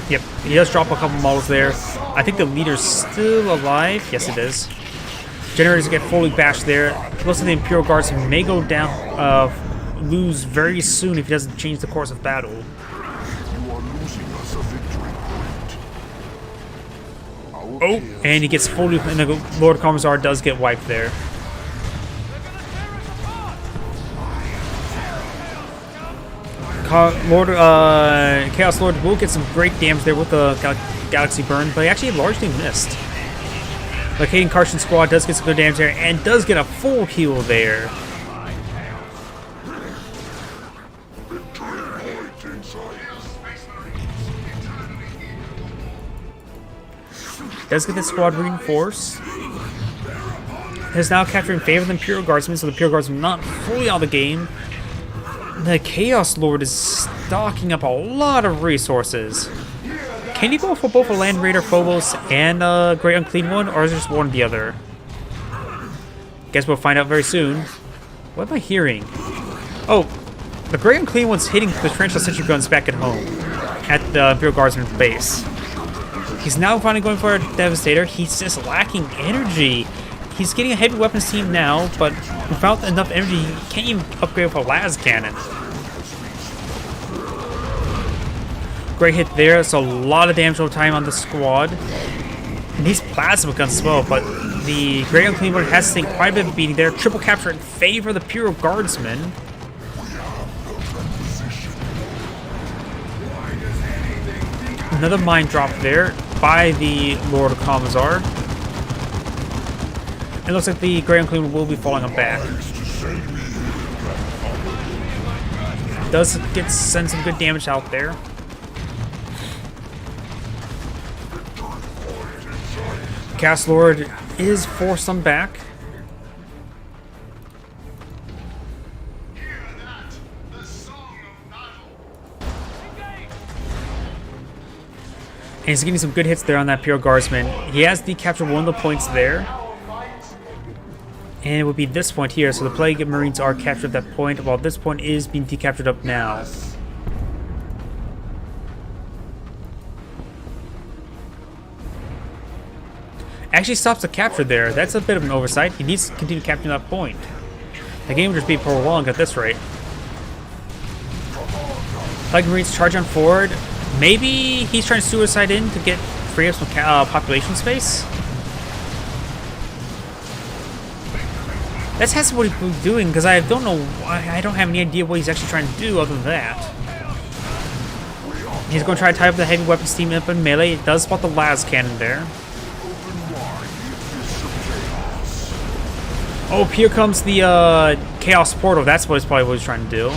Yep, he does drop a couple models there. I think the leader's still alive. Yes, it is. Generators get fully bashed there. Most of the Imperial Guards may go down, lose very soon if he doesn't change the course of battle. You are losing us a victory point. Oh, and he gets fully, and the Lord Commissar does get wiped there. Chaos Lord will get some great damage there with the Galaxy Burn, but he actually largely missed. The Kading Karshon squad does get some good damage there and does get a full heal there. Does get the squad reinforced. Is now capturing favor of the Imperial Guardsmen, so the Imperial Guardsmen not fully out of the game. The Chaos Lord is stocking up a lot of resources. Can he go for both a Land Raider Phobos and a Great Unclean One, or is it just one or the other? Guess we'll find out very soon. What am I hearing? Oh, the Great Unclean One's hitting the Tarantula Citrus guns back at home, at the Imperial Guardsman's base. He's now finally going for a Devastator. He's just lacking energy. He's getting a heavy weapons team now, but without enough energy, he can't even upgrade with a las cannon. Great hit there. It's a lot of damage over time on the squad. And these plasma guns as well, but the Great Unclean One has to take quite a bit of a beating there. Triple capture in favor of the Imperial Guardsmen. Another mine drop there by the Lord Commissar. It looks like the Great Unclean One will be falling back. Does send some good damage out there. Chaos Lord is forced some back. And he's getting some good hits there on that Imperial Guardsman. He has decaptured one of the points there. And it would be this point here, so the Plague Marines are captured at that point, while this point is being decaptured up now. Actually stops the capture there. That's a bit of an oversight. He needs to continue capturing that point. The game would just be prolonged at this rate. Plague Marines charge on forward. Maybe he's trying to suicide in to get free up some population space. That's what he's doing, because I don't know. I don't have any idea what he's actually trying to do other than that. He's going to try to tie up the heavy weapons team up in melee. It does spot the las cannon there. Oh, here comes the Chaos Portal. That's probably what he's trying to do.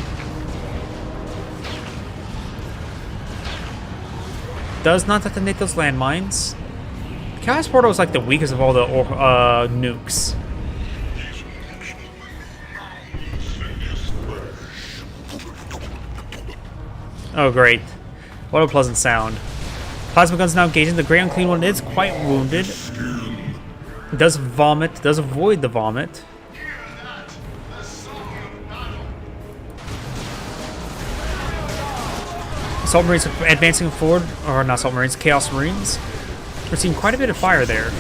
Does not detonate those landmines. Chaos Portal is like the weakest of all the nukes. Oh, great. What a pleasant sound. Plasma gun's now engaging. The Great Unclean One is quite wounded. He does vomit. Does avoid the vomit. Assault Marines are advancing forward. Or not Assault Marines, Chaos Marines. We're seeing quite a bit of fire there.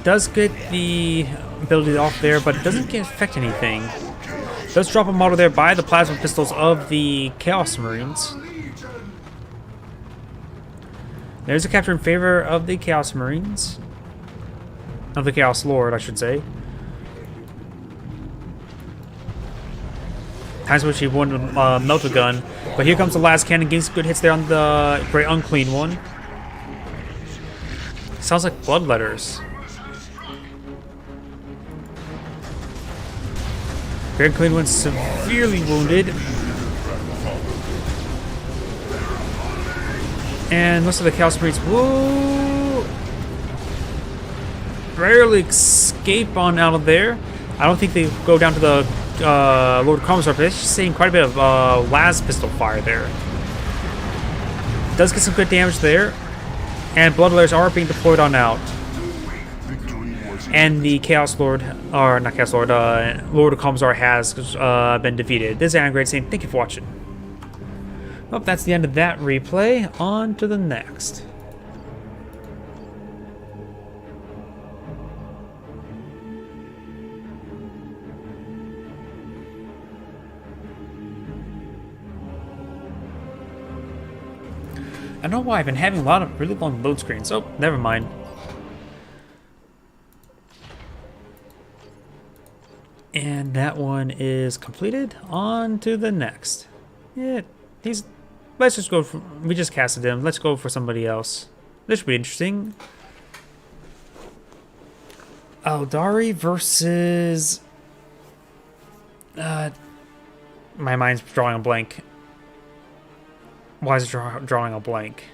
Does get the ability off there, but it doesn't affect anything. Does drop a model there by the plasma pistols of the Chaos Marines. There's a capture in favor of the Chaos Marines. Of the Chaos Lord, I should say. Times which he won with Melta Gun. But here comes the last cannon, getting some good hits there on the Great Unclean One. Sounds like blood letters. Great Unclean One severely wounded. And most of the Chaos Marines will rarely escape on out of there. I don't think they go down to the Lord Commissar, but it's just seeing quite a bit of las pistol fire there. Does get some good damage there. And blood letters are being deployed on out. And the Chaos Lord, or not Chaos Lord, Lord of Commissar has been defeated. This is Anagrade saying thank you for watching. Well, that's the end of that replay. On to the next. I don't know why I've been having a lot of really long load screens. Oh, never mind. And that one is completed. On to the next. Yeah, let's just go for, we just casted him. Let's go for somebody else. This should be interesting. Aeldari versus my mind's drawing a blank. Why is it drawing a blank?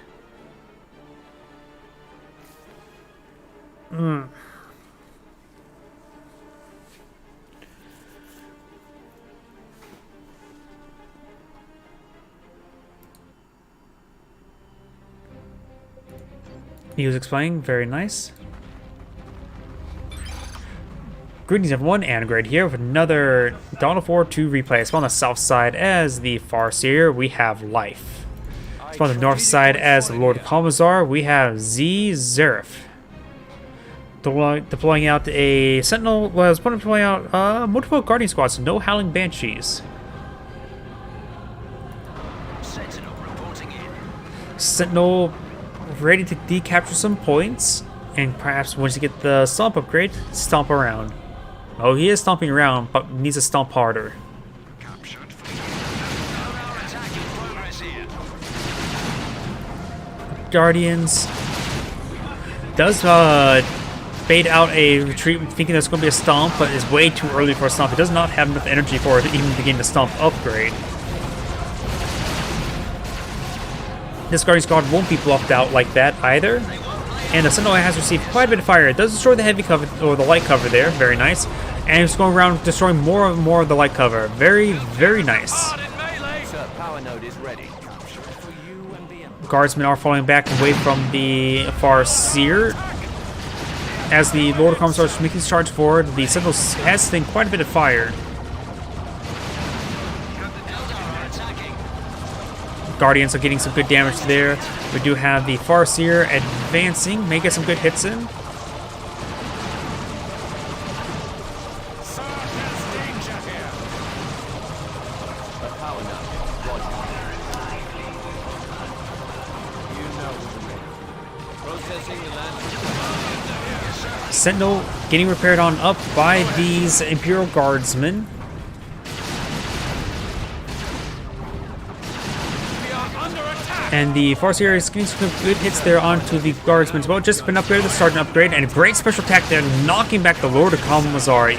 He was explaining, very nice. Greetings everyone, Anagrade here with another Dawn of War 2 replay. So on the south side as the Farseer, we have Life. So on the north side as the Lord Commissar, we have Zeref. Deploying out a Sentinel, was deploying out multiple Guardian squads, so no Howling Banshees. Sentinel ready to decapture some points, and perhaps once you get the stomp upgrade, stomp around. Oh, he is stomping around, but needs to stomp harder. Guardians does bait out a retreat thinking there's going to be a stomp, but is way too early for a stomp. It does not have enough energy for it to even begin the stomp upgrade. This Guardian Squad won't be bluffed out like that either. And the Sentinel has received quite a bit of fire. It does destroy the heavy cover, or the light cover there. Very nice. And it's going around destroying more and more of the light cover. Very, very nice. Power node is ready. Guardsmen are falling back away from the Farseer. As the Lord of Commissar is making his charge forward, the Sentinel has seen quite a bit of fire. Guardians are getting some good damage there. We do have the Farseer advancing, may get some good hits in. Sentinel getting repaired on up by these Imperial Guardsmen. And the Farseer is getting some good hits there onto the Guardsmen as well. Just been upgraded, the Sergeant upgrade, and a great special attack there, knocking back the Lord of Commissar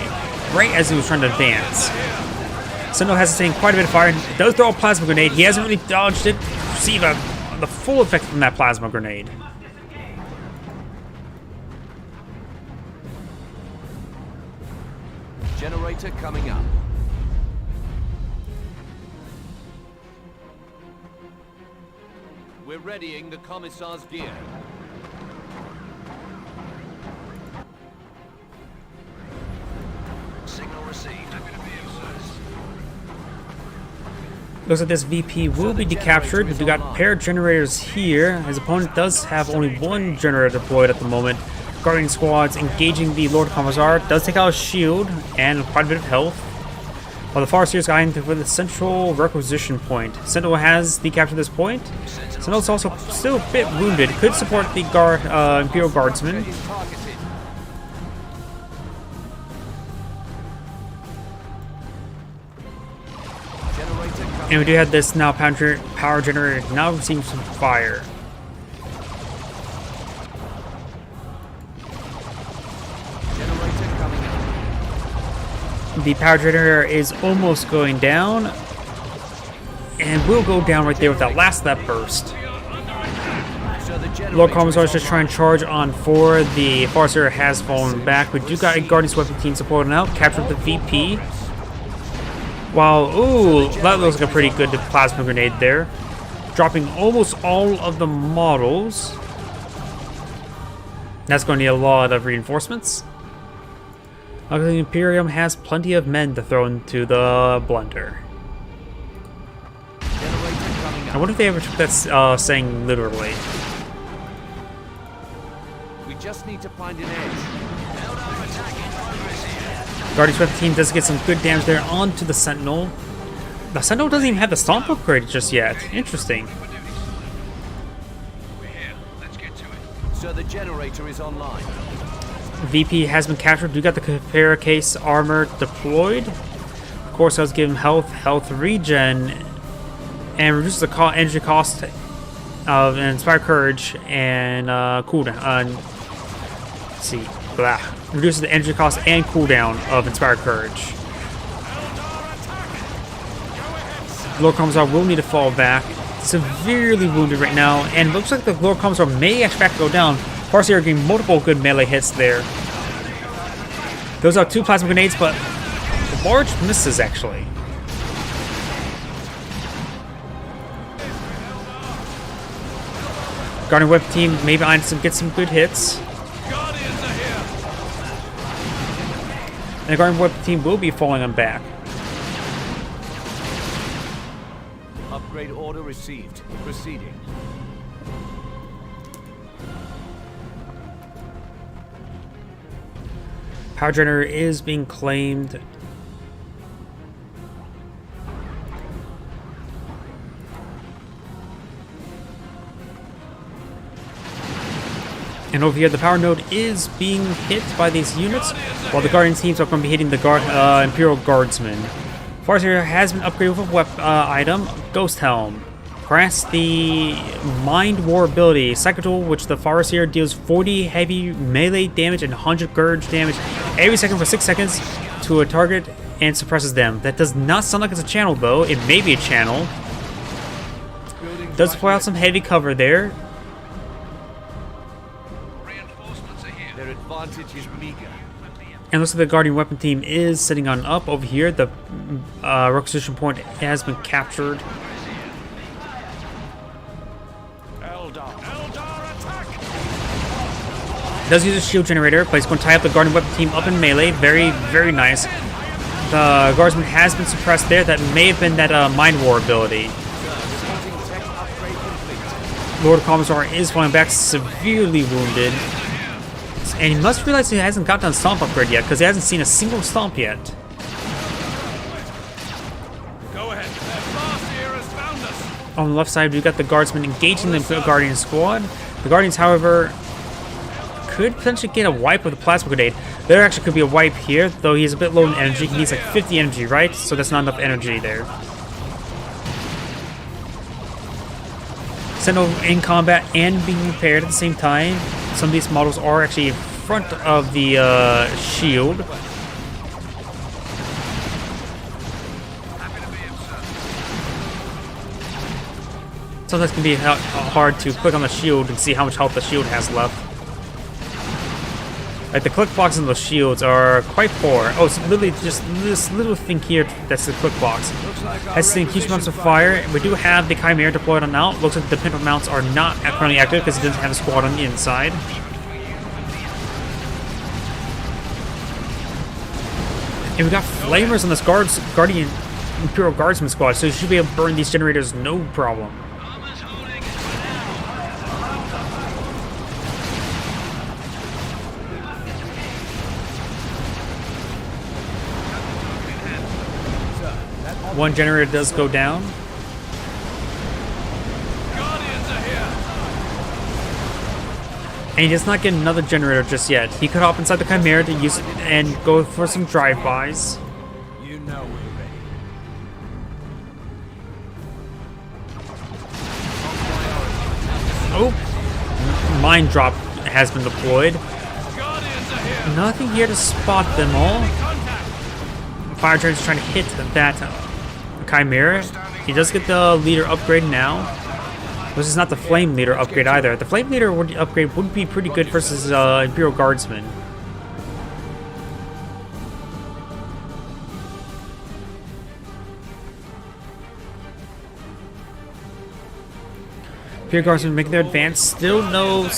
right as he was trying to advance. Sentinel has taken quite a bit of fire, and does throw a plasma grenade. He hasn't really dodged it to receive the full effect from that plasma grenade. Generator coming up. We're readying the Commissar's gear. Signal received. Looks like this VP will be decaptured. We've got paired generators here. His opponent does have only one generator deployed at the moment. Guardian squads engaging the Lord Commissar. Does take out a shield and quite a bit of health. While the Farseer is guiding for the central requisition point. Sentinel has decaptured this point. Sentinel is also still a bit wounded. Could support the Imperial Guardsmen. And we do have this now power generator now receiving some fire. Generator coming up. The power generator is almost going down. And will go down right there with that last step burst. So the generator Lord Commissar is is just trying to charge on 4. The Farseer has fallen back. We do got a Guardian's Weapon team supporting out. Captured the VP. Wow, ooh, that looks like a pretty good plasma grenade there. Dropping almost all of the models. That's going to need a lot of reinforcements. Luckily, the Imperium has plenty of men to throw into the blender. Generator coming I up. wonder if they ever took that saying literally. We just need to find an edge. Guardian's Weapon team does get some good damage there onto the Sentinel. The Sentinel doesn't even have the Stomp upgrade just yet. Interesting. We're here. Let's get to it. So the generator is online. VP has been captured. We got the Capera case armor deployed. Of course, I was giving health regen, and reduces the energy cost of Inspire Courage and cooldown. Let's see, blah. Reduces the energy cost and cooldown of Inspire Courage. Lord Commissar will need to fall back. Severely wounded right now, and looks like the Lord Commissar may actually go down. Farseer are getting multiple good melee hits there. Those are 2 plasma grenades, but large misses actually. Guardian Weapon team maybe on some get some good hits. And the Guardian Weapon team will be falling on back. Upgrade order received. Proceeding. Power generator is being claimed. And over here, the power node is being hit by these units, while the Guardian teams are going to be hitting the Imperial Guardsmen. Farseer has been upgraded with a item, Ghost Helm. Grants the Mind War ability, Psychic Tool, which the Farseer deals 40 heavy melee damage and 100 Gurge damage every second for 6 seconds to a target and suppresses them. That does not sound like it's a channel though. It may be a channel. Does play out some heavy cover there. Reinforcements are here. Their advantage is meager. And looks like the Guardian Weapon team is sitting on up over here. The requisition point has been captured. Does use a shield generator, but he's going to tie up the Guardian Weapon team up in melee. Very, very nice. The Guardsman has been suppressed there. That may have been that Mind War ability. Reporting tech upgrade complete. Lord Commissar is falling back, severely wounded. And he must realize he hasn't gotten a Stomp upgrade yet, because he hasn't seen a single Stomp yet. Go ahead. That Farseer has found us. On the left side, we've got the Guardsmen engaging the Guardian squad. The Guardians, however, could potentially get a wipe with a Plasma Grenade. There actually could be a wipe here, though he's a bit low in energy. He needs like 50 energy, right? So that's not enough energy there. Sentinel in combat and being repaired at the same time. Some of these models are actually in front of the shield. Sometimes it can be hard to click on the shield and see how much health the shield has left. Like the click blocks on those shields are quite poor. Oh, it's literally just this little thing here that's the click box. Has seen huge amounts of fire. We do have the Chimera deployed on out. Looks like the Pinto mounts are not currently active because it doesn't have a squad on the inside. And we got flamers on this Guardian Imperial Guardsman squad, so you should be able to burn these generators no problem. One generator does go down. Guardians are here. And he does not get another generator just yet. He could hop inside the Chimera to use it and go for some drive-bys. You know we're ready. Oh, mine drop has been deployed. Guardians are here. Nothing here to spot them all. Fire Dragon's trying to hit that Chimera. He does get the leader upgrade now. This is not the Flame Leader upgrade either. The Flame Leader upgrade would be pretty good versus Imperial Guardsman. Imperial Guardsman making their advance. Still no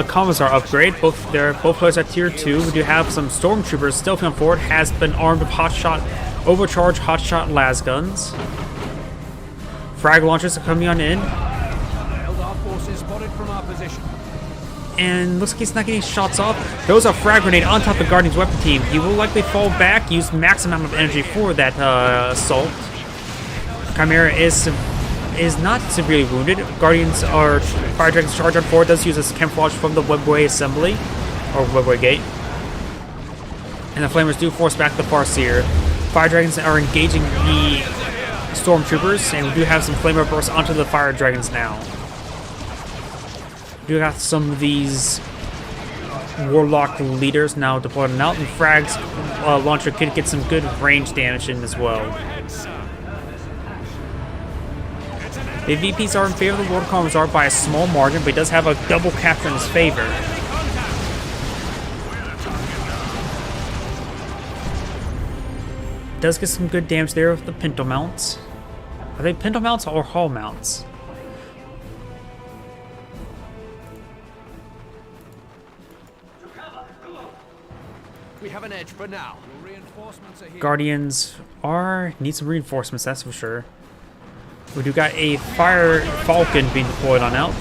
Commissar upgrade. Both players at tier 2. We do have some Stormtroopers still coming forward. Has been armed with Hotshot, Overcharge, Hotshot, las guns. Frag launchers are coming on in. Eldar forces spotted from our position. And looks like he's not getting shots off. Throws a frag grenade on top of Guardian's weapon team. He will likely fall back, use max amount of energy for that assault. Chimera is not severely wounded. Guardians are Fire Dragon's charge on forward does use this camouflage from the webway assembly or webway gate. And the Flamers do force back the Farseer. Fire Dragons are engaging the Stormtroopers, and we do have some Flamer bursts onto the Fire Dragons now. We do got some of these Warlock leaders now deployed out, and Frag's launcher could get some good range damage in as well. The VPs are in favor of the Lord Commissar by a small margin, but he does have a double capture in his favor. Does get some good damage there with the Pinto mounts. Are they Pinto mounts or Hall mounts? We have an edge for now. Reinforcements are here. Guardians need some reinforcements, that's for sure. We do got a Fire Falcon being deployed on out.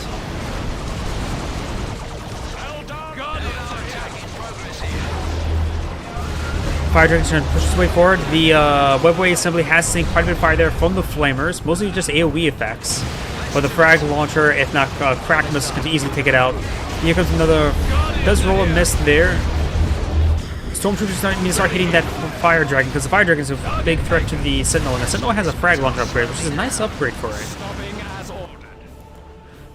Fire Dragon's trying to push his way forward. The webway assembly has seen quite a bit of fire there from the Flamers, mostly just AoE effects. But the frag launcher, if not crack missile, could easily take it out. Here comes another. Does roll a miss there. Stormtroopers need to start hitting that Fire Dragon because the Fire Dragon is a big threat to the Sentinel, and the Sentinel has a frag launcher upgrade, which is a nice upgrade for it.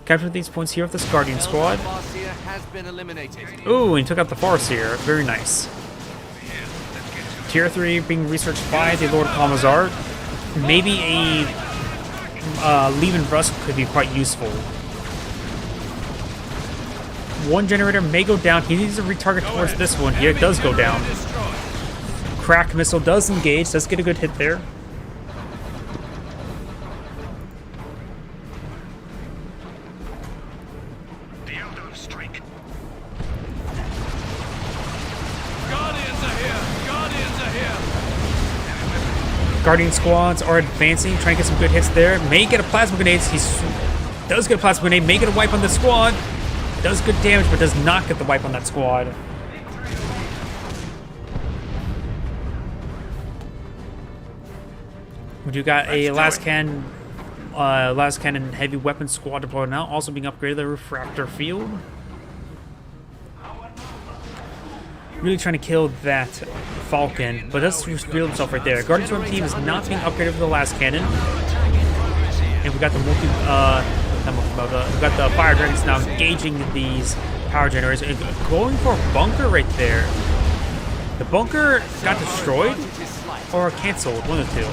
Capture these points here with this Guardian squad. Farseer has been eliminated. Ooh, and he took out the Farseer. Very nice. Tier 3 being researched by the Lord Commissar. Maybe a Leaven Rusk could be quite useful. One generator may go down. He needs to retarget towards this one. Here it does go down. Crack missile does engage. Does get a good hit there. The Eldar strike. Guardians are here. Guardians are here. Guardian squads are advancing, trying to get some good hits there. May get a plasma grenade. He does get a plasma grenade. May get a wipe on the squad. Does good damage, but does not get the wipe on that squad. We do got a last cannon heavy weapon squad deployed now, also being upgraded the refractor field. Really trying to kill that Falcon, but that's revealed himself right there. Guardians Weapon team is not being upgraded for the last cannon, and we got the we got the Fire Dragons now engaging these power generators and going for a bunker right there. The bunker got destroyed or canceled, one of the two.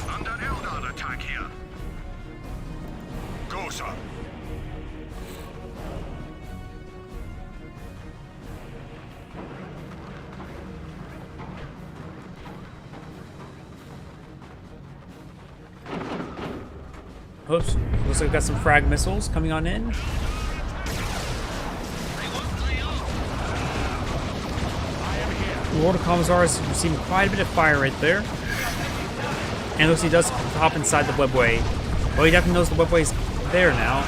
Under Eldar attack here. Go, sir. Oops. Looks like we've got some frag missiles coming on in. Lord of Commissar is receiving quite a bit of fire right there. And looks like he does hop inside the webway. Well, he definitely knows the webway's there now.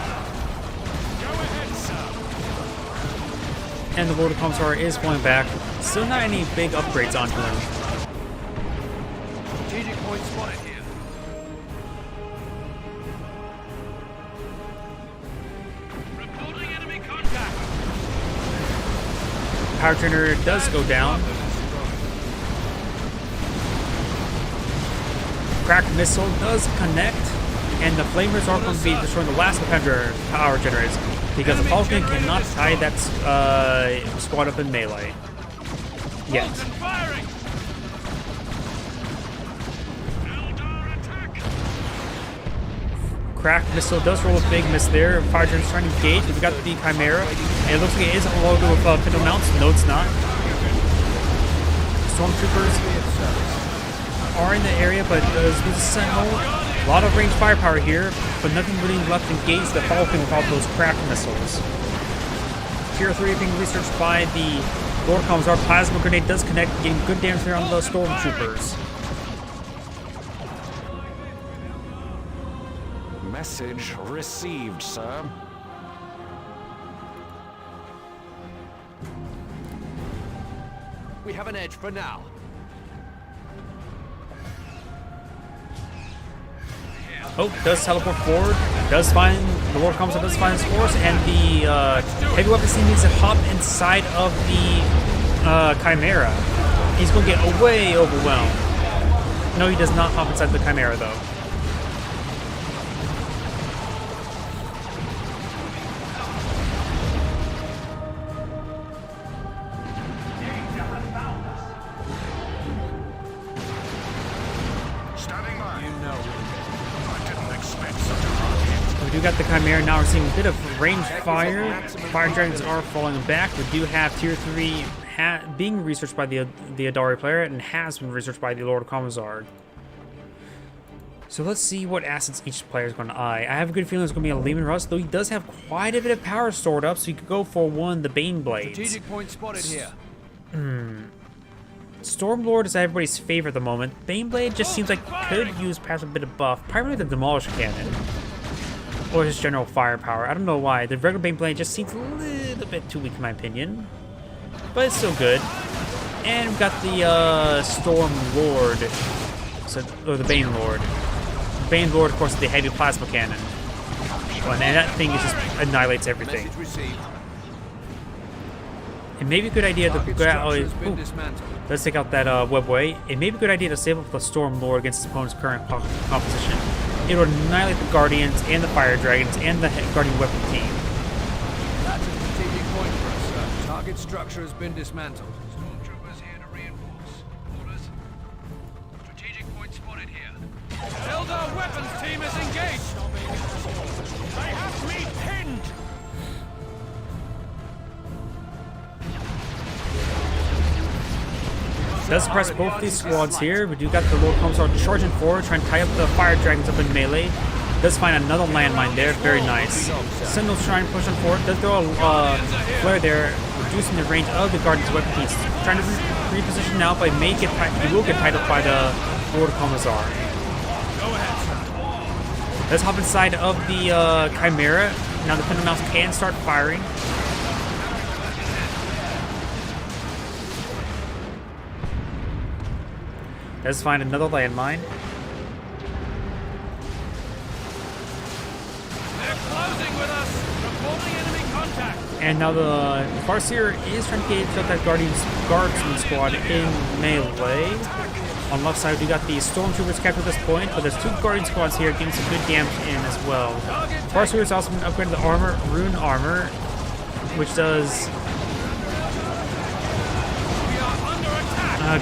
And the Lord of Commissar is going back. Still not any big upgrades onto him. Strategic point spotted here. Reporting enemy contact. Power trainer does go down. Crack missile does connect. and the Flamers are going to be destroying the last power generators because the Falcon cannot tie that squad up in melee. Yet. Cracked missile does roll a big miss there. Fire Giant's trying to engage. We've got the Chimera. And it looks like it is loaded with Pinto Mounts. No, it's not. Stormtroopers are in the area, but there's a Sentinel. A lot of range firepower here, but nothing really left to engage the Falcon without those cracked missiles. Tier 3 being researched by the Lord Commissar. Plasma Grenade does connect, getting good damage there on the Stormtroopers. Message received, sir. We have an edge for now. Oh, does teleport forward, does find, the Lord Commissar does find his force, and the heavy weapons team needs to hop inside of the Chimera. He's going to get way overwhelmed. No, he does not hop inside the Chimera, though. We do got the Chimera now receiving a bit of range fire. Fire Dragons are falling back. We do have Tier 3 being researched by the Adari player and has been researched by the Lord Commissar. So let's see what assets each player is going to eye. I have a good feeling it's going to be a Leman Russ, though he does have quite a bit of power stored up, so you could go for one of the Bane Blades. Strategic point spotted here. Stormlord is everybody's favorite at the moment. Baneblade just seems like could use perhaps a bit of buff, primarily the Demolish Cannon. Or just general firepower. I don't know why. The regular Baneblade just seems a little bit too weak in my opinion. But it's still good. And we've got the Stormlord. Or the Banelord. Banelord, of course, is the heavy plasma cannon. And that thing just annihilates everything. Message received. It may be a good idea to Structure's been dismantled. let's take out that webway. It may be a good idea to save up the Stormlord against his opponent's current composition. It will annihilate the Guardians and the Fire Dragons and the Guardian weapon team. That's a strategic point for us, sir. Target structure has been dismantled. Stormtroopers here to reinforce. Orders. Strategic point spotted here. Eldar weapons team is engaged. They have me pinned. Does suppress both these squads here. We do got the Lord Commissar charging forward, trying to tie up the Fire Dragons up in melee. Does find another landmine there, very nice. Sentinel's trying to push on forward. Does throw a flare there, reducing the range of the Guardian's weapon piece. Trying to reposition now, but he will get tied up by the Lord Commissar. Let's hop inside of the Chimera. Now the Pinto Mouse can start firing. Let's find another landmine. They're closing with us. Reporting enemy contact. And now the Farseer is trying to get that Guardsman squad in melee. On the left side, we got the Stormtroopers kept at this point, but there's two Guardian squads here getting some good damage in as well. Farseer has also been upgraded to armor, Rune Armor, which does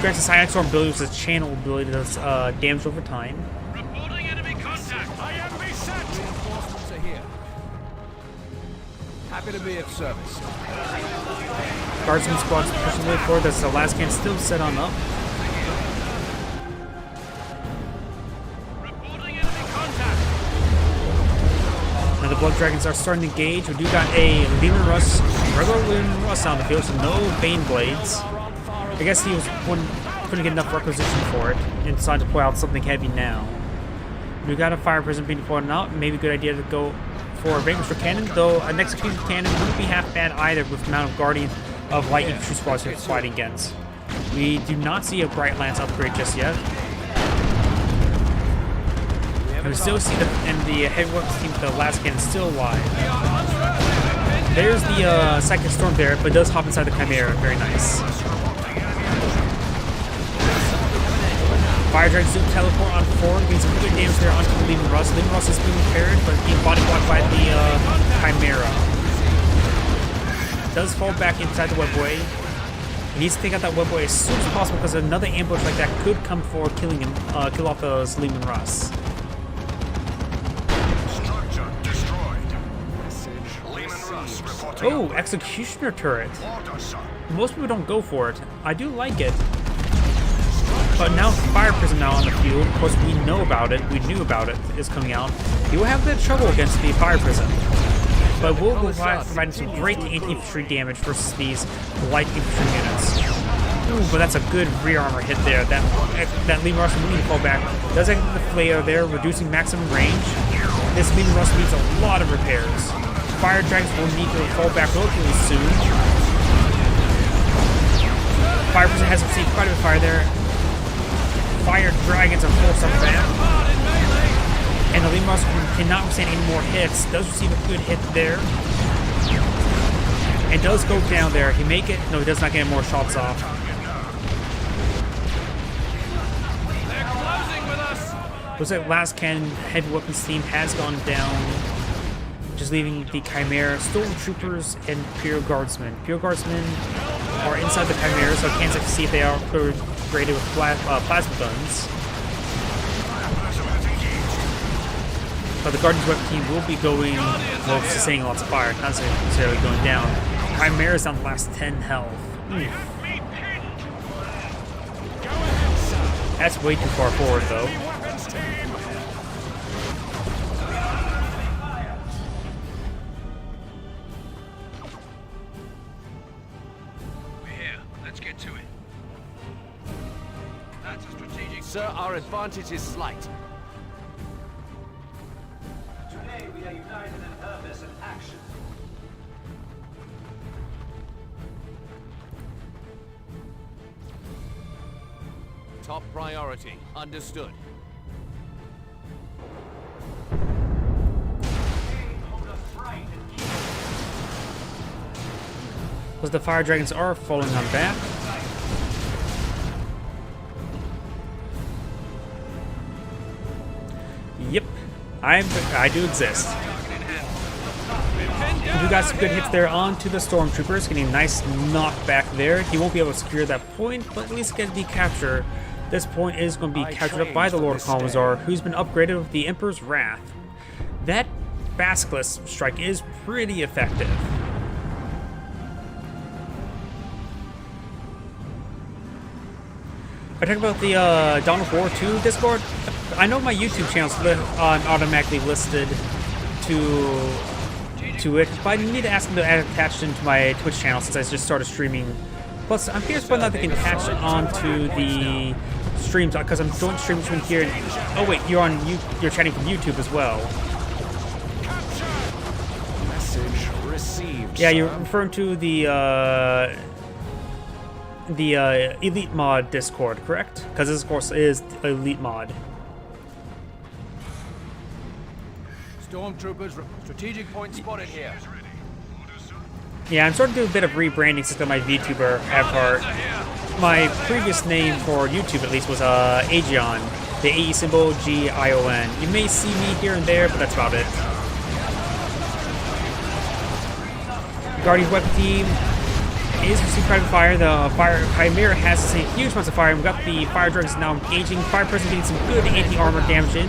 grants a Psionic Storm ability, which is channel ability, does damage over time. Reporting enemy contact. I am beset. Reinforcements are here. Happy to be of service. Guardsman squad's pushing the way forward. That's the last can still set on up. Reporting enemy contact. Now the Blood Dragons are starting to engage. We do got a Leman Russ, regular Leman Russ on the field, so no Bane Blades. I guess he couldn't get enough requisition for it and decided to pull out something heavy now. We got a Fire Prison being pulled out. Maybe a good idea to go for a Rainmaster Cannon, though an Execution Cannon wouldn't be half bad either with the amount of Guardians of Light Infantry squads here fighting against. We do not see a Bright Lance upgrade just yet. And we still see the heavy weapons team with the last cannon still alive. There's the second storm there, but does hop inside the Chimera. Very nice. Fire Dragons do teleport on forward, getting some good damage there onto the Lehman Russ. Lehman Russ is being repaired, but being body blocked by the Chimera. Does fall back inside the webway. He needs to take out that webway as soon as possible because another ambush like that could come for killing him, kill off those Lehman Russ. Structure destroyed. Lehman Russ reporting. Oh, Executioner turret. Order, sir. Most people don't go for it. I do like it. But now Fire Prison now on the field. Of course, we know about it. We knew about it. Is coming out. He will have a bit of trouble against the Fire Prison. But we'll provide some great anti-infantry damage versus these light infantry units. Ooh, but that's a good rear armor hit there. That Lehman Russ will need to fall back. Does exit the flare there, reducing maximum range. This Lehman Russ needs a lot of repairs. Fire Dragons will need to fall back relatively soon. Fire Prison has received quite a bit of fire there. Fire Dragons are forced up back. And the Lehman Russ cannot withstand any more hits. Does receive a good hit there. And does go down there. He make it? No, he does not get any more shots off. They're closing with us. Looks like last cannon heavy weapons team has gone down. Just leaving the Chimera, Stormtroopers, and Imperial Guardsmen. Imperial Guardsmen are inside the Chimera, so I can't see if they are upgraded with plasma guns. But the Guardians weapon team will be going, well, sustaining lots of fire, not necessarily going down. Chimera's down the last 10 health. That's way too far forward, though. We're here. Let's get to it. That's a strategic. Sir, our advantage is slight. Today we are united in purpose and action. Top priority. Understood. Because the Fire Dragons are falling on back. Yep, I do exist. We got some good hits there onto the Stormtroopers, getting a nice knockback there. He won't be able to secure that point, but at least get the capture. This point is going to be captured up by the Lord of Kalmazar, who's been upgraded with the Emperor's Wrath. That Basilisk strike is pretty effective. I talk about the Dawn of War 2 Discord. I know my YouTube channel's automatically listed to it, but I need to ask them to add attached into my Twitch channel since I just started streaming. Plus, I'm curious whether or not they can attach it onto the streams because I'm joint streaming between here. And, oh wait, you're chatting from YouTube as well. Message received. Yeah, you're referring to the Elite Mod Discord, correct? Because this, of course, is Elite Mod. Stormtroopers, strategic point spotted here. Yeah, I'm starting to do a bit of rebranding since my VTuber avatar. My previous name for YouTube, at least, was Aegion. The AE symbol, G-I-O-N. You may see me here and there, but that's about it. Guardian Weapon Team is receiving private fire. The Chimera has to take huge amounts of fire. We've got the Fire Dragons now engaging. Fire Prison getting some good anti-armor damage in.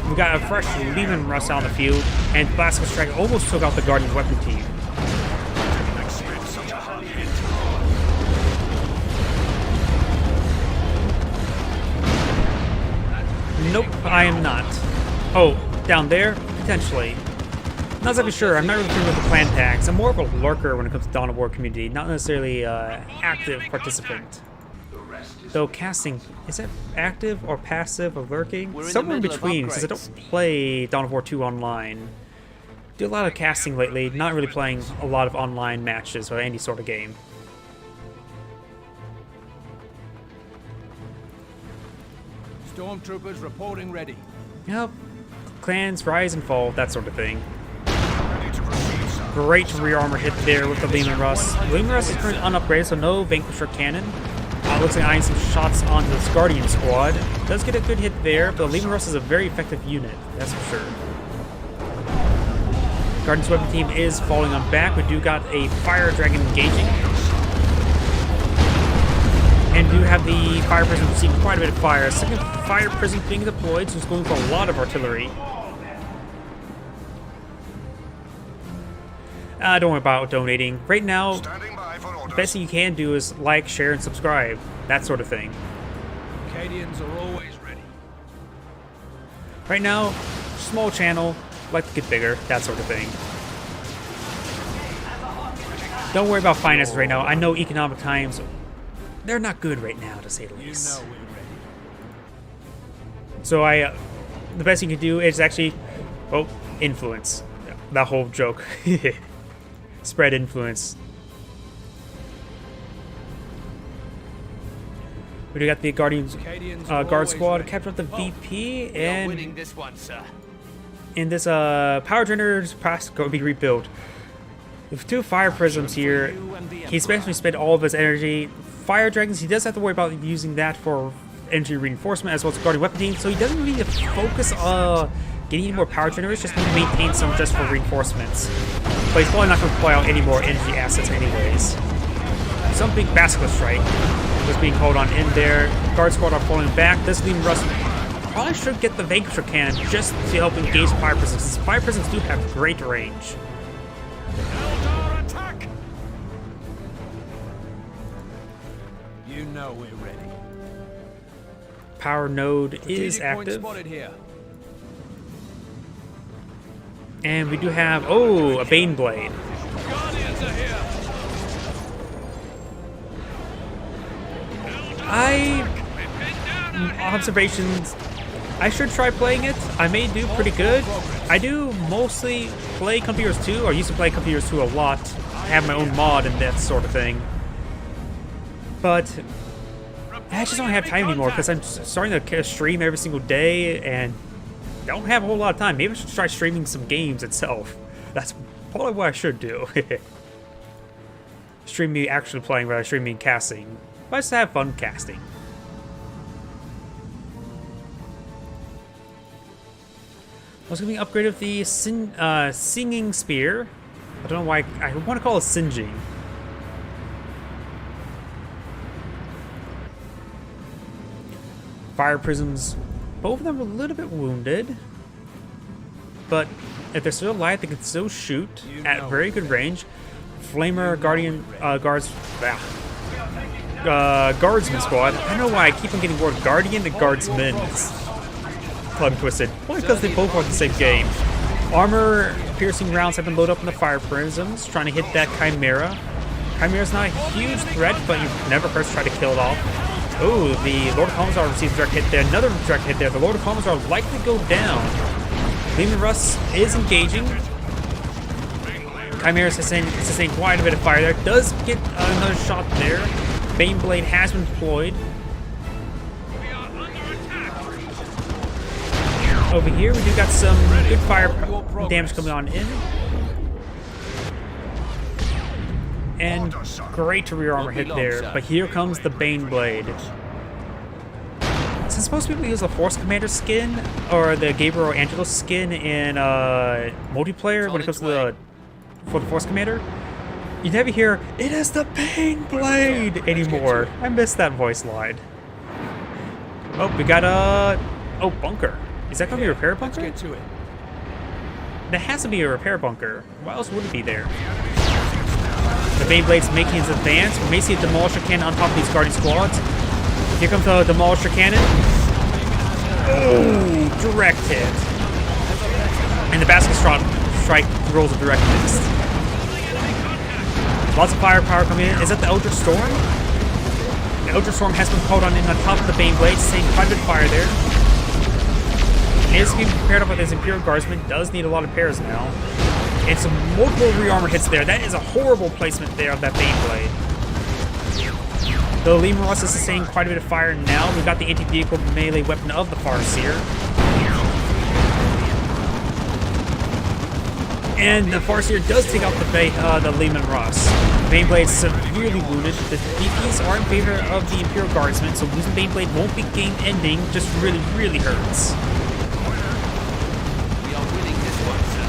We've got a fresh Lehman Russ on the field, and Basilisk Strike almost took out the Guardian Weapon Team. Nope, I am not. Oh, down there? Potentially. Not exactly sure. I'm not really familiar with the clan tags. I'm more of a lurker when it comes to Dawn of War community, not necessarily active participant. Though casting, is that active or passive or lurking? Somewhere in between, since I don't play Dawn of War 2 online. Do a lot of casting lately, not really playing a lot of online matches or any sort of game. Stormtroopers reporting ready. Yep. Clans rise and fall, that sort of thing. Great rear armor hit there with the Lehman Russ. Lehman Russ is currently unupgraded, so no Vanquisher cannon. Looks like eyeing some shots onto this Guardian squad. Does get a good hit there, but Leman Russ is a very effective unit, that's for sure. Guardian's weapon team is falling on back. We do got a Fire Dragon engaging. And do have the Fire Prism receiving quite a bit of fire. Second Fire Prism being deployed, so it's going for a lot of artillery. Don't worry about donating. Right now, Standing by for the orders. best thing you can do is like, share, and subscribe. That sort of thing. Acadians are always ready. Right now, small channel, like to get bigger, that sort of thing. Don't worry about finances right now. I know economic times, they're not good right now, to say the You least. know we're ready. So the best you can do is actually, oh, influence. That whole joke. Spread influence. We do got the Guardians Acadians are guard always squad ready. captured the VP, We are winning and this one, sir. in this power generator's past going to be rebuilt. With 2 fire prisms here, he's basically spent all of his energy. Fire dragons, he does have to worry about using that for energy reinforcement as well as guardian weapon team, so he doesn't really need to focus getting any more power generators, just need to maintain some just for reinforcements. But he's probably not going to deploy out any more energy assets anyways. Some big basilisk strike was being called on in there. Guard squad are falling back. This leaving Russ probably should get the Vanquisher cannon just to help engage fire prisms, since fire prisms do have great range. Eldar attack! You know we're ready. Power node is Strategic point active. spotted here. And we do have, oh, a Bane Blade. Guardians are here. Observations, I should try playing it. I may do pretty good. I do mostly play Computers 2, or used to play Computers 2 a lot. I have my own mod and that sort of thing. But I just don't have time anymore because I'm starting to stream every single day and don't have a whole lot of time. Maybe I should try streaming some games itself. That's probably what I should do. Stream me actually playing rather than stream me casting. But I just have fun casting. I was going to be upgraded with the Singing Spear. I don't know why I want to call it Singeing. Fire Prisms, both of them are a little bit wounded. But if they're still alive, they can still shoot at very good range. Flamer Guardian Guardsman squad. I don't know why I keep on getting word Guardian and Guardsmen. Tongue twisted. Probably because they both are the same game. Armor piercing rounds have been loaded up in the Fire Prisms, trying to hit that Chimera. Chimera's not a huge threat, but you never hurts to try to kill it off. Oh, the Lord of Commissar receives a direct hit there. Another direct hit there. The Lord of Commissar likely to go down. Leman Russ is engaging. Chimera sustained quite a bit of fire there. Does get another shot there. Bane Blade has been deployed. We are under attack. Over here, we do got some good fire damage coming on in. And great rear armor hit there, but here comes the Bane Blade. Since most people use the Force Commander skin, or the Gabriel Angelos skin in multiplayer when it comes to for the Force Commander, you never hear, "It is the Bane Blade" anymore. I missed that voice line. Oh, we got a... Oh, bunker. Is that going to be a repair bunker? Let's get to it. That has to be a repair bunker. Why else would it be there? The Beyblade's making his advance. We may see a Demolisher Cannon on top of these Guardian squads. Here comes the Demolisher Cannon. Oh, direct hit. And the Basilisk Strike rolls a direct miss. Lots of firepower coming in. Is that the Eldritch Storm? The Eldritch Storm has been called on in on top of the Baneblade, staying quite a bit of fire there. He is being prepared up with his Imperial Guardsman. Does need a lot of pairs now. And some multiple rearmor hits there. That is a horrible placement there of that Baneblade. Though Leman Russ is sustaining quite a bit of fire now. We've got the anti-vehicle melee weapon of the Farseer. And the Farseer does take out the Lehman Ross. Baneblade is severely wounded. The DPs are in favor of the Imperial Guardsmen, so losing Baneblade won't be game ending, just really, really hurts. We are winning this one, sir.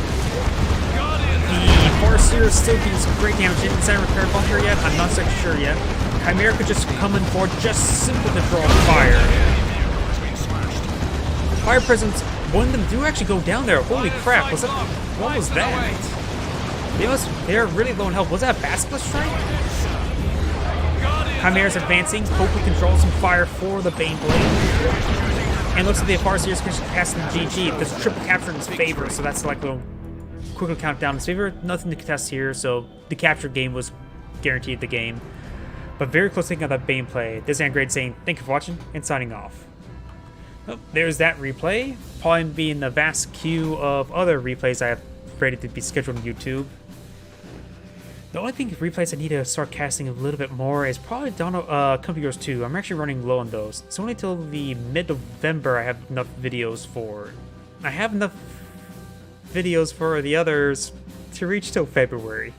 The Farseer is still doing some great damage. Didn't send a repair bunker yet? I'm not so sure yet. Chimera could just come in for just simply to draw fire. Fire presence, one of them do actually go down there. Holy crap, was that, what was that? They're really low in health. Was that a Basilisk Strike? Chimera's advancing, hopefully controls some fire for the Baneblade. And looks like the Farseer's casting GG. This triple capture in his favor, so that's like a little quickly count down in his favor. Nothing to contest here, so the capture game was guaranteed the game. But very close taking out that Baneblade. This is Angrade saying thank you for watching and signing off. Well, there's that replay. Probably be in the vast queue of other replays I have ready to be scheduled on YouTube. The only thing replays I need to start casting a little bit more is probably Company Heroes 2. I'm actually running low on those. It's only till the mid-November I have enough videos for. I have enough videos for the others to reach till February.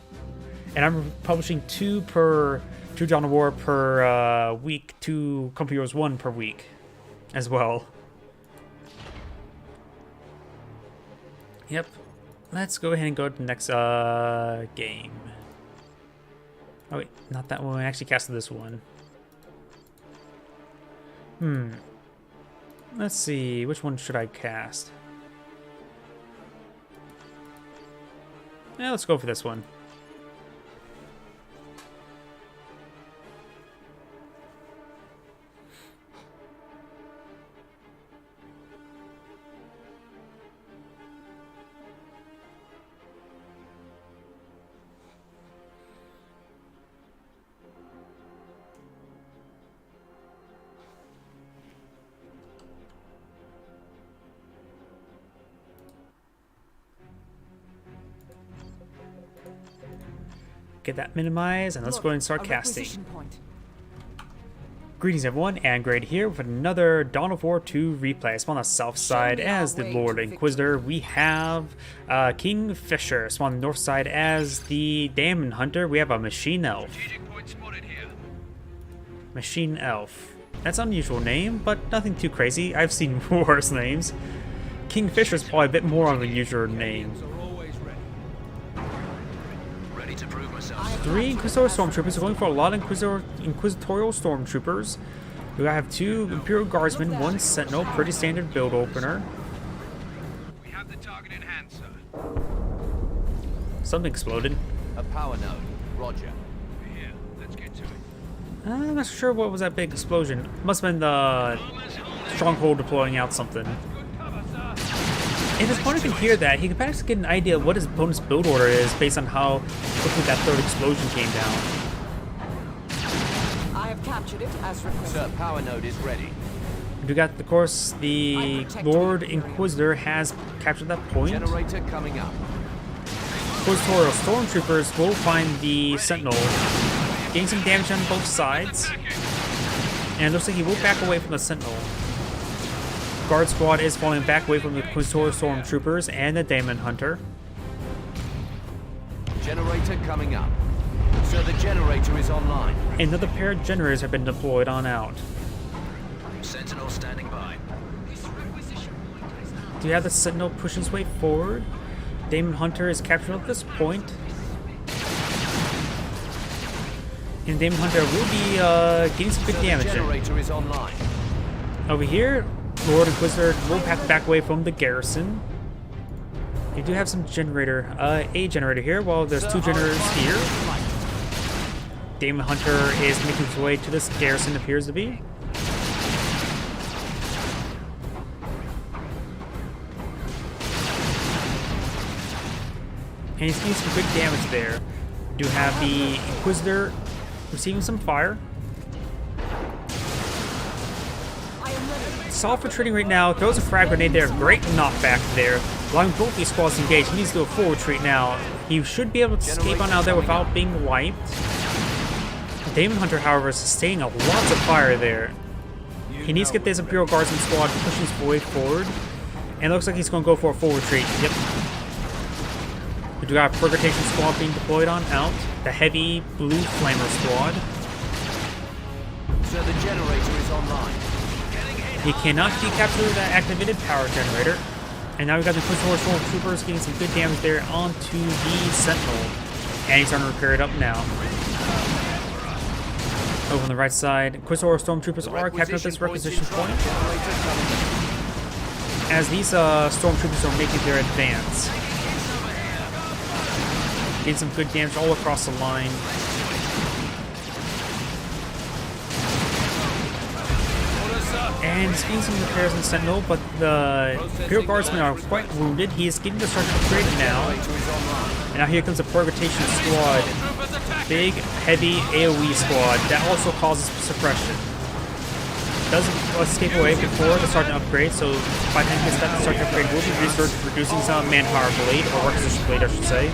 And I'm publishing two Dawn of War per week, 2 Company Heroes 1 per week as well. Yep. Let's go ahead and go to the next game. Oh wait, not that one. I actually casted this one. Let's see. Which one should I cast? Yeah, let's go for this one. Get that minimized, and let's go ahead and start casting. Greetings everyone, Angrade here with another Dawn of War 2 replay. I spawn on the south side as the Lord Inquisitor. We have King Fisher. Spawn on the north side as the Daemon Hunter. We have a Machine Elf. Machine Elf. That's an unusual name, but nothing too crazy. I've seen worse names. King Fisher is probably a bit more of a usual name. 3 Inquisitorial Stormtroopers. We're going for a lot of Inquisitorial Stormtroopers. We have 2 Imperial Guardsmen, 1 Sentinel. Pretty standard build opener. We have the target in hand, sir. Something exploded. A power node. Roger. We're here. Let's get to it. I'm not sure what was that big explosion. Must have been the Stronghold deploying out something. And his opponent can hear that. He can perhaps get an idea of what his opponent's build order is based on how quickly that third explosion came down. I have captured it as requested. Sir, power node is ready. We got, of course, the Lord Inquisitor has captured that point. Generator coming up. Inquisitorial Stormtroopers will find the Sentinel, getting some damage on both sides. And it looks like he will back away from the Sentinel. Guard Squad is falling back away from the Inquisitorial Stormtroopers and the Daemon Hunter. Generator coming up. So the generator is online. Another pair of generators have been deployed on out. Sentinel standing by. Do you have the Sentinel pushing his way forward? Daemon Hunter is captured at this point. And Daemon Hunter will be getting some good damage in. Generator is online. Over here, Lord Inquisitor will have to back away from the garrison. You do have some generator, a generator here, while there's 2 generators here. Daemon Hunter is making his way to this garrison, appears to be. And he's getting some good damage there. You do have the Inquisitor receiving some fire. Soft retreating right now, throws a frag grenade there, great knockback there. Allowing both these squads to engage. He needs to do a full retreat now. He should be able to escape on out there without being wiped. Daemon Hunter, however, is sustaining a lots of fire there. He needs to get this Imperial Guardsman squad pushing his way forward. And it looks like he's going to go for a full retreat. Yep. We do got a Purgatation Squad being deployed on out. The heavy blue Flamer Squad. So the generator is online. He cannot decapture that activated power generator. And now we've got the Inquisitor Stormtroopers getting some good damage there onto the Sentinel. And he's starting to repair it up now. Over on the right side, Inquisitor Stormtroopers are capturing up this requisition point. As these Stormtroopers are making their advance. Getting some good damage all across the line. And he's getting some repairs in Sentinel, but the Imperial Guardsmen are quite wounded. He is getting the Sergeant upgraded now. And now here comes the Purgatation Squad. Big, heavy AoE squad that also causes suppression. Doesn't escape away before the Sergeant upgrade, so by the time he gets that, the Sergeant upgrade will be reducing some manpower blade, or requisition blade, I should say.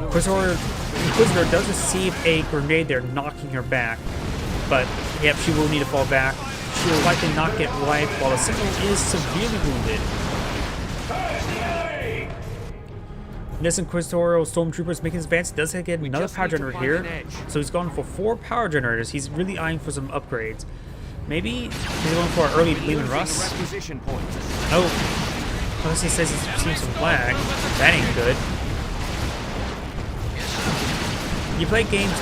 Inquisitor does receive a grenade there, knocking her back. But, yep, she will need to fall back. She will likely not get wiped while the Sentinel is severely wounded. This Inquisitorial Stormtroopers making his advance does get another power generator here. So he's gone for 4 power generators. He's really eyeing for some upgrades. Maybe he's going for an early Leman Russ. Oh, unless he says he's seeing some lag. That ain't good. You play games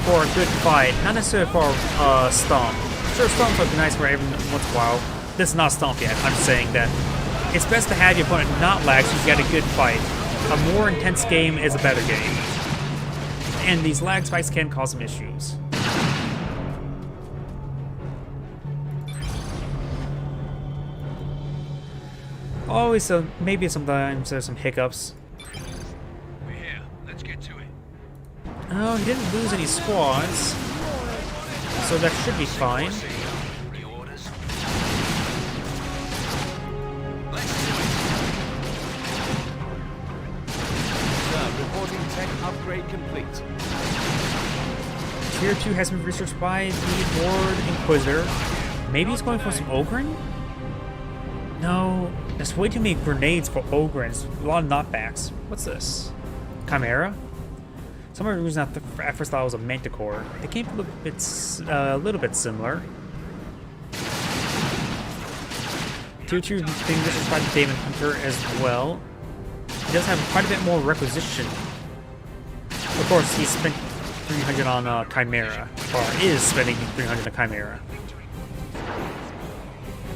for a good fight, not necessarily for a stomp. Sure, stomps would be nice for every once in a while. This is not a stomp yet. I'm just saying that it's best to have your opponent not lag so you get a good fight. A more intense game is a better game. And these lag spikes can cause some issues. Always, maybe sometimes there's some hiccups. We're here. Let's get to it. Oh, he didn't lose any squads, so that should be fine. The orders. Reporting tech upgrade complete. Tier 2 has been researched by the Lord Inquisitor. Maybe he's going for some Ogryn? No, there's way too many grenades for Ogryns. A lot of knockbacks. What's this? Chimera? Some reason I first thought it was a Manticore. They came from a little bit similar. Tier 2 being researched by the Daemon Hunter as well. He does have quite a bit more requisition. Of course, he spent 300 on Chimera, or is spending 300 on Chimera.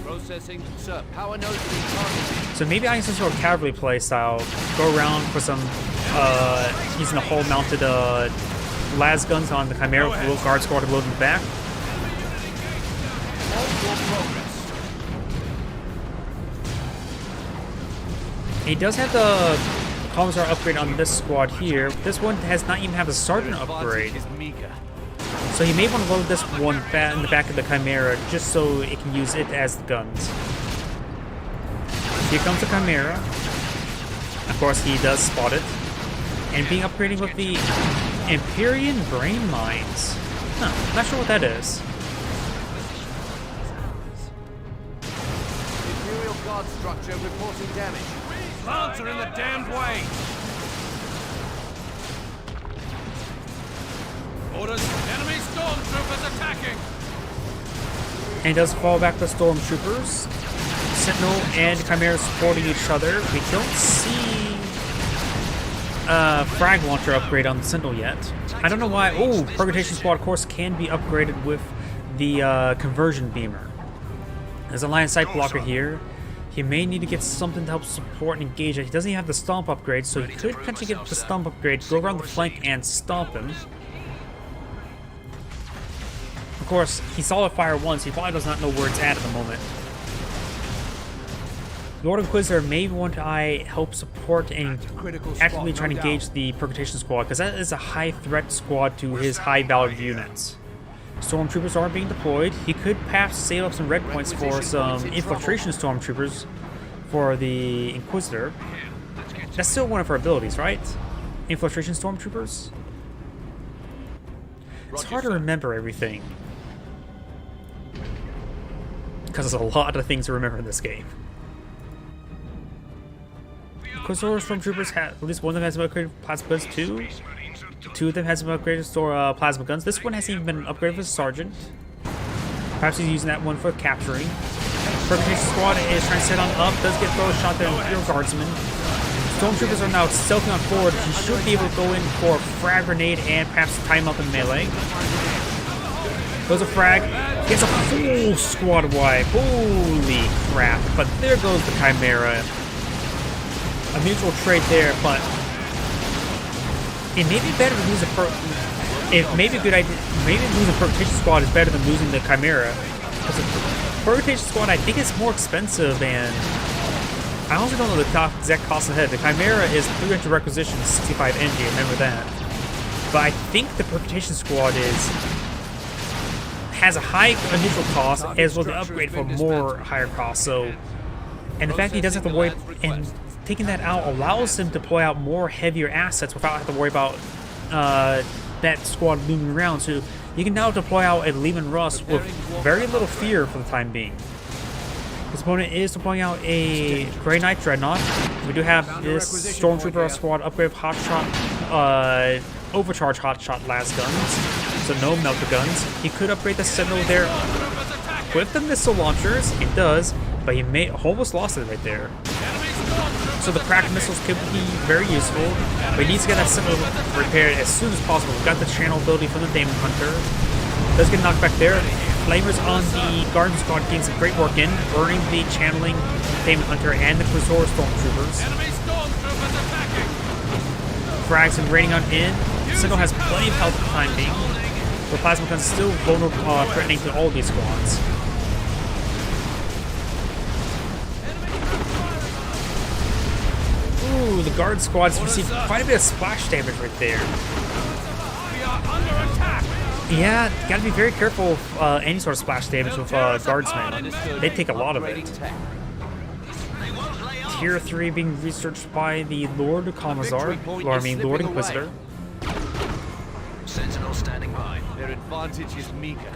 Processing. Sir, power nodes being targeted. So maybe I can some sort of cavalry play style. Go around for some, using a hull mounted las guns on the Chimera with a little guard squad to load in the back. All for progress. He does have the Commissar upgrade on this squad here. This one has not even have a Sergeant upgrade. Is meager. So he may want to load this one in the back of the Chimera just so it can use it as the guns. Here comes the Chimera. Of course, he does spot it. And being upgraded with the Empyrean Brain Mines. Huh, not sure what that is. Imperial Guard structure reporting damage. Plants are in the damned way. Orders. Enemy stormtroopers attacking. And he does fall back the Stormtroopers. Sentinel and Chimera supporting each other. We don't see Frag Launcher upgrade on the Sentinel yet. I don't know why. Oh, Purgatation Squad, of course, can be upgraded with the Conversion Beamer. There's a line of sight blocker here. He may need to get something to help support and engage it. He doesn't even have the Stomp upgrade, so he could potentially get the Stomp upgrade, go around the flank, and stomp him. Of course, he saw it fire once. He probably does not know where it's at the moment. Lord Inquisitor may want to help support and actively try to engage the Purgatation Squad, because that is a high threat squad to his high valued units. Stormtroopers aren't being deployed. He could perhaps save up some red points for some infiltration Stormtroopers for the Inquisitor. That's still one of her abilities, right? Infiltration Stormtroopers? It's hard to remember everything. Because there's a lot of things to remember in this game. Quasar Stormtroopers have, at least one of them has some upgraded plasma guns too. Two of them has some upgraded plasma guns. This one hasn't even been upgraded for Sergeant. Perhaps he's using that one for capturing. Fortification Squad is trying to set on up, does get thrown a shot there on Imperial Guardsman. Stormtroopers are now stealthing on forward. He should be able to go in for a frag grenade and perhaps time up in melee. Goes a frag, gets a full squad wipe. Holy crap. But there goes the Chimera. A mutual trade there, but it may be better to lose it may be a good idea. Maybe losing Fortification Squad is better than losing the Chimera. Because the Fortification Squad, I think, is more expensive, and I also don't know the exact cost ahead. The Chimera is 300 requisition, 65 energy, remember that. But I think the Fortification Squad has a high initial cost, as well as the upgrade for more higher cost. So, and the fact that he doesn't have to worry, and taking that out allows him to deploy out more heavier assets without having to worry about that squad looming around. So you can now deploy out a Leman Russ with very little fear for the time being. His opponent is deploying out a Grey Knight Dreadnought. We do have this Stormtrooper squad upgrade of Hotshot, overcharge Hotshot las guns, so no melter guns. He could upgrade the Sentinel there with the missile launchers. It does, but he may almost lost it right there. So the cracked missiles could be very useful, but he needs to get that Sentinel repaired as soon as possible. We've got the channel ability from the Daemon Hunter. Does get knocked back there. Flamers on the Guardian Squad getting some great work in, burning the channeling Daemon Hunter and the Quasar Stormtroopers. Frags and raining on in. Sentinel has plenty of health at the time being. The plasma gun is still vulnerable, threatening to all of these squads. Ooh, the guard squads received quite a bit of splash damage right there. Yeah, gotta be very careful of any sort of splash damage with guardsmen. They take a lot of it. Tier 3 being researched by the Lord Commissar, or I mean Lord Inquisitor. Sentinel standing by. Their advantage is meager.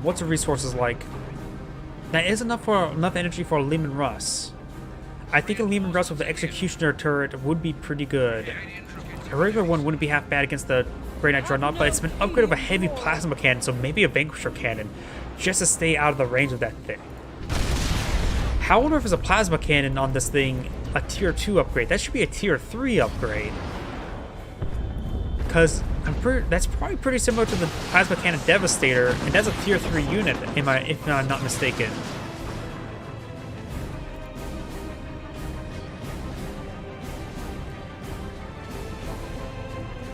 What's the resources like? That is enough energy for a Leman Russ. I think a Leman Russ with the Executioner turret would be pretty good. A regular one wouldn't be half bad against the Grey Knight Dreadnought, but it's been upgraded with a heavy plasma cannon, so maybe a Vanquisher cannon, just to stay out of the range of that thing. How wonder if there's a plasma cannon on this thing, a tier 2 upgrade. That should be a tier 3 upgrade. Because that's probably pretty similar to the plasma cannon Devastator, and that's a tier 3 unit, if I'm not mistaken.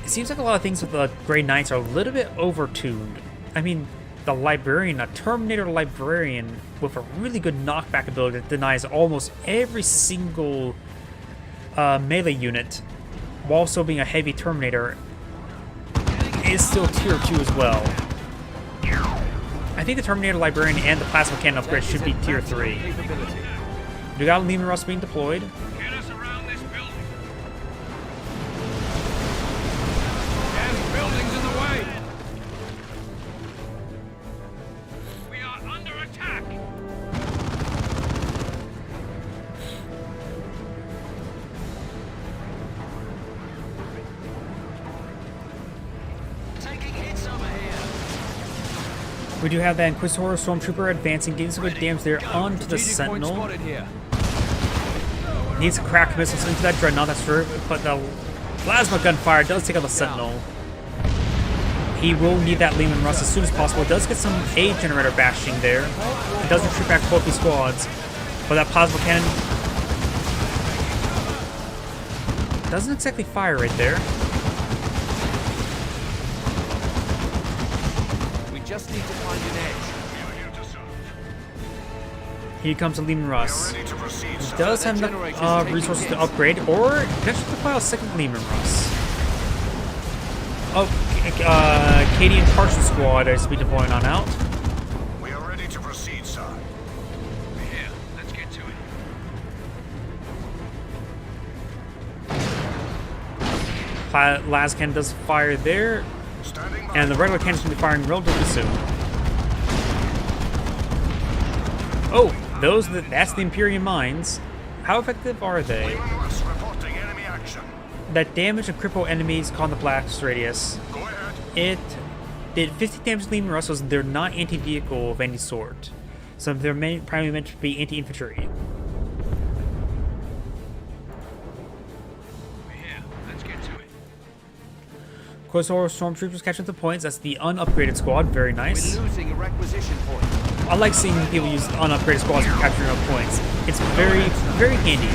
It seems like a lot of things with the Grey Knights are a little bit overtuned. I mean, the Librarian, a Terminator Librarian with a really good knockback ability that denies almost every single melee unit, while also being a heavy Terminator, is still tier 2 as well. I think the Terminator Librarian and the Plasma Cannon upgrade should be tier 3. We got Leman Russ being deployed. Get us around this building. There's buildings in the way. We are under attack. Taking hits over here. We do have that Inquisitor Stormtrooper advancing, getting some good damage there onto the Strategic point Sentinel. spotted here. Needs to crack missiles into that Dreadnought, that's true, but the plasma gunfire does take out the Sentinel. He will need that Leman Russ as soon as possible. It does get some aid generator bashing there. It does retreat back both these squads, but that plasma cannon doesn't exactly fire right there. We just need to find an edge. Here comes a Leman Russ. Ready to proceed, He sir. does have enough resources to upgrade, or potentially deploy a second Leman Russ. Oh, Cadian Partial Squad is be deploying on out. We are ready to proceed, sir. Here, let's get to it. Las cannon does fire there, Standing by. and the regular cannon's going to be firing relatively soon. Oh, that's the Imperium mines. How effective are they? Leman Russ reporting. that damage and cripple enemies caught in the blast radius. Go ahead. It did 50 damage to Leman Russos, and they're not anti-vehicle of any sort. So they're primarily meant to be anti-infantry. We're here. Let's get to it. Quasar Stormtroopers captured the points. That's the unupgraded squad. Very nice. We're losing a requisition point. I like seeing people use unupgraded squads for capturing up points. It's very, very handy.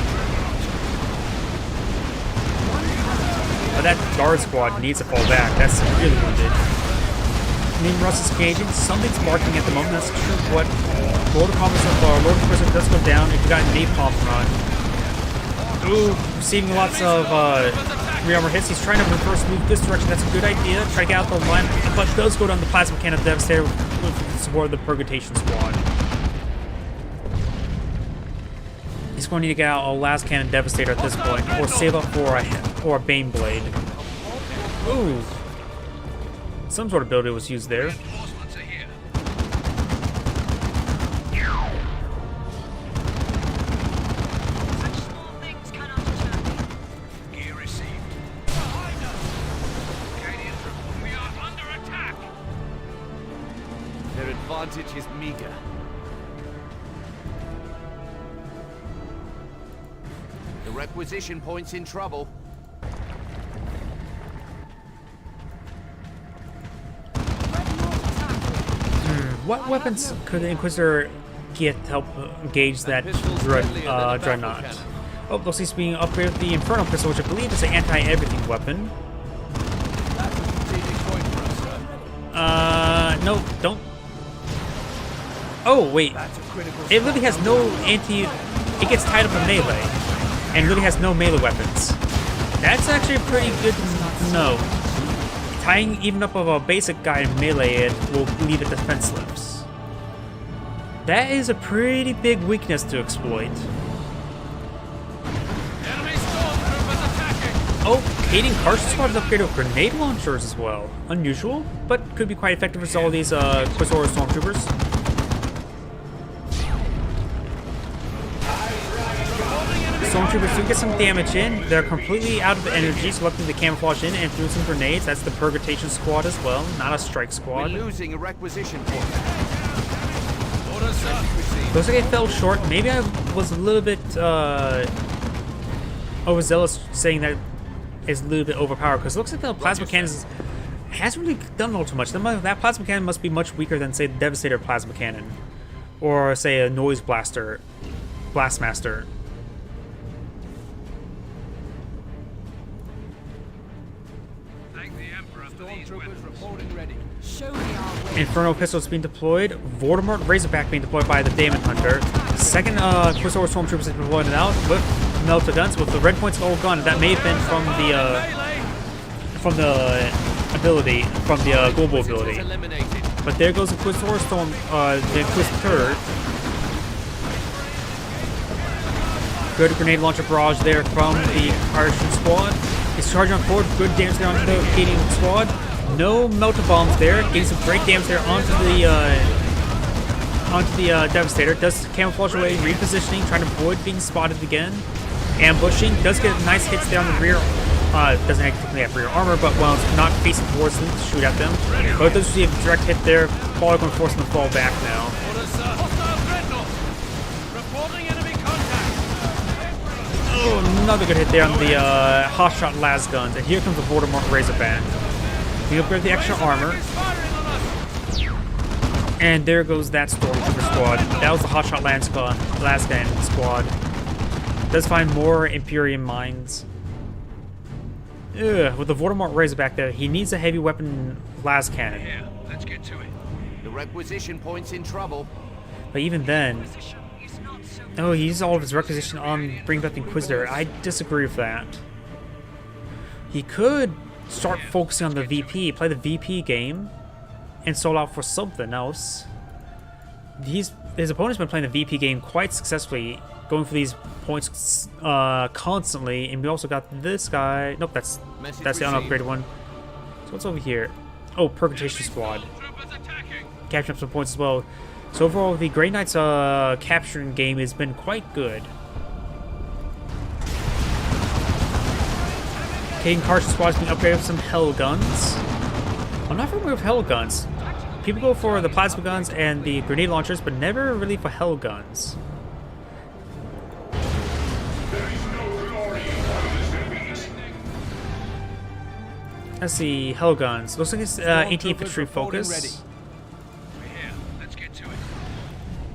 But that guard squad needs to fall back. That's really wounded. Leman Russ is engaging. Something's marking at the moment. That's true. What Lord of Prison does go down if you got napalm run. Ooh, receiving lots of rearmor hits. He's trying to reverse move this direction. That's a good idea. Try to get out the line, but does go down the plasma cannon Devastator with the support of the Purgatation Squad. He's going to need to get out a last cannon Devastator at this point, or save up for a Bane Blade. Ooh. Some sort of ability was used there. Reinforcements are here. Such small things cannot deter me. Gear received. Behind us! Canadians report we are under attack! Their advantage is meager. The requisition point's in trouble. What weapons could the Inquisitor get to help engage that Dreadnought? Oh, those seems being upgraded with the Inferno Pistol, which I believe is an anti-everything weapon. That's a strategic point for us, sir. No, don't. Oh, wait. That's a critical It literally has no anti... It gets tied up in melee, and literally has no melee weapons. That's actually pretty good to know. Tying even up of a basic guy in melee, it will leave it defenseless. That is a pretty big weakness to exploit. Enemy stormtroopers attacking! Oh, Kading Carson Squad is upgraded with grenade launchers as well. Unusual, but could be quite effective with all these Quasar Stormtroopers. Stormtroopers do get some damage in. They're completely out of energy, so luckily they camouflage in and threw some grenades. That's the Purgatation Squad as well, not a strike We're squad. losing a requisition point. Orders, sir. Looks like I fell short. Maybe I was a little bit overzealous saying that it's a little bit overpowered, because it looks like the plasma cannon hasn't really done all too much. That plasma cannon must be much weaker than, say, the Devastator plasma cannon, or say a Noise Blaster, Blastmaster. Thank the Emperor for these Stormtroopers weapons. reporting ready. Show me our way. Inferno Pistols being deployed. Voldemort Razorback being deployed by the Daemon Hunter. Second Quasar Stormtroopers is deployed out with Melta guns with the red points all gone. That may have been from the ability, from the global ability. Eliminated. But there goes the Quasar Storm, the Inquisitor. Good grenade launcher barrage there from the Irish squad. He's charging on forward. Good damage there onto the Acadian squad. No melta bombs there. Getting some great damage there onto the Devastator. Does camouflage away, repositioning, trying to avoid being spotted again. Ambushing. Does get nice hits there on the rear. Doesn't technically have rear armor, but while it's not facing towards them to shoot at them. But it does receive a direct hit there. Probably going to force them to fall back now. Orders, sir. Hostile dreadnought! Reporting enemy contact! Oh, another good hit there on the hotshot las guns. And here comes the Voldemort Razorback. We upgrade the extra armor. Firing on us! And there goes that Stormtrooper squad. That was the hotshot las gun squad. Does find more Imperium mines. Ugh, with the Voldemort Razorback there, he needs a heavy weapon las cannon. Here, let's get to it. The requisition point's in trouble. But even then, oh, he used all of his requisition on bringing back the Inquisitor. I disagree with that. He could start focusing on the VP, play the VP game, and sold out for something else. His opponent's been playing the VP game quite successfully, going for these points constantly, and we also got this guy. Nope, that's the unupgraded one. So what's over here? Oh, Purgatation Squad. Stormtroopers attacking! Catching up some points as well. So overall, the Grey Knights capturing game has been quite good. King Carson Squad's being upgraded with some Hell Guns. I'm not familiar with Hell Guns. People go for the plasma guns and the grenade launchers, but never really for Hell Guns. Let's see, Hell Guns. Looks like it's 18 infantry focus. We're here. Let's get to it.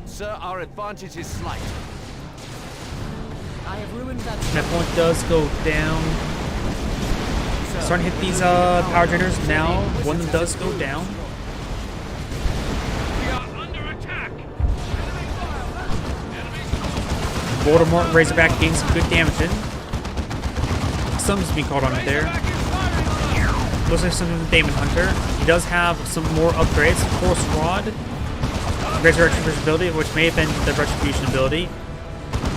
Sir, our advantage is slight. I have ruined that. That point does go down. Starting to hit these power generators now. One of them does go down. We are under attack. Voldemort Razorback getting some good damage in. Something's being called on it there. Looks like something with Damon Hunter. He does have some more upgrades. Core Squad. Resurrection ability, which may have been the Retribution ability.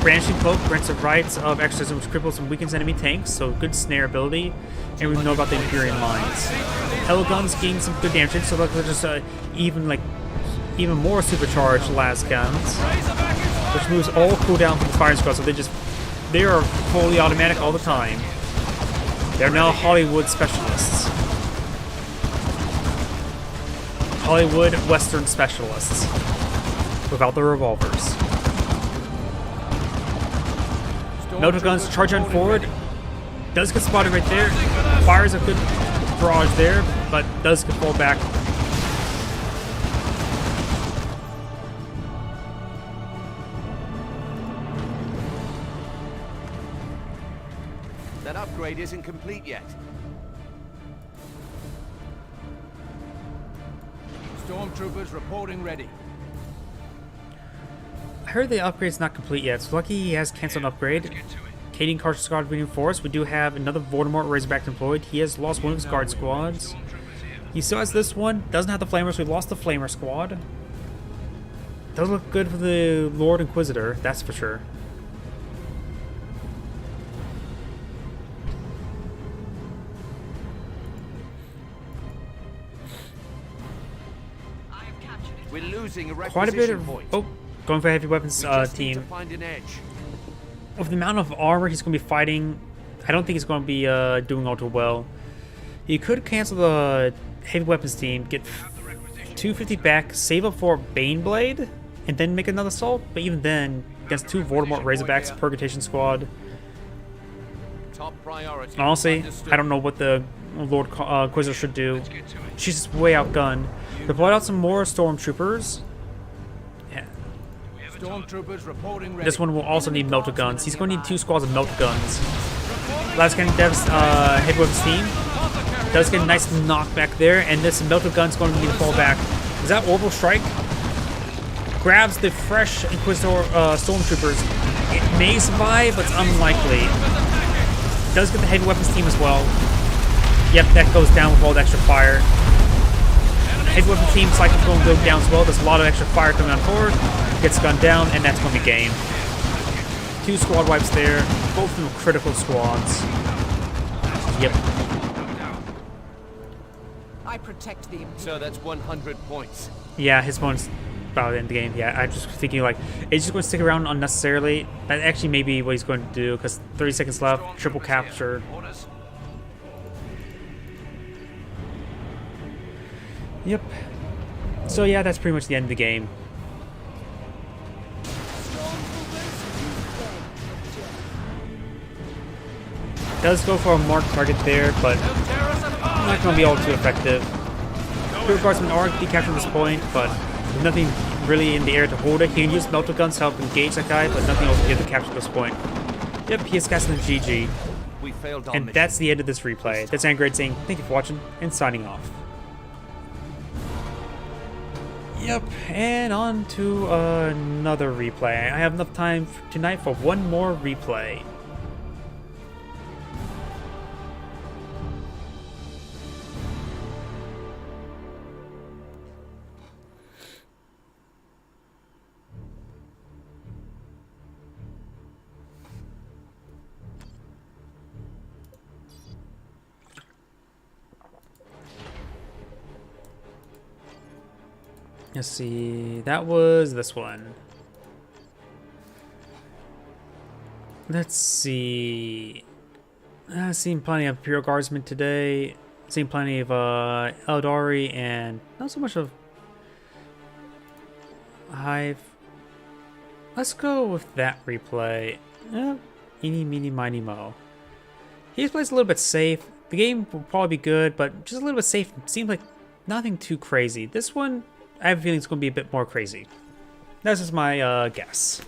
Brandishing Cloak grants the rights of exorcism, which cripples and weakens enemy tanks, so good snare ability. And we know about the Imperial Mines. Hell Guns getting some good damage in, so they're just even more supercharged last guns, which moves all cooldown from the firing squad, so they are fully automatic all the time. They're now Hollywood specialists. Hollywood Western specialists. Without the revolvers. Melter Guns charge on forward. Does get spotted right there. Fires a good barrage there, but does get fall back. That upgrade isn't complete yet. Stormtroopers reporting ready. I heard the upgrade's not complete yet, so lucky he has canceled an upgrade. Kading Carson Squad reinforced. We do have another Voldemort Razorback deployed. He has lost one of his guard squads. He still has this one. Doesn't have the Flamers, so we lost the Flamer squad. Does look good for the Lord Inquisitor, that's for sure. We're losing a Quite a bit requisition of... point. Oh, going for heavy weapons We just need to team. find an edge. With the amount of armor he's going to be fighting, I don't think he's going to be doing all too well. He could cancel the heavy weapons team, get 250 back, save up for Baneblade, and then make another assault. But even then, against two Voldemort Razorbacks, Purgation Squad, Top priority. honestly, Understood. I don't know what the Lord Inquisitor should do. She's just way outgunned. Deployed out some more Stormtroopers. Yeah. Stormtroopers reporting ready. This one will also need melter guns. He's going to need 2 squads of melter guns. Last Cannon Dev's heavy weapons team does get a nice knockback there, and this melter gun's going to need to fall back. Is that Orbital Strike? Grabs the fresh Inquisitor Stormtroopers. It may survive, but it's unlikely. Does get the heavy weapons team as well. Yep, that goes down with all the extra fire. Heavy weapons team is likely going to go down as well. There's a lot of extra fire coming on forward. Gets gunned down, and that's going to be game. 2 squad wipes there. Both of them critical squads. Yep. I protect the Imperium. So that's 100 points. Yeah, his opponent's about to end the game. Yeah, I'm just thinking, like, is he just going to stick around unnecessarily? That actually may be what he's going to do, because 30 seconds left, triple capture. Orders. Yep. So yeah, that's pretty much the end of the game. Does go for a marked target there, but not going to be all too effective. Crew guardsmen are decaptured at this point, but there's nothing really in the air to hold it. He can use melter guns to help engage that guy, but nothing else to get the capture at this point. Yep, he is casting the GG. We failed our And mission. that's the end of this replay. That's Angrade saying thank you for watching and signing off. Yep, and on to another replay. I have enough time tonight for one more replay. Let's see, that was this one. Let's see. Seen plenty of Imperial Guardsmen today. Seen plenty of Eldari and not so much of Hive. Let's go with that replay. Eeny, meeny, miny, mo. He plays a little bit safe. The game will probably be good, but just a little bit safe. Seems like nothing too crazy. This one, I have a feeling it's going to be a bit more crazy. That's just my guess.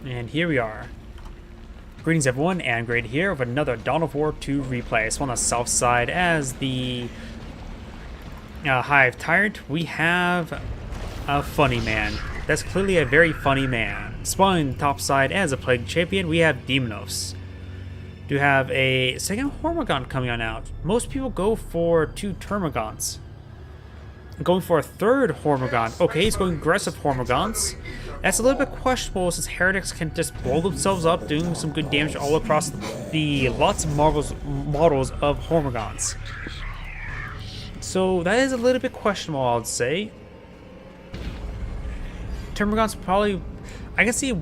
And here we are. Greetings everyone, and Great here with another Dawn of War 2 replay. It's on the south side as the Hive Tyrant. We have a funny man. That's clearly a very funny man. Spawning top side as a Plague Champion, we have Demonos. Do have a second Hormigaunt coming on out. Most people go for 2 Termagants. Going for a third Hormigaunt. Okay, he's going aggressive Hormigaunts. That's a little bit questionable since Heretics can just blow themselves up, doing some good damage all across the lots of models of Hormigaunts. So that is a little bit questionable, I would say. Termagants probably, I can see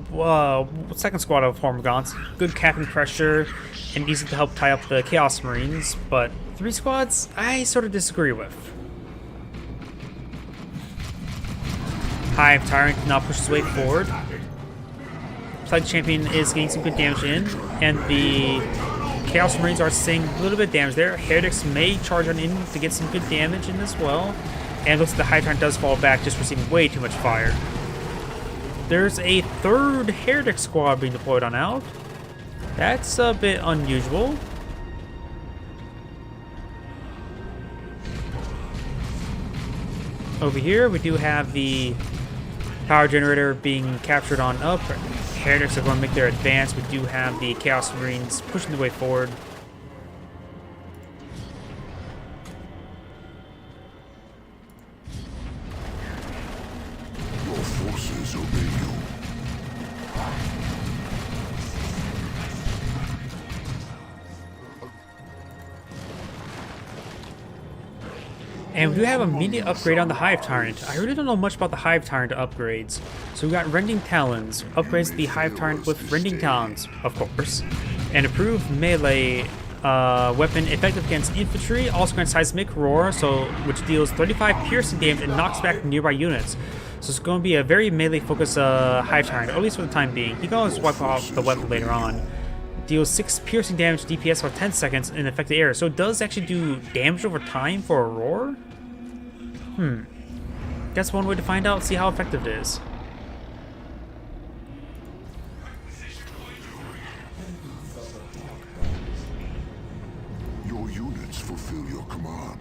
second squad of Hormigaunts, good capping pressure, and easy to help tie up the Chaos Marines, but 3 squads, I sort of disagree with. Hive Tyrant now pushes his way forward. Plague Champion is getting some good damage in, and the Chaos Marines are seeing a little bit of damage there. Heretics may charge on in to get some good damage in as well. And it looks like the Hive Tyrant does fall back, just receiving way too much fire. There's a third Heretic squad being deployed on out. That's a bit unusual. Over here, we do have the power generator being captured on up. Heretics are going to make their advance. We do have the Chaos Marines pushing the way forward. Your forces obey you. And we do have an immediate upgrade on the Hive Tyrant. I really don't know much about the Hive Tyrant upgrades. So we got Rending Talons. Upgrades the Hive Tyrant with Rending Talons, of course. And improved melee weapon effective against infantry. Also grants Seismic Roar, which deals 35 piercing damage and knocks back nearby units. So it's going to be a very melee focused Hive Tyrant, at least for the time being. You can always wipe off the weapon later on. Deals 6 piercing damage DPS for 10 seconds in affected area. So it does actually do damage over time for a roar? That's one way to find out, see how effective it is. Your units fulfill your command.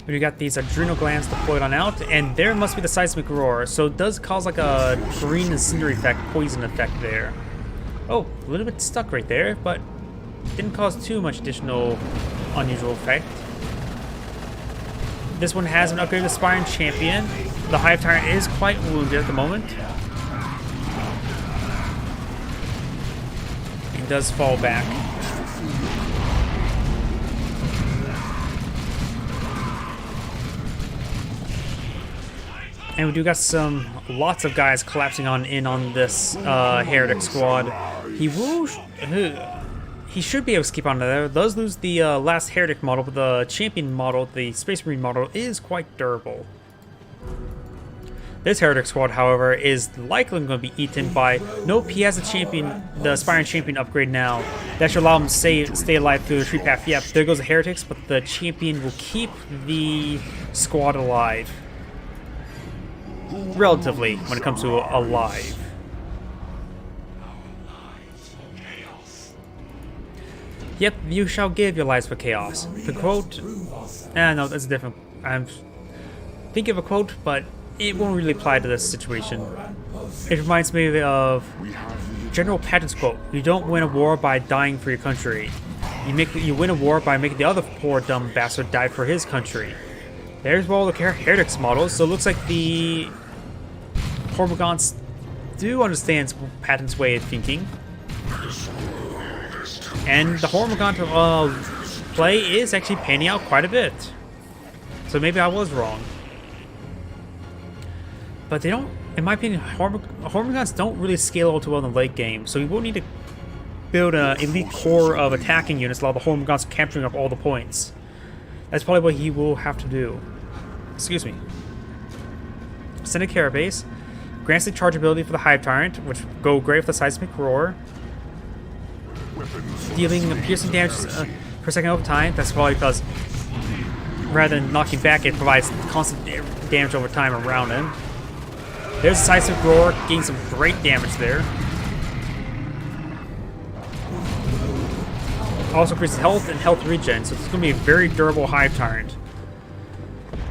We got these adrenal glands deployed on out, and there must be the Seismic Roar. So it does cause like a green and cinder effect, poison effect there. Oh, a little bit stuck right there, but didn't cause too much additional unusual effect. This one has an upgraded Aspiring Champion. The Hive Tyrant is quite wounded at the moment. It does fall back. And we do got lots of guys collapsing on this Heretic squad. He should be able to keep on there. Does lose the last Heretic model, but the Champion model, the Space Marine model, is quite durable. This Heretic squad, however, is likely going to be eaten by... Nope, he has a Champion, the Aspiring Champion upgrade now. That should allow him to stay alive through the tree path. Yep, there goes the Heretics, but the Champion will keep the squad alive. Relatively, when it comes to alive. Yep, you shall give your lives for chaos. The quote... no, that's different. I'm thinking of a quote, but it won't really apply to this situation. It reminds me of General Patton's quote, "You don't win a war by dying for your country. You win a war by making the other poor dumb bastard die for his country. There's all the heretics models, so it looks like the Hormagaunts do understand Patton's way of thinking. And the Hormagaunt play is actually panning out quite a bit. So maybe I was wrong. But they don't, in my opinion, Hormagaunts don't really scale all too well in the late game, so we will need to build an elite core of attacking units while the Hormagaunts are capturing up all the points. That's probably what he will have to do. Excuse me. Ascended Carapace grants the charge ability for the Hive Tyrant, which go great with the Seismic Roar. Dealing piercing damage per second over time. That's probably because rather than knocking back, it provides constant damage over time around him. There's the Seismic Roar, getting some great damage there. Also increases health and health regen, so it's going to be a very durable Hive Tyrant.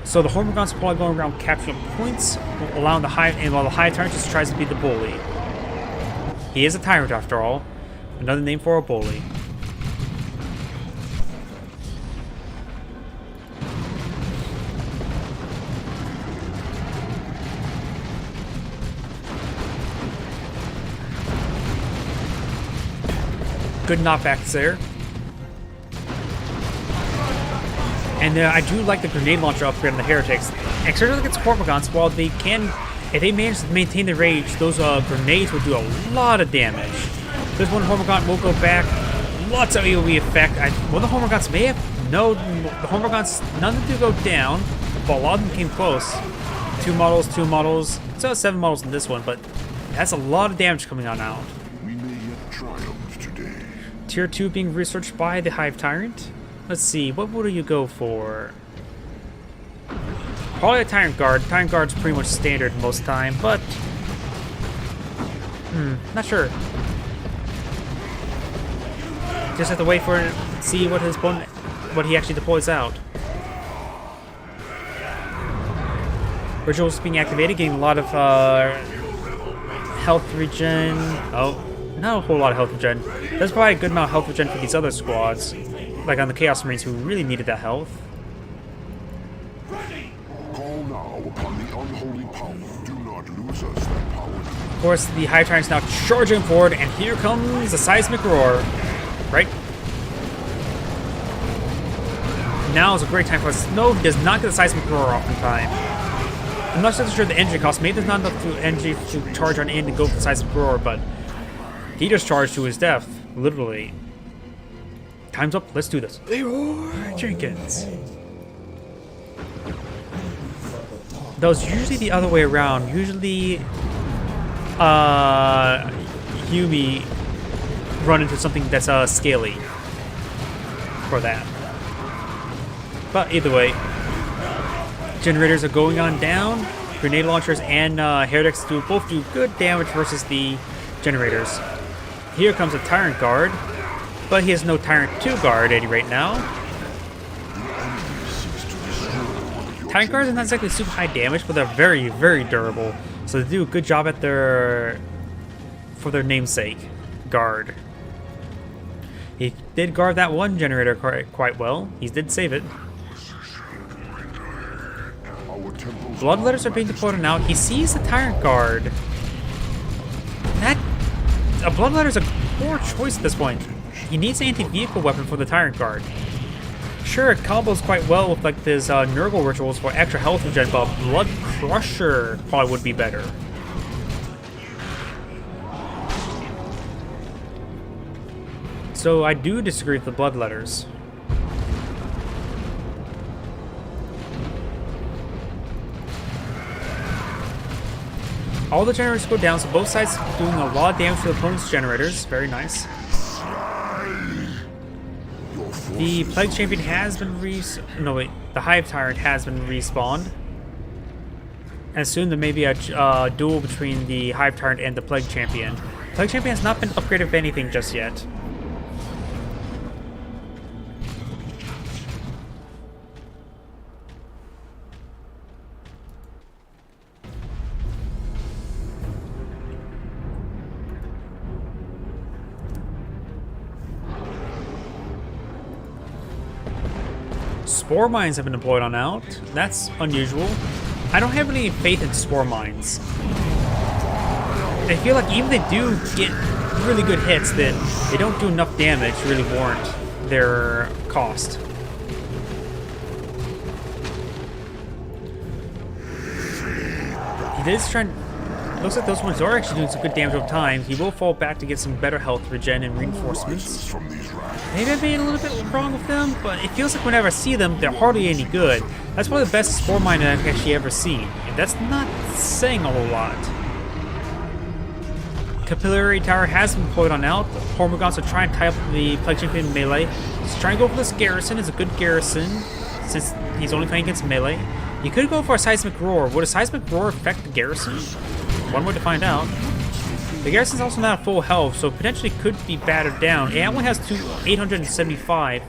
So the Hormagaunts are probably going around capturing points, allowing the Hive, and while the Hive Tyrant just tries to beat the bully. He is a tyrant after all. Another name for a bully. Good knockbacks there. And I do like the grenade launcher upgrade on the Heretics. Especially against Hormagaunts, while they can, if they manage to maintain their rage, those grenades will do a lot of damage. This one Hormagaunt will go back. Lots of AoE effect. Well, the Hormagaunts may have, no, the Hormagaunts, none of them do go down, but a lot of them came close. 2 models. So 7 models in this one, but that's a lot of damage coming on out. We may yet triumph today. Tier 2 being researched by the Hive Tyrant. Let's see, what would you go for? Probably a Tyrant Guard. Tyrant Guard's pretty much standard most time, but not sure. Just have to wait for it, see what his opponent, what he actually deploys out. Rituals being activated, getting a lot of health regen. Oh, not a whole lot of health regen. That's probably a good amount of health regen for these other squads, like on the Chaos Marines who really needed that health. Call now upon the unholy power. Do not lose us that power. Of course, the Hive Tyrant's now charging forward, and here comes the Seismic Roar. Right? Now is a great time for us. No, he does not get the Seismic Roar off in time. I'm not so sure the energy cost. Maybe there's not enough energy to charge on in to go for the Seismic Roar, but he just charged to his death, literally. Time's up. Let's do this. Leroy Jenkins. That was usually the other way around. Usually, Yumi run into something that's scaly for that. But either way, generators are going on down. Grenade launchers and heretics both do good damage versus the generators. Here comes a Tyrant Guard, but he has no Tyrant 2 Guard at any rate now. Tyrant Guards are not exactly super high damage, but they're very, very durable. So they do a good job at for their namesake, Guard. He did guard that one generator quite well. He did save it. Bloodletters are being deployed now. He sees the Tyrant Guard. A Bloodletter is a poor choice at this point. He needs an anti-vehicle weapon for the Tyrant Guard. Sure, it combos quite well with like this Nurgle rituals for extra health regen, but Blood Crusher probably would be better. So I do disagree with the Bloodletters. All the generators go down, so both sides doing a lot of damage to the opponent's generators. Very nice. The Plague Champion has been the Hive Tyrant has been respawned. And soon there may be a duel between the Hive Tyrant and the Plague Champion. Plague Champion has not been upgraded with anything just yet. Spore mines have been deployed on out. That's unusual. I don't have any faith in spore mines. I feel like even if they do get really good hits, then they don't do enough damage to really warrant their cost. He is trying. Looks like those ones are actually doing some good damage over time. He will fall back to get some better health regen and reinforcements. From these rats. Maybe I'm being a little bit wrong with them, but it feels like whenever I see them, they're hardly any good. That's probably the best spore mine I've actually ever seen, and that's not saying a whole lot. Capillary Tower has been deployed on out. The Hormagaunts will try and tie up the Plague Champion melee. He's trying to go for this garrison. It's a good garrison, since he's only playing against melee. You could go for a Seismic Roar. Would a Seismic Roar affect the garrison? One way to find out. The garrison's also not at full health, so potentially could be battered down. It only has 875,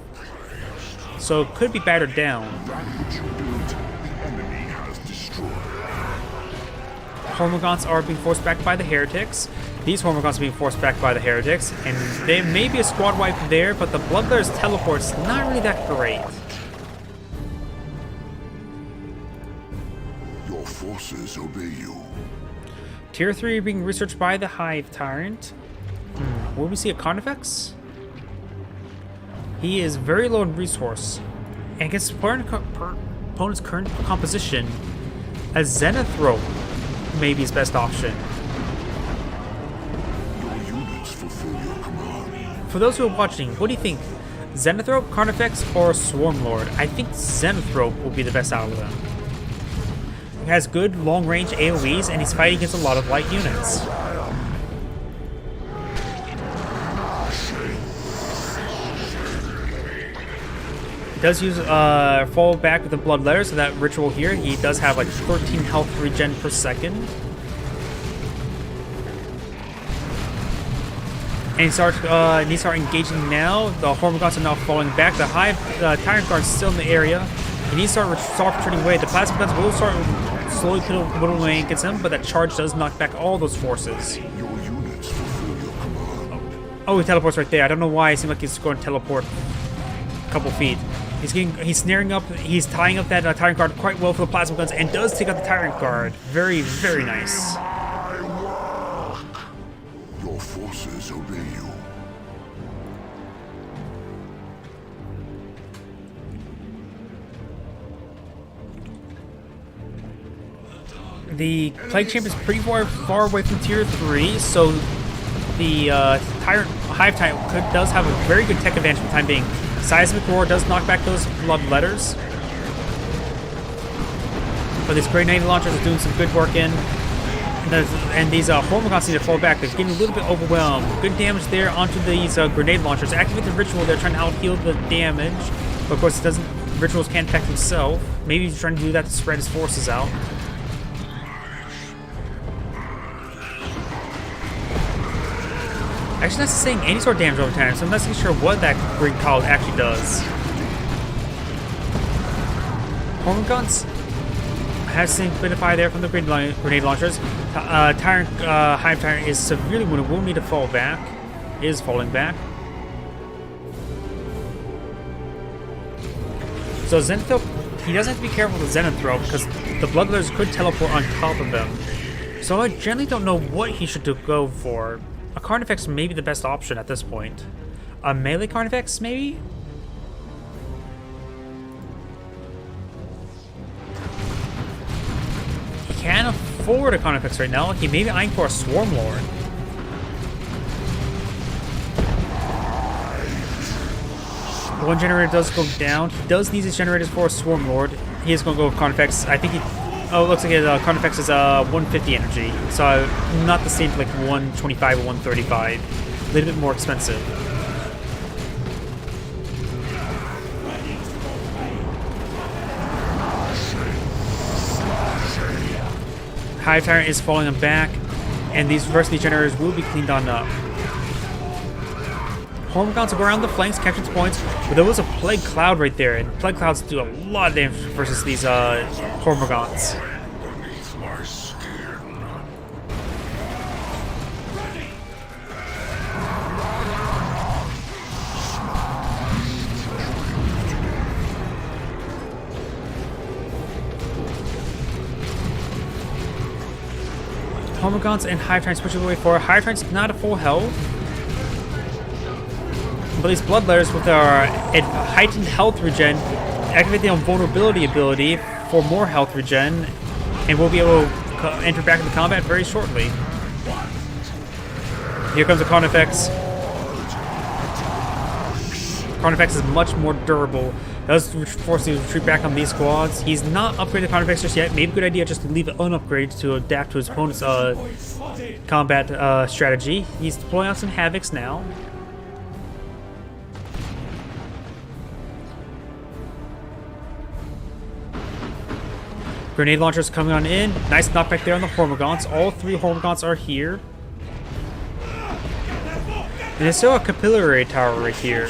so it could be battered down. That which you built, the enemy has destroyed. Hormagaunts are being forced back by the heretics. These Hormagaunts are being forced back by the heretics, and there may be a squad wipe there, but the Bloodletter's teleport's not really that great. Your forces obey you. Tier 3 being researched by the Hive Tyrant. Will we see a Carnifex? He is very low in resource. And against opponent's current composition, a Zenithrope may be his best option. Your units fulfill your command. For those who are watching, what do you think? Zenithrope, Carnifex, or Swarmlord? I think Zenithrope will be the best out of them. He has good long-range AoEs, and he's fighting against a lot of light units. He does use fall back with the Bloodletter, so that ritual here, he does have like 13 health regen per second. And he starts engaging now. The Hormagaunts are now falling back. The Hive Tyrant Guard is still in the area. He needs to start retreating away. The Plasma Guns will start slowly whittling away against him, but that charge does knock back all those forces. Your units fulfill your command. Oh, he teleports right there. I don't know why. It seemed like he's going to teleport a couple feet. He's snaring up. He's tying up that Tyrant Guard quite well for the Plasma Guns, and does take out the Tyrant Guard. Very, very nice. Your forces obey you. The Plague Champ is pretty far away from Tier 3, so the Hive Tyrant does have a very good tech advantage for the time being. Seismic Roar does knock back those Bloodletters. But these grenade launchers are doing some good work in. And these Hormagaunts need to fall back. They're getting a little bit overwhelmed. Good damage there onto these grenade launchers. Activate the ritual. They're trying to out-heal the damage. But of course, rituals can't affect himself. Maybe he's trying to do that to spread his forces out. Actually, not saying any sort of damage over time, so I'm not even sure what that Green Cloud actually does. Hormagaunts has some benefit there from the grenade launchers. Hive Tyrant is severely wounded, will need to fall back. Is falling back. So Zenithrope, he doesn't have to be careful with Zenithrope because the Bloodletters could teleport on top of him. So I generally don't know what he should go for. A Carnifex may be the best option at this point. A melee Carnifex, maybe? He can't afford a Carnifex right now. He may be eyeing for a Swarmlord. One generator does go down. He does need his generators for a Swarmlord. He is going to go with Carnifex. I think he... Oh, it looks like his Carnifex is 150 energy. So not the same for like 125 or 135. A little bit more expensive. Hive Tyrant is falling him back, and these Versity generators will be cleaned on up. Hormagaunts will go around the flanks, capture its points, but there was a Plague Cloud right there, and Plague Clouds do a lot of damage versus these Hormagaunts. Beneath my skin. Hormagaunts and Hive Tyrants pushing away forward. Hive Tyrants not at full health. But these Bloodletters with our heightened health regen activate the invulnerability ability for more health regen, and we'll be able to enter back into combat very shortly. Here comes the Carnifex. Carnifex is much more durable. Does force you to retreat back on these squads. He's not upgraded Carnifex just yet. Maybe a good idea just to leave it unupgraded to adapt to his opponent's combat strategy. He's deploying out some Havocs now. Grenade launchers coming on in. Nice knockback there on the Hormagaunts. All 3 Hormagaunts are here. And there's still a capillary tower right here.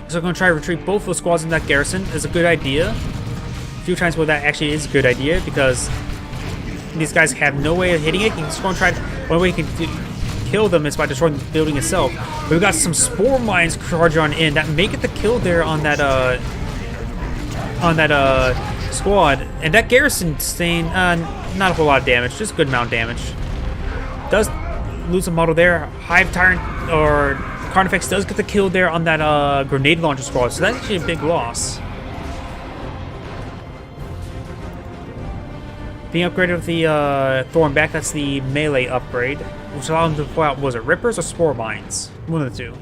So I'm going to try to retreat both those squads in that garrison. Is a good idea. A few times where that actually is a good idea because these guys have no way of hitting it. He's going to try. One way he can kill them is by destroying the building itself. But we've got some spore mines charging on in that make it the kill there on that squad. And that garrison staying not a whole lot of damage, just a good amount of damage. Does lose a model there. Hive Tyrant or Carnifex does get the kill there on that grenade launcher squad, so that's actually a big loss. Being upgraded with the Thorn back, that's the melee upgrade, which allowed him to pull out, was it Rippers or Spore Mines? One of the two.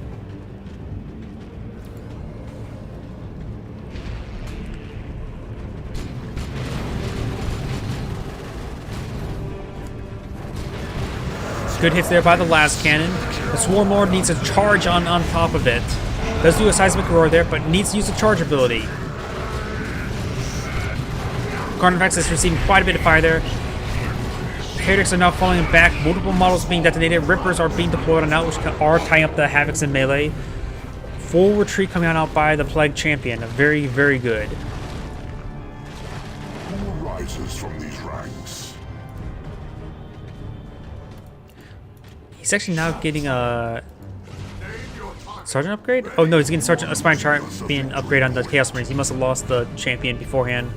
Good hits there by the last cannon. The Swarm Lord needs a charge on top of it. Does do a seismic roar there, but needs to use the charge ability. Carnifex is receiving quite a bit of fire there. Heretics are now falling back. Multiple models being detonated. Rippers are being deployed on out, which are tying up the Havocs in melee. Full retreat coming out by the Plague Champion. Very, very good. Who rises from these ranks? He's actually now getting a Sergeant upgrade? Oh no, he's getting Sergeant Aspiring Chart being upgraded on the Chaos Marines. He must have lost the champion beforehand.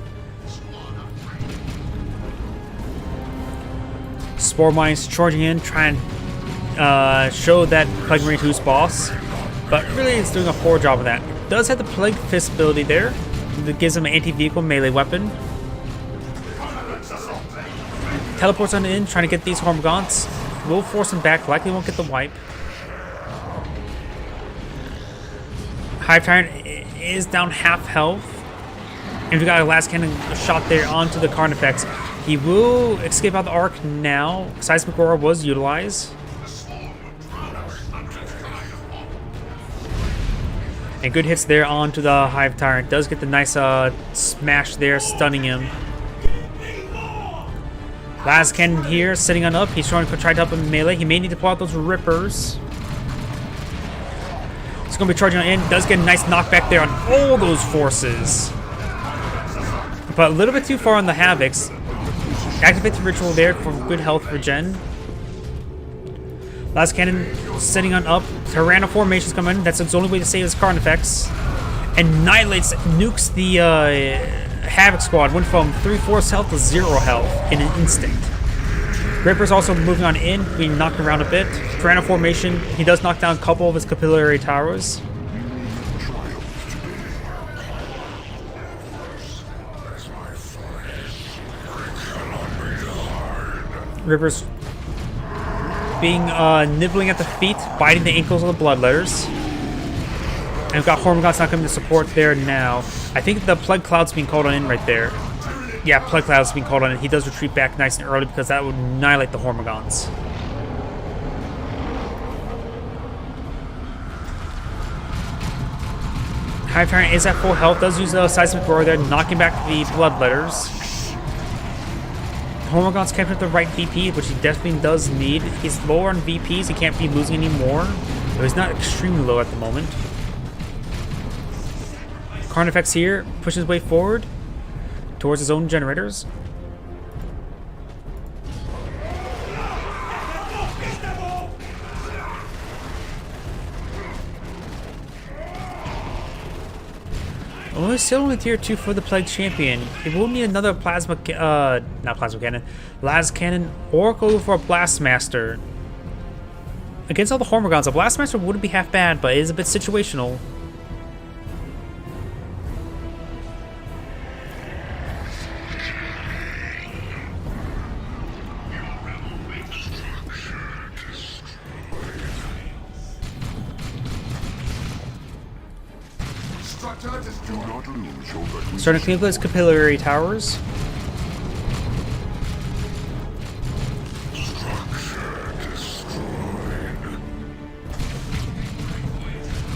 Spore Mines charging in, trying to show that Plague Marine who's boss. But really it's doing a poor job of that. It does have the Plague Fist ability there. That gives him an anti-vehicle melee weapon. Teleports on in, trying to get these Hormagaunts. Will force him back, likely won't get the wipe. Hive Tyrant is down half health. And we got a last cannon shot there onto the Carnifex. He will escape out the arc now. Seismic Roar was utilized. And good hits there onto the Hive Tyrant. Does get the nice smash there, stunning him. Last cannon here, sitting on up. He's trying to try to up him in melee. He may need to pull out those Rippers. He's going to be charging on in. Does get a nice knockback there on all those forces. But a little bit too far on the Havocs. Activate the Ritual there for good health regen. Last cannon sitting on up. Tyranno formations come in. That's its only way to save his Carnifex. Annihilates, nukes the Havoc squad. Went from 3/4 health to 0 health in an instant. Ripper's also moving on in, being knocked around a bit. Tyranno formation. He does knock down a couple of his capillary towers. Ripper's being nibbling at the feet, biting the ankles of the Bloodletters. And we've got Hormagaunts not coming to support there now. I think the Plague Cloud's being called on in right there. Yeah, Plague Cloud's being called on in. He does retreat back nice and early because that would annihilate the Hormagaunts. Hive Tyrant is at full health, does use a Seismic Roar there, knocking back the Bloodletters. Hormagaunts kept at the right VP, which he definitely does need. He's lower on VPs, he can't be losing anymore. But he's not extremely low at the moment. Carnifex here, pushes his way forward towards his own generators. we're still only tier 2 for the Plague Champion. It will need another Plasma, not Plasma Cannon, Las Cannon, or go for a Blastmaster. Against all the Hormigons, a Blastmaster wouldn't be half bad, but it is a bit situational. Do not lose your recognition. Starting to clean up those capillary towers.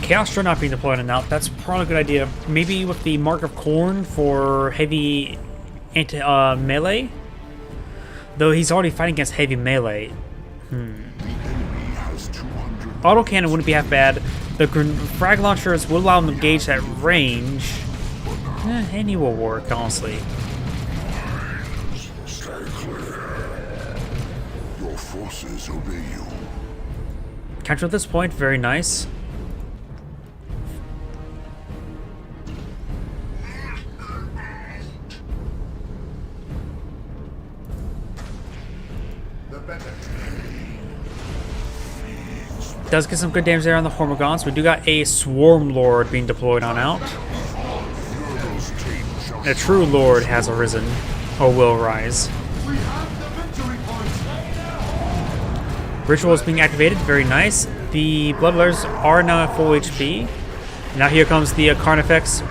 Chaos Dreadnought being deployed on out, that's probably a good idea. Maybe with the Mark of Khorne for heavy melee. Though he's already fighting against heavy melee. The enemy has 200. Autocannon wouldn't be half bad. The frag launchers will allow him to engage that range. Any will work, honestly. Stay clear. Your forces obey you. Counter at this point, very nice. Does get some good damage there on the Hormigons. We do got a Swarm Lord being deployed on out. Nurgle's taint shall A true Lord has arisen, or will rise. We have the victory point. Ritual is being activated, very nice. The Bloodletters are now at full HP. Now here comes the Carnifex.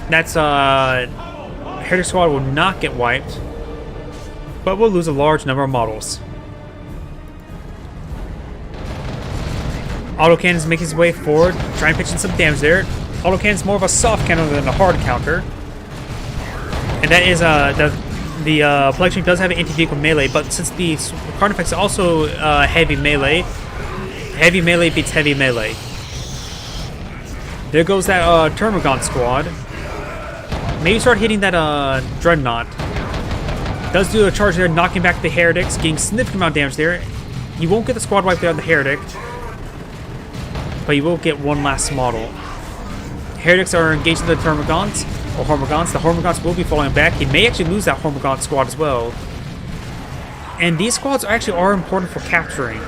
That's Heretic Squad will not get wiped, but will lose a large number of models. Autocannon's making his way forward, trying to pitch in some damage there. Autocannon's more of a soft cannon than a hard counter. And that is, the Plague Champion does have an anti-vehicle melee, but since the Carnifex is also heavy melee beats heavy melee. There goes that Termagon squad. Maybe start hitting that Dreadnought. Does do a charge there, knocking back the Heretics, getting significant amount of damage there. You won't get the squad wipe there on the Heretic, but you will get one last model. Heretics are engaged in the Termagants, or Hormigons. The Hormigons will be falling back. He may actually lose that Hormigon squad as well. And these squads actually are important for capturing.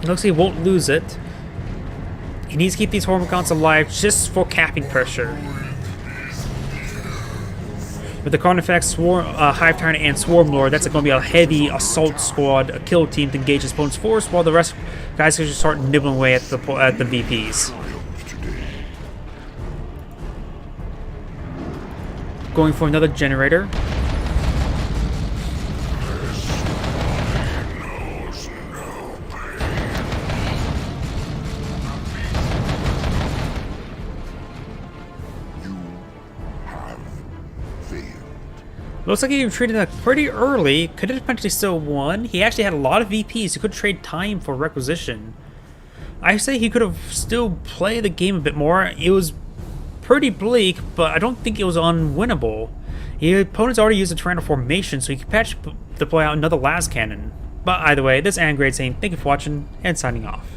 It looks like he won't lose it. He needs to keep these Hormigons alive just for capping pressure. With the Carnifex, Hive Tyrant, and Swarm Lord, that's going to be a heavy assault squad, a kill team to engage his opponent's force, while the rest guys can just start nibbling away at the VPs. Going for another generator. Looks like he retreated that pretty early. Could have potentially still won. He actually had a lot of VPs. He could trade time for requisition. I say he could have still played the game a bit more. It was pretty bleak, but I don't think it was unwinnable. The opponent's already used a Tyranno formation, so he could patch deploy out another Las Cannon. But either way, this is Angrade saying thank you for watching and signing off.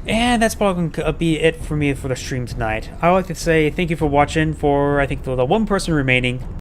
And that's probably going to be it for me for the stream tonight. I would like to say thank you for watching for, I think, the one person remaining.